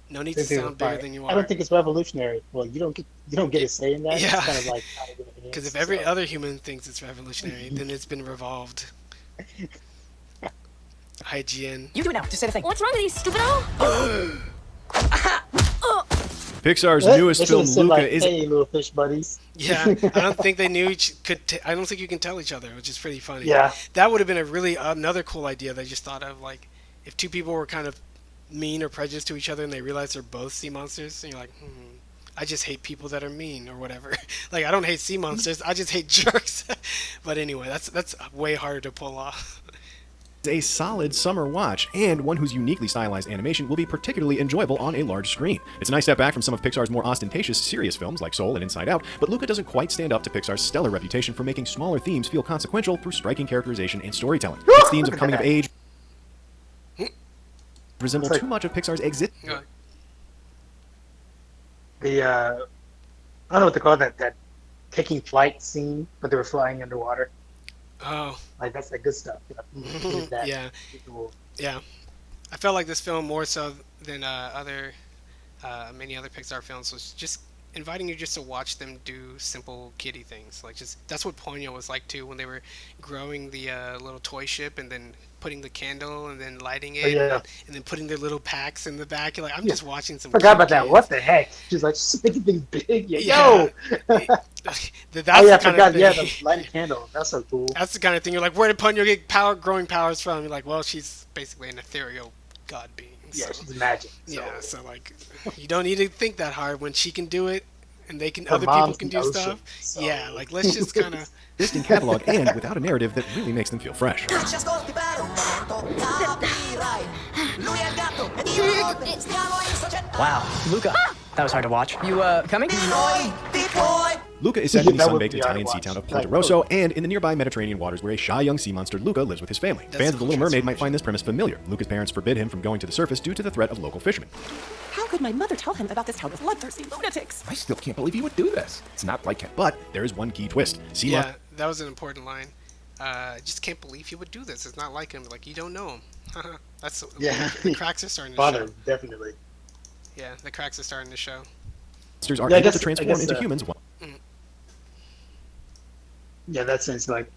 No need to sound bigger than you are. I don't think it's revolutionary. Well, you don't get a say in that. Yeah. It's kind of like Because if every other human thinks it's revolutionary, then it's been revolved. IGN. You do it now. Just say the thing. What's wrong with you, stupido? Pixar's They newest should film, have said, Luca, like, is hey, little fish buddies. Yeah, I don't think they knew I don't think you can tell each other, which is pretty funny. Yeah. That would have been another cool idea they just thought of. Like, if two people were kind of mean or prejudiced to each other and they realize they're both sea monsters, and you're like, I just hate people that are mean or whatever. Like, I don't hate sea monsters, I just hate jerks. But anyway, that's way harder to pull off. a solid summer watch, and one whose uniquely stylized animation will be particularly enjoyable on a large screen. It's a nice step back from some of Pixar's more ostentatious, serious films like Soul and Inside Out, but Luca doesn't quite stand up to Pixar's stellar reputation for making smaller themes feel consequential through striking characterization and storytelling. Its themes of coming of age resemble too much of Pixar's exist. The I don't know what they call that taking flight scene, but they were flying underwater. Oh. Like that's that good stuff. That Yeah. visual. Yeah. I felt like this film more so than many other Pixar films was just inviting you just to watch them do simple kiddie things. Like just that's what Ponyo was like too, when they were growing the little toy ship and then putting the candle and then lighting it and then putting their little packs in the back. You're like, I'm just watching some. Forgot about that. kids. What the heck? She's like, just making things big. Yeah. Yo. That's Oh yeah, I the kind forgot. of thing. Yeah, the lighted candle. That's so cool. That's the kind of thing. You're like, where did Ponyo get growing powers from? You're like, well, she's basically an ethereal god being. Yeah, So. she's magic. So. Yeah, so like, you don't need to think that hard when she can do it, and they can. Her Other people mom's can the do ocean, stuff. so- Yeah, like let's just kind of. Existing catalog and without a narrative that really makes them feel fresh. Wow, Luca. That was hard to watch. You, coming? Luca is set in the That would sun-baked be hard to Italian sea watch. town of Like, Ponte Rosso and in the nearby Mediterranean waters where a shy young sea monster Luca lives with his family. That's Fans of The cool Little Mermaid might transformation. find this premise familiar. Luca's parents forbid him from going to the surface due to the threat of local fishermen. How could my mother tell him about this town of bloodthirsty lunatics? I still can't believe you would do this. It's not like him. But there is one key twist. Sea Yeah, that was an important line. Just can't believe he would do this. It's not like him. Like you don't know him. That's Yeah. the cracks are starting to Father, show. definitely. Yeah, the cracks are starting to show. monsters are Yeah, able to transform into uh, humans. yeah, that sense, like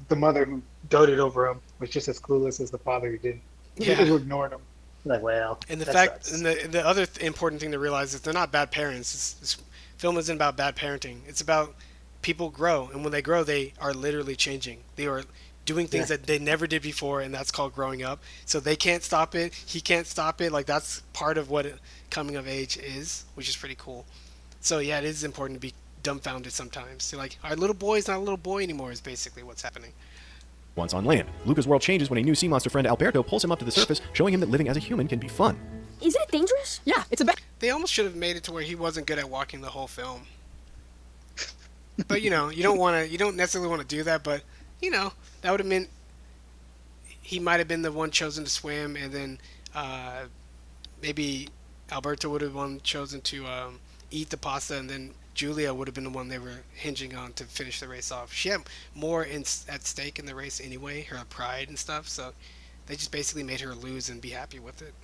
the mother who doted over him was just as clueless as the father who did, Yeah. who ignored him. Like, well, And the that fact, sucks. and the other important thing to realize is they're not bad parents. This film isn't about bad parenting. It's about people grow, and when they grow, they are literally changing. They are doing things Yeah, that they never did before, and that's called growing up. So they can't stop it. He can't stop it. Like that's part of what coming of age is, which is pretty cool. So yeah, it is important to be dumbfounded sometimes. So like, our little boy is not a little boy anymore. Is basically what's happening. Once on land, Luca's world changes when a new sea monster friend Alberto pulls him up to the surface, showing him that living as a human can be fun. Isn't it dangerous? Yeah, it's a bad. They almost should have made it to where he wasn't good at walking the whole film. But you don't want to, you don't necessarily want to do that. But that would have meant he might have been the one chosen to swim, and then maybe Alberto would have been chosen to eat the pasta, and then Julia would have been the one they were hinging on to finish the race off. She had more at stake in the race anyway, her pride and stuff. So they just basically made her lose and be happy with it.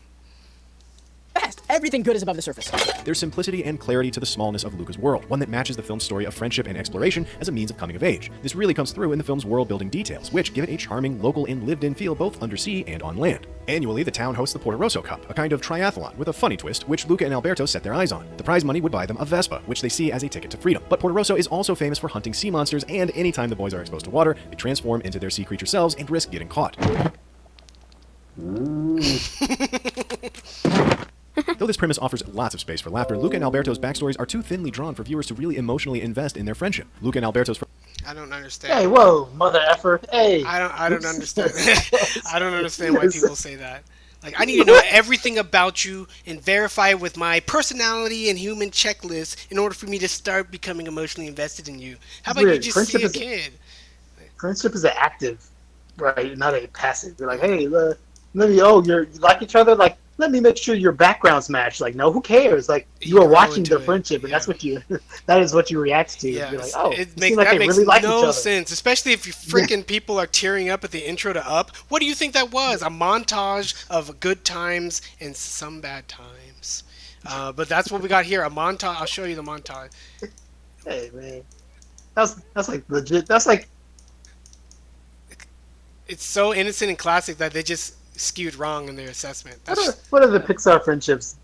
Best. Everything good is above the surface. There's simplicity and clarity to the smallness of Luca's world, one that matches the film's story of friendship and exploration as a means of coming of age. This really comes through in the film's world-building details, which give it a charming, local, and lived-in feel both undersea and on land. Annually, the town hosts the Porto Rosso Cup, a kind of triathlon with a funny twist, which Luca and Alberto set their eyes on. The prize money would buy them a Vespa, which they see as a ticket to freedom. But Porto Rosso is also famous for hunting sea monsters, and anytime the boys are exposed to water, they transform into their sea creature selves and risk getting caught. Though this premise offers lots of space for laughter, Luca and Alberto's backstories are too thinly drawn for viewers to really emotionally invest in their friendship. Luca and Alberto's I don't understand. hey, whoa, mother effer. Hey. I don't understand. I don't understand why people say that. Like, I need to know everything about you and verify it with my personality and human checklist in order for me to start becoming emotionally invested in you. How about you Weird. just see a kid? Friendship is an active, right? Not a passive. You're like, hey, let me. Oh, you like each other. Like, let me make sure your backgrounds match. Like, no, who cares? Like, you are grow watching into the it, friendship, and yeah. that's what you. That is what you react to. Yeah, You're like, oh, it it makes seems like that they makes really like each no other. sense. Especially if you freaking people are tearing up at the intro to Up. What do you think that was? A montage of good times and some bad times. But that's what we got here. A montage. I'll show you the montage. Hey, man, that's like legit. That's like It's so innocent and classic that they just skewed wrong in their assessment. what are the Pixar friendships?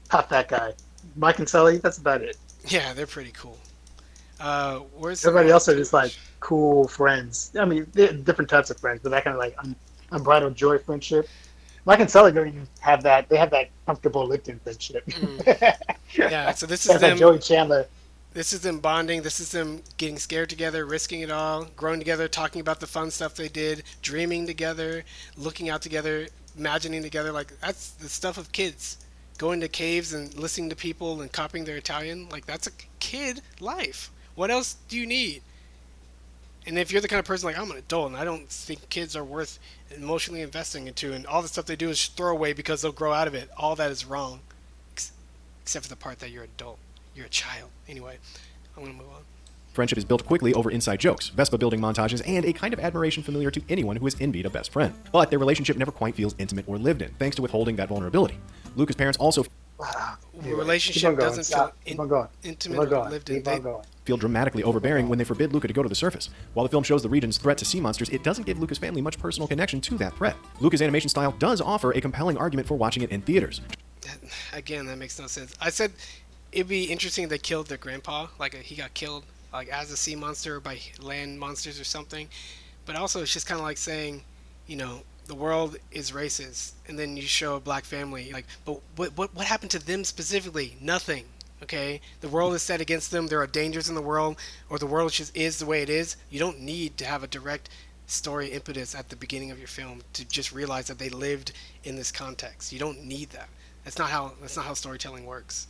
Top that guy, Mike and Sully. That's about it. Yeah, they're pretty cool. Where's Everybody else are just like cool friends. I mean, they're different types of friends, but that kind of like unbridled joy friendship. Mike and Sully don't even have that. They have that comfortable Lipton friendship. Yeah, so this is That's like them. Joey Chandler. This is them bonding. This is them getting scared together, risking it all, growing together, talking about the fun stuff they did, dreaming together, looking out together, imagining together. Like, that's the stuff of kids. Going to caves and listening to people and copying their Italian. Like, that's a kid life. What else do you need? And if you're the kind of person like, I'm an adult and I don't think kids are worth emotionally investing into, and all the stuff they do is throw away because they'll grow out of it, all that is wrong. Except for the part that you're an adult. You're a child. Anyway, I'm going to move on. friendship is built quickly over inside jokes, Vespa building montages, and a kind of admiration familiar to anyone who has envied a best friend. But their relationship never quite feels intimate or lived in, thanks to withholding that vulnerability. Luca's parents also The relationship doesn't feel intimate or lived in. feel dramatically overbearing when they forbid Luca to go to the surface. While the film shows the region's threat to sea monsters, it doesn't give Luca's family much personal connection to that threat. Luca's animation style does offer a compelling argument for watching it in theaters. Again, that makes no sense. I said it'd be interesting if they killed their grandpa, like he got killed like as a sea monster or by land monsters or something. But also, it's just kind of like saying, the world is racist, and then you show a black family, like, but what happened to them specifically? Nothing. Okay, the world is set against them. There are dangers in the world, or the world just is the way it is. You don't need to have a direct story impetus at the beginning of your film to just realize that they lived in this context. You don't need that. That's not how storytelling works.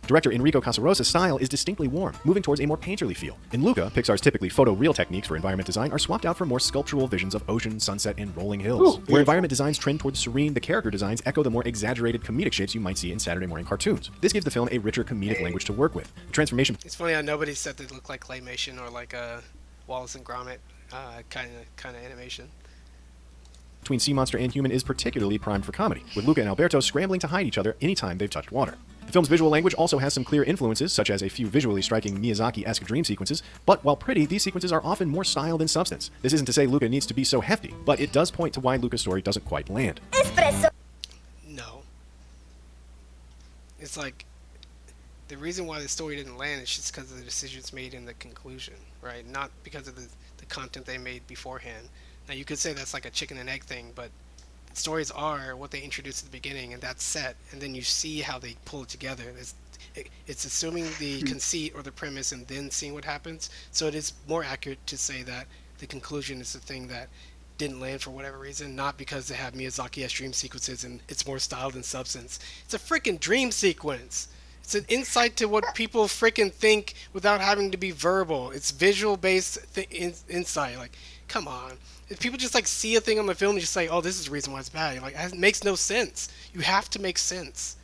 Director Enrico Casarosa's style is distinctly warm, moving towards a more painterly feel. In Luca, Pixar's typically photoreal techniques for environment design are swapped out for more sculptural visions of ocean, sunset, and rolling hills. Where environment designs trend towards serene, the character designs echo the more exaggerated comedic shapes you might see in Saturday morning cartoons. This gives the film a richer comedic language to work with. The transformation It's funny how nobody said they look like claymation or like a Wallace and Gromit kind of animation. between sea monster and human is particularly primed for comedy, with Luca and Alberto scrambling to hide each other anytime they've touched water. The film's visual language also has some clear influences, such as a few visually striking Miyazaki-esque dream sequences, but while pretty, these sequences are often more style than substance. This isn't to say Luca needs to be so hefty, but it does point to why Luca's story doesn't quite land. No. It's like, the reason why the story didn't land is just because of the decisions made in the conclusion, right? Not because of the content they made beforehand. Now, you could say that's like a chicken and egg thing, but stories are what they introduce at the beginning, and that's set, and then you see how they pull it together. It's assuming the conceit or the premise and then seeing what happens. So it is more accurate to say that the conclusion is the thing that didn't land for whatever reason, not because they have Miyazaki-esque dream sequences and it's more style than substance. It's a freaking dream sequence. It's an insight to what people freaking think without having to be verbal. It's visual-based insight. Like, come on. If people just like see a thing on the film and just say, "Oh, this is the reason why it's bad," you're like, it makes no sense. You have to make sense.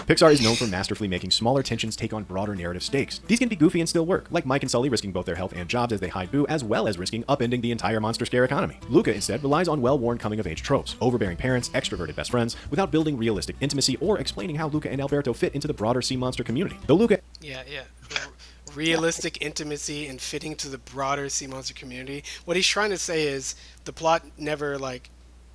Pixar is known for masterfully making smaller tensions take on broader narrative stakes. These can be goofy and still work, like Mike and Sully risking both their health and jobs as they hide Boo, as well as risking upending the entire monster scare economy. Luca instead relies on well-worn coming-of-age tropes, overbearing parents, extroverted best friends, without building realistic intimacy or explaining how Luca and Alberto fit into the broader sea monster community. Though Luca... Yeah. Realistic intimacy and fitting to the broader sea monster community. What he's trying to say is the plot never like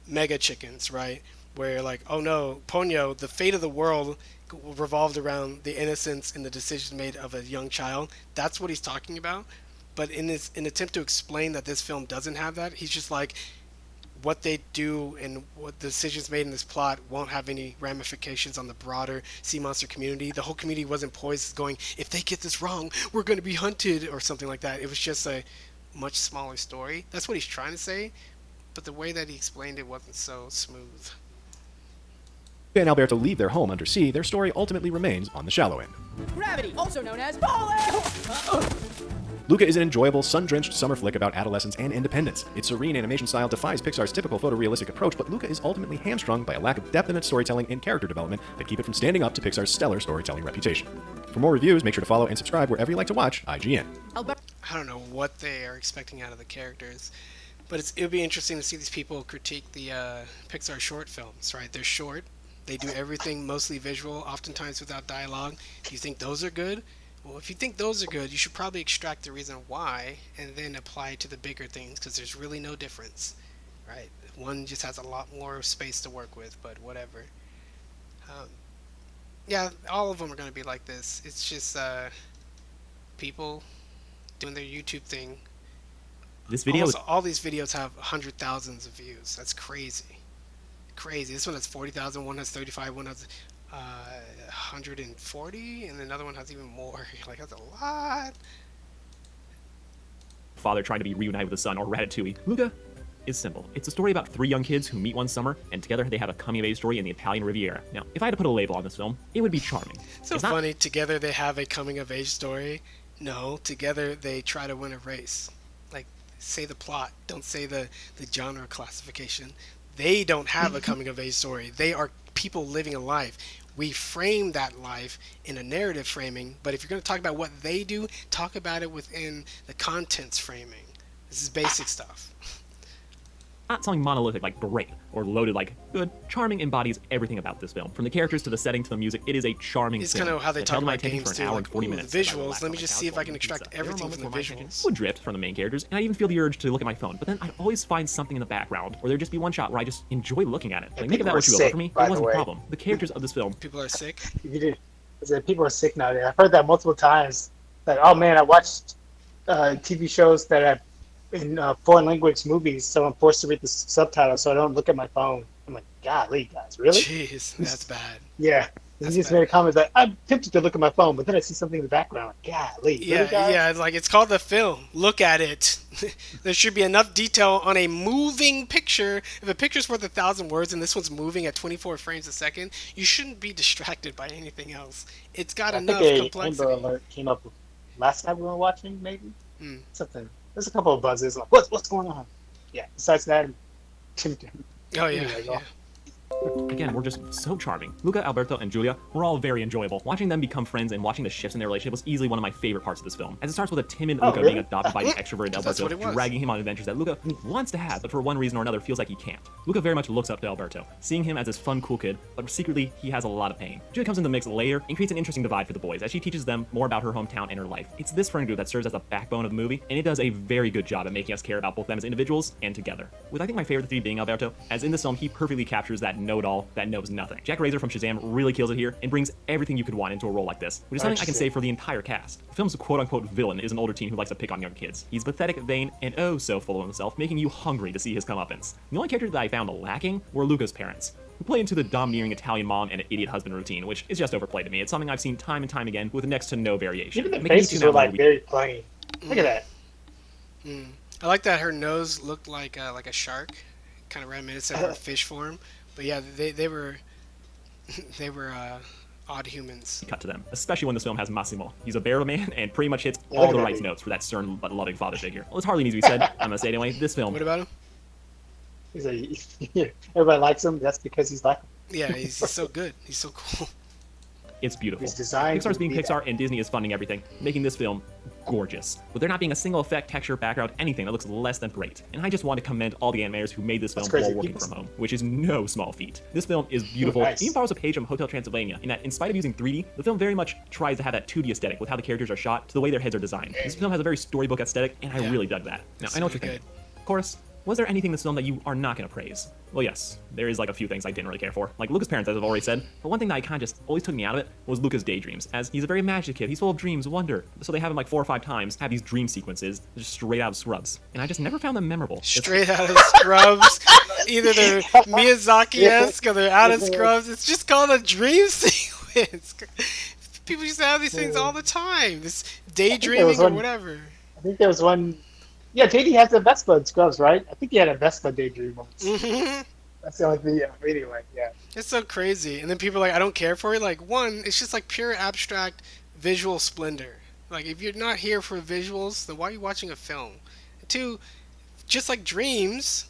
mega chickens, right? Where like, oh no, Ponyo, the fate of the world revolved around the innocence and the decisions made of a young child. That's what he's talking about. But in an attempt to explain that this film doesn't have that, he's just like, what they do and what the decisions made in this plot won't have any ramifications on the broader sea monster community. The whole community wasn't poised going, if they get this wrong, we're going to be hunted or something like that. It was just a much smaller story. That's what he's trying to say, but the way that he explained it wasn't so smooth. and Alberto leave their home under sea, their story ultimately remains on the shallow end. Gravity, also known as falling! Luca is an enjoyable, sun-drenched summer flick about adolescence and independence. Its serene animation style defies Pixar's typical photorealistic approach, but Luca is ultimately hamstrung by a lack of depth in its storytelling and character development that keep it from standing up to Pixar's stellar storytelling reputation. For more reviews, make sure to follow and subscribe wherever you like to watch IGN. I don't know what they are expecting out of the characters, but it would be interesting to see these people critique the Pixar short films, right? They're short. They do everything mostly visual, oftentimes without dialogue. Do you think those are good? Well, if you think those are good, you should probably extract the reason why and then apply it to the bigger things, because there's really no difference, right? One just has a lot more space to work with, but whatever. Yeah, all of them are going to be like this. It's just people doing their YouTube thing. This video all these videos have 100,000s of views. That's crazy. Crazy. This one has 40,000, one has 35, one has 140, and another one has even more. Like, that's a lot. Father trying to be reunited with his son, or Ratatouille. Luca is simple. It's a story about three young kids who meet one summer, and together they have a coming-of-age story in the Italian Riviera. Now, if I had to put a label on this film, it would be charming. So it's funny. Together they have a coming-of-age story. No, together they try to win a race. Like, say the plot. Don't say the genre classification. They don't have a coming-of-age story. They are people living a life. We frame that life in a narrative framing, but if you're going to talk about what they do, talk about it within the contents framing. This is basic stuff. Not something monolithic like great or loaded like good. Charming embodies everything about this film. From the characters to the setting to the music, it is a charming It's film. kind of how they It talk held my about attention games for an too. hour Like, and 40 ooh, the minutes. As I visuals. relaxed Let on me my just couch see if I while can eating extract pizza. There were everything moments from the where my attention visuals. would drift from the main characters, and I'd even feel the urge to look at my phone. But then I'd always find something in the background, or there'd just be one shot where I just enjoy looking at it. Like, make of that what you will. But for me, it wasn't a problem. The characters of this film. People are sick. You did. I said people are sick nowadays. I've heard that multiple times. That, oh man, I watched TV shows that have in foreign language movies, so I'm forced to read the subtitles so I don't look at my phone. I'm like, golly, guys, really? Jeez, that's bad. Yeah. He just made a comment that I'm tempted to look at my phone, but then I see something in the background. Like, golly, Yeah, really, guys? yeah. It's like, it's called the film. Look at it. There should be enough detail on a moving picture. If a picture's worth 1,000 words and this one's moving at 24 frames a second, you shouldn't be distracted by anything else. It's got enough complexity. Amber Alert came up last night we were watching, maybe? Something. There's a couple of buzzes. Like, what's going on? Yeah, besides that, Oh, yeah. anyway, yeah. again, were just so charming. Luca, Alberto, and Giulia were all very enjoyable. Watching them become friends and watching the shifts in their relationship was easily one of my favorite parts of this film, as it starts with a timid Luca really? being adopted by the extroverted That's Alberto, what it was. dragging him on adventures that Luca wants to have, but for one reason or another feels like he can't. Luca very much looks up to Alberto, seeing him as this fun, cool kid, but secretly he has a lot of pain. Giulia comes in the mix later and creates an interesting divide for the boys as she teaches them more about her hometown and her life. It's this friend group that serves as the backbone of the movie, and it does a very good job at making us care about both them as individuals and together. With I think my favorite of the three being Alberto, as in this film he perfectly captures that know-it-all that knows nothing. Jack Razor from Shazam really kills it here and brings everything you could want into a role like this, which is something I can say for the entire cast. The film's quote-unquote villain is an older teen who likes to pick on young kids. He's pathetic, vain, and oh so full of himself, making you hungry to see his comeuppance. The only character that I found lacking were Luca's parents, who play into the domineering Italian mom and idiot husband routine, which is just overplayed to me. It's something I've seen time and time again with next to no variation. Even the Making me faces tune were out like when very plain. Look at that. I like that her nose looked like a shark, kind of reminiscent of her fish form. But yeah, they were they were odd humans. cut to them, especially when this film has Massimo. He's a bear of a man and pretty much hits Yeah, all the look at right him. notes for that stern but loving father figure. Well, this hardly needs to be said. I'm gonna say it anyway. This film, What about him? He's everybody likes him. That's because he's like Yeah, he's so good. He's so cool. it's beautiful. He's designed Pixar's to being be that. Pixar and Disney is funding everything, making this film gorgeous. With there not being a single effect, texture, background, anything that looks less than great. And I just want to commend all the animators who made this film That's crazy. while working People- from home, which is no small feat. This film is beautiful. Nice. It even follows a page from Hotel Transylvania, in that in spite of using 3D, the film very much tries to have that 2D aesthetic with how the characters are shot to the way their heads are designed. This film has a very storybook aesthetic, and I Yeah. really dug that. Now, It's I know what you're really thinking. Chorus, was there anything in this film that you are not going to praise? Well, yes, there is like a few things I didn't really care for. Like Luca's parents, as I've already said, but one thing that I kind of just always took me out of it was Luca's daydreams, as he's a very imaginative kid. He's full of dreams, wonder. So they have him like 4 or 5 times, have these dream sequences just straight out of Scrubs. And I just never found them memorable. It's- Straight out of Scrubs. Either they're Miyazaki-esque or they're out of Scrubs. It's just called a dream sequence. People used to have these things all the time. This daydreaming or one- whatever. I think there was one. Yeah, JD has a Vespa in Scrubs, right? I think he had a Vespa daydream once. Hmm. That's the only thing. Yeah. Anyway, yeah. It's so crazy. And then people are like, I don't care for it. Like, one, it's just like pure abstract visual splendor. Like, if you're not here for visuals, then why are you watching a film? And two, just like dreams,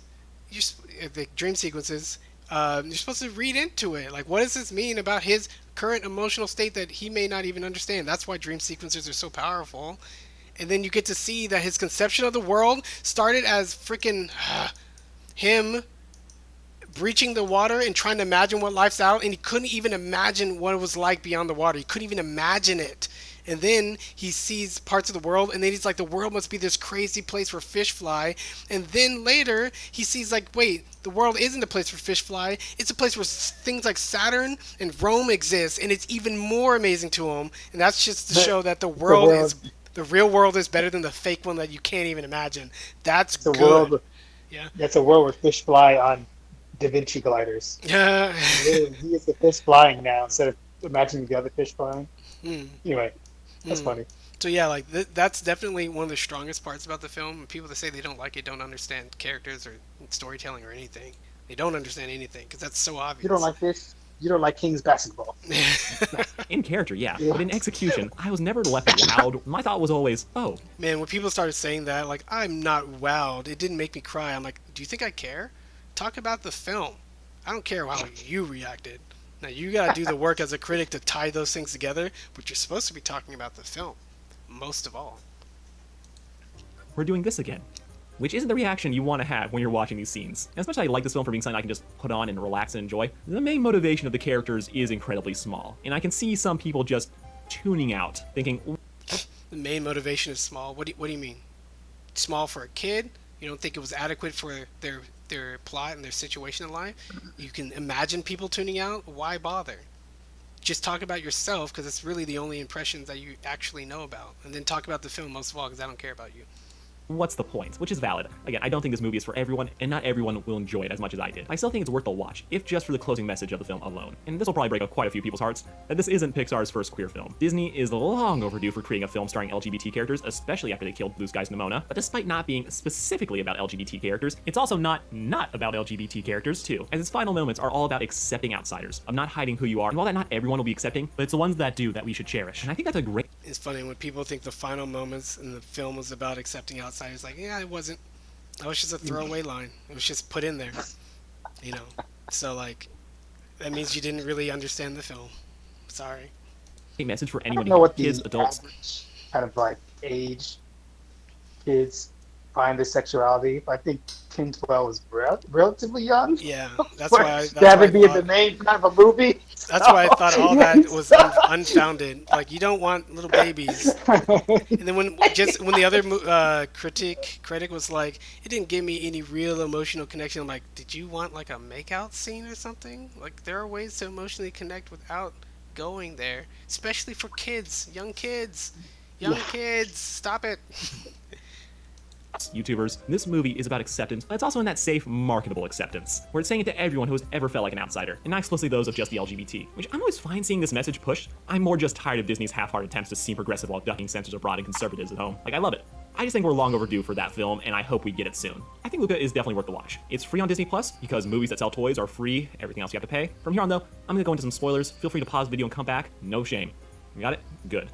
the dream sequences, you're supposed to read into it. Like, what does this mean about his current emotional state that he may not even understand? That's why dream sequences are so powerful. And then you get to see that his conception of the world started as freaking him breaching the water and trying to imagine what life's out, and he couldn't even imagine what it was like beyond the water. He couldn't even imagine it. And then he sees parts of the world, and then he's like, the world must be this crazy place where fish fly. And then later, he sees like, wait, the world isn't a place where fish fly. It's a place where things like Saturn and Rome exist, and it's even more amazing to him. And that's just to show that the real world is better than the fake one that you can't even imagine. That's It's a good. world. Yeah. That's a world where fish fly on Da Vinci gliders. Yeah. He is the fish flying now instead of imagining the other fish flying. Hmm. Anyway, that's funny. So yeah, like that's definitely one of the strongest parts about the film. People that say they don't like it don't understand characters or storytelling or anything. They don't understand anything because that's so obvious. You don't like fish? You don't like King's basketball? In character, yeah. But in execution, I was never left wowed. My thought was always, oh. Man, when people started saying that, like, I'm not wowed, it didn't make me cry. I'm like, do you think I care? Talk about the film. I don't care how you reacted. Now, you gotta do the work as a critic to tie those things together, but you're supposed to be talking about the film, most of all. We're doing this again. Which isn't the reaction you want to have when you're watching these scenes. As much as I like this film for being something I can just put on and relax and enjoy, the main motivation of the characters is incredibly small. And I can see some people just tuning out, thinking, The main motivation is small. What do you mean? Small for a kid? You don't think it was adequate for their plot and their situation in life? You can imagine people tuning out? Why bother? Just talk about yourself, because it's really the only impressions that you actually know about. And then talk about the film most of all, because I don't care about you. what's the point? Which is valid. Again, I don't think this movie is for everyone, and not everyone will enjoy it as much as I did. I still think it's worth the watch, if just for the closing message of the film alone. And this will probably break up quite a few people's hearts, that this isn't Pixar's first queer film. Disney is long overdue for creating a film starring LGBT characters, especially after they killed Blue Sky's Nimona. But despite not being specifically about LGBT characters, it's also not about LGBT characters too, as its final moments are all about accepting outsiders, of not hiding who you are, and while that not everyone will be accepting, but it's the ones that do that we should cherish. And I think that's a great... It's funny when people think the final moments in the film was about accepting outsiders. Like, yeah, it wasn't. That was just a throwaway line. It was just put in there, you know. So like, That means you didn't really understand the film. Sorry. message for I anyone don't know here, what kids, the adults. average kind of like age kids find their sexuality. But I think 10, 12 is relatively young Yeah, for to have it be in the main kind of a movie. that's why I thought all that was So- unfounded. Like you don't want little babies. And then when the other critic was like, it didn't give me any real emotional connection. I'm like, did you want like a makeout scene or something? Like there are ways to emotionally connect without going there, especially for kids, young kids, kids. Stop it. YouTubers, this movie is about acceptance, but it's also in that safe, marketable acceptance, where it's saying it to everyone who has ever felt like an outsider, and not explicitly those of just the LGBT, which I'm always fine seeing this message pushed. I'm more just tired of Disney's half-hearted attempts to seem progressive while ducking censors abroad and conservatives at home. Like, I love it. I just think we're long overdue for that film, and I hope we get it soon. I think Luca is definitely worth the watch. It's free on Disney Plus, because movies that sell toys are free, everything else you have to pay. From here on, though, I'm gonna go into some spoilers. Feel free to pause the video and come back. No shame. You got it? Good.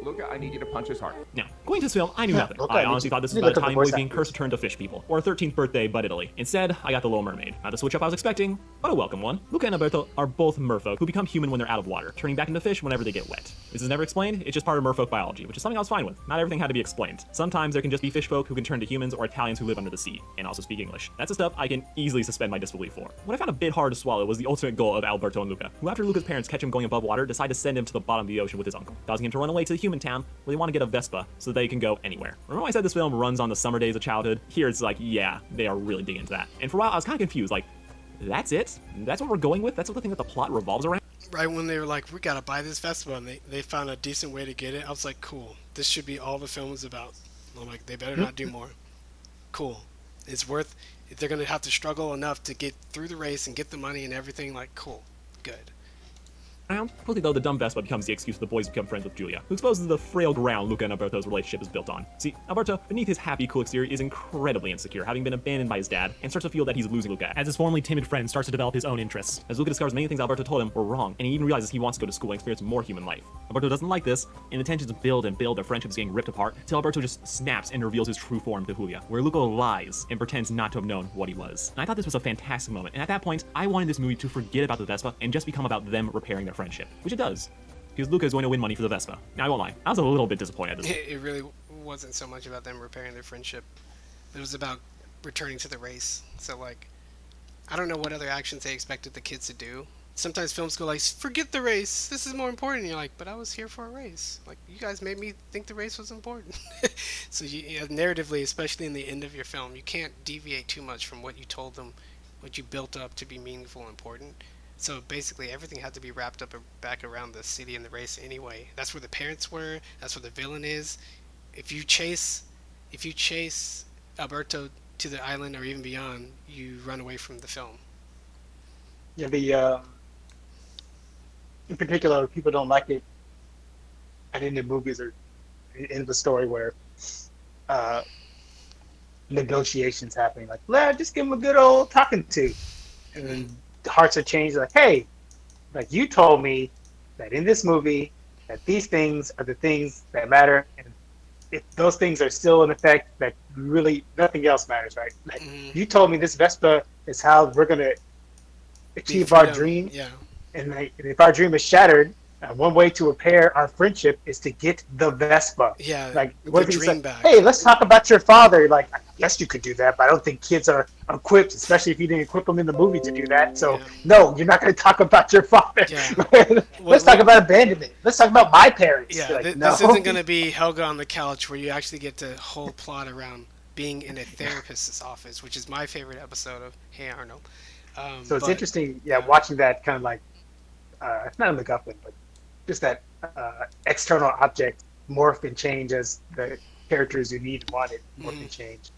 Luca, I need you to punch his heart. Now, going to this film, I knew nothing. Okay, I honestly thought this was you about look up the Italian boys voice being actors. cursed to turn to fish people, or a 13th birthday but Italy. Instead, I got the Little Mermaid. Not the switch up I was expecting, but a welcome one. Luca and Alberto are both merfolk who become human when they're out of water, turning back into fish whenever they get wet. This is never explained, it's just part of merfolk biology, which is something I was fine with. Not everything had to be explained. Sometimes there can just be fish folk who can turn to humans or Italians who live under the sea, and also speak English. That's the stuff I can easily suspend my disbelief for. What I found a bit hard to swallow was the ultimate goal of Alberto and Luca, who after Luca's parents catch him going above water, decide to send him to the bottom of the ocean with his uncle, causing him to run away to the human town where they want to get a Vespa so that they can go anywhere. Remember when I said this film runs on the summer days of childhood? Here it's like, yeah, they are really digging into that. And for a while I was kind of confused, like, that's it? That's what we're going with? That's what the thing that the plot revolves around? Right when they were like, we gotta buy this Vespa, and they found a decent way to get it, I was like, cool. This should be all the film is about. I'm like, they better not do more. Cool. It's worth. If they're gonna have to struggle enough to get through the race and get the money and everything, like, cool, good. Quickly though, the dumb Vespa becomes the excuse the boys become friends with Julia, who exposes the frail ground Luca and Alberto's relationship is built on. See, Alberto, beneath his happy, cool exterior, is incredibly insecure, having been abandoned by his dad, and starts to feel that he's losing Luca, as his formerly timid friend starts to develop his own interests. As Luca discovers many things Alberto told him were wrong, and he even realizes he wants to go to school and experience more human life. Alberto doesn't like this, and the tensions build and build, their friendship is getting ripped apart, until Alberto just snaps and reveals his true form to Julia, where Luca lies and pretends not to have known what he was. And I thought this was a fantastic moment, and at that point, I wanted this movie to forget about the Vespa and just become about them repairing their friendship, which it does. Because Luca is going to win money for the Vespa. Now, I won't lie, I was a little bit disappointed at this. It really wasn't so much about them repairing their friendship. It was about returning to the race. So, like, I don't know what other actions they expected the kids to do. Sometimes films go like, forget the race, this is more important. And you're like, but I was here for a race. Like, you guys made me think the race was important. So, narratively, especially in the end of your film, you can't deviate too much from what you told them, what you built up to be meaningful and important. So basically, everything had to be wrapped up back around the city and the race anyway. That's where the parents were. That's where the villain is. If you chase Alberto to the island or even beyond, you run away from the film. Yeah, in particular, people don't like it at the end of movies or in the story where negotiations happening. Like, just give him a good old talking to, and then the hearts are changed. Like, hey, like you told me that in this movie that these things are the things that matter, and if those things are still in effect, that really nothing else matters, right? Like you told me this Vespa is how we're gonna achieve our dream, Yeah. and if our dream is shattered, one way to repair our friendship is to get the Vespa. Yeah. Like, the what if you dream say, back. hey, let's talk about your father? Like, I guess you could do that, but I don't think kids are equipped, especially if you didn't equip them in the movie to do that. So, no, you're not going to talk about your father. Yeah. Let's talk about abandonment. Let's talk about my parents. Yeah, Like, no. this isn't going to be Helga on the couch where you actually get to whole plot around being in a therapist's office, which is my favorite episode of Hey Arnold. So it's interesting, watching that kind of like, not a MacGuffin, but just that external object morph and change as the characters you need and wanted morph and change.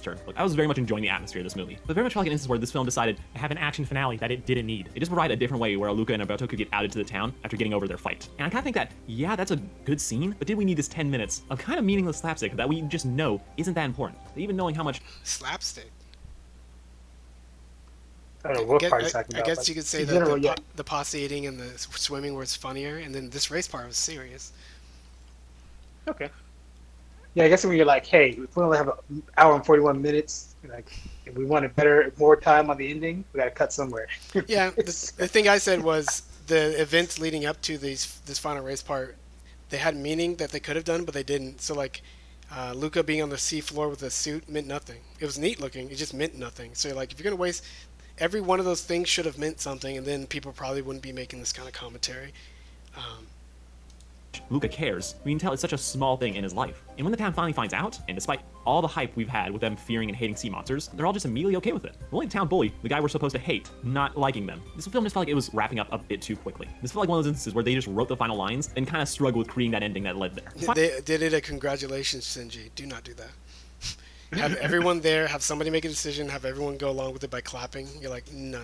Sure. Look, I was very much enjoying the atmosphere of this movie, but very much like an instance where this film decided to have an action finale that it didn't need. It just provided a different way where Luca and Alberto could get outed to the town after getting over their fight. And I kind of think that, yeah, that's a good scene, but did we need this 10 minutes of kind of meaningless slapstick that we just know isn't that important? Even knowing how much slapstick. I don't know what part he's talking I about. guess you could say in that general, the posse eating and the swimming was funnier, and then this race part was serious. Okay. Yeah, I guess when you're like, hey, if we only have an hour and 41 minutes, like, If we wanted more time on the ending, we got to cut somewhere. Yeah, the thing I said was the events leading up to this final race part, they had meaning that they could have done, but they didn't. So like, Luca being on the seafloor with a suit meant nothing. It was neat looking. It just meant nothing. So you're like, if you're gonna waste, every one of those things should have meant something, and then people probably wouldn't be making this kind of commentary. Um, Luca cares. We can tell it's such a small thing in his life. And when the town finally finds out, and despite all the hype we've had with them fearing and hating sea monsters, they're all just immediately okay with it. Only the town bully, the guy we're supposed to hate, not liking them. This film just felt like it was wrapping up a bit too quickly. This felt like one of those instances where they just wrote the final lines and kind of struggled with creating that ending that led there. they did a congratulations, Shinji. Do not do that. Have everyone there, have somebody make a decision, have everyone go along with it by clapping. You're like, no.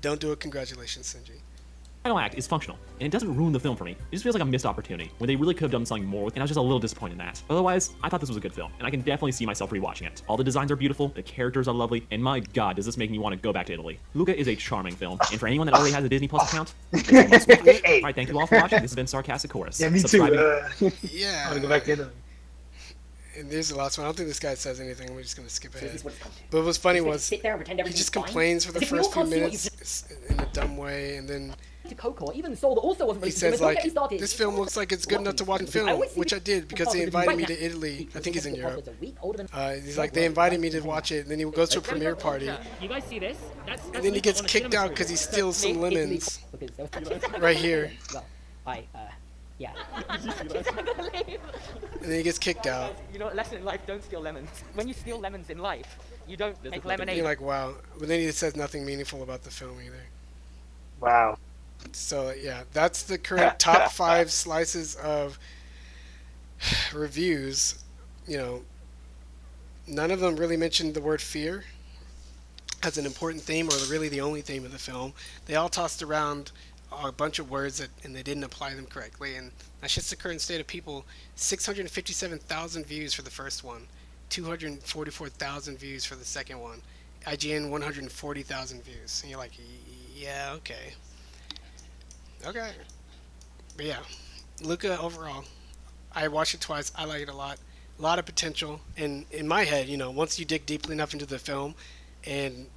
Don't do a congratulations, Shinji. Final act is functional, and it doesn't ruin the film for me. It just feels like a missed opportunity, when they really could have done something more with it, and I was just a little disappointed in that. Otherwise, I thought this was a good film, and I can definitely see myself rewatching it. All the designs are beautiful, the characters are lovely, and my god, does this make me want to go back to Italy. Luca is a charming film, and for anyone that already has a Disney Plus account, it's a must watch. Alright, thank you all for watching. This has been Sarcastic Chorus. Yeah, me Subscribing. too. Yeah. I want to go back to Italy. And there's the last one. I don't think this guy says anything. We're just gonna skip ahead. But what was funny was he just complains for the first few minutes in a dumb way, and then even Soul also wasn't he says like, "This film looks like it's good enough to watch in film," which I did because they invited me to Italy. I think he's in Europe. He's like, they invited me to watch it, and then he goes to a premiere party, You guys see this? and then he gets kicked out because he steals some lemons right here, Yeah. and then he gets kicked out. You know, lesson in life: don't steal lemons. When you steal lemons in life, you don't make And lemonade. you're like, wow. But then he says nothing meaningful about the film either. Wow. So yeah, that's the current top 5 slices of reviews. You know, none of them really mentioned the word fear as an important theme, or really the only theme of the film. They all tossed around a bunch of words and they didn't apply them correctly, and that's just the current state of people. 657,000 views for the first one, 244,000 views for the second one, IGN 140,000 views, and you're like, yeah, okay, but yeah, Luca overall, I watched it twice. I like it a lot of potential, and in my head, you know, once you dig deeply enough into the film, and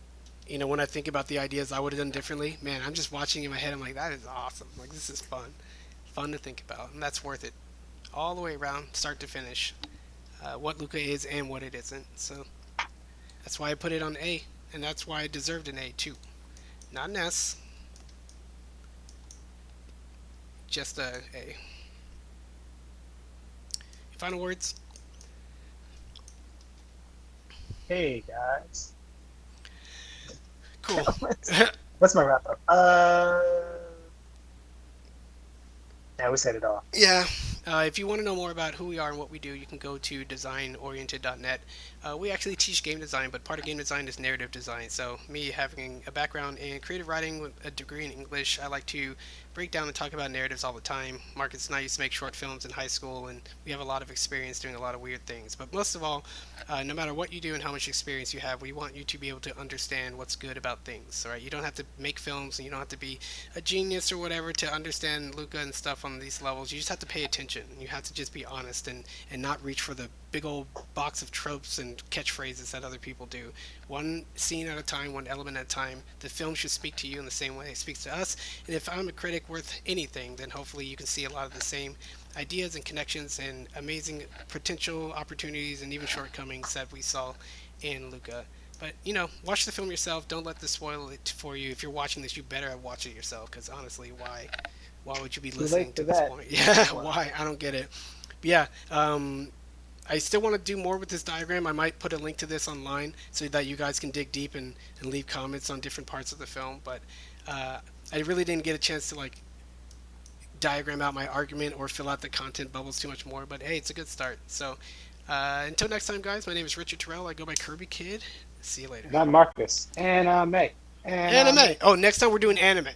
you know, when I think about the ideas I would have done differently, man, I'm just watching in my head. I'm like, that is awesome. Like, this is fun to think about, and that's worth it, all the way around, start to finish. What Luca is and what it isn't. So that's why I put it on A, and that's why it deserved an A too, not an S, just a A. Final words. Hey guys. Cool. What's my wrap up? Yeah, we said it all. Yeah. If you want to know more about who we are and what we do, you can go to designoriented.net. We actually teach game design, but part of game design is narrative design. So me having a background in creative writing with a degree in English, I like to break down and talk about narratives all the time. Marcus and I used to make short films in high school, and we have a lot of experience doing a lot of weird things. But most of all, no matter what you do and how much experience you have, we want you to be able to understand what's good about things. All right, you don't have to make films, and you don't have to be a genius or whatever to understand Luca and stuff on these levels. You just have to pay attention. You have to just be honest and not reach for the big old box of tropes and catchphrases that other people do. One scene at a time, one element at a time. The film should speak to you in the same way it speaks to us. And if I'm a critic worth anything, then hopefully you can see a lot of the same ideas and connections and amazing potential opportunities and even shortcomings that we saw in Luca. But, you know, watch the film yourself. Don't let this spoil it for you. If you're watching this, you better watch it yourself, because honestly, why would you be listening to this point? Yeah, why? I don't get it. But yeah, I still want to do more with this diagram. I might put a link to this online so that you guys can dig deep and leave comments on different parts of the film. But I really didn't get a chance to like diagram out my argument or fill out the content bubbles too much more. But hey, it's a good start. So until next time, guys, my name is Richard Terrell. I go by Kirby Kid. See you later. And I'm Marcus. And I'm May. Anime. Oh, next time we're doing anime.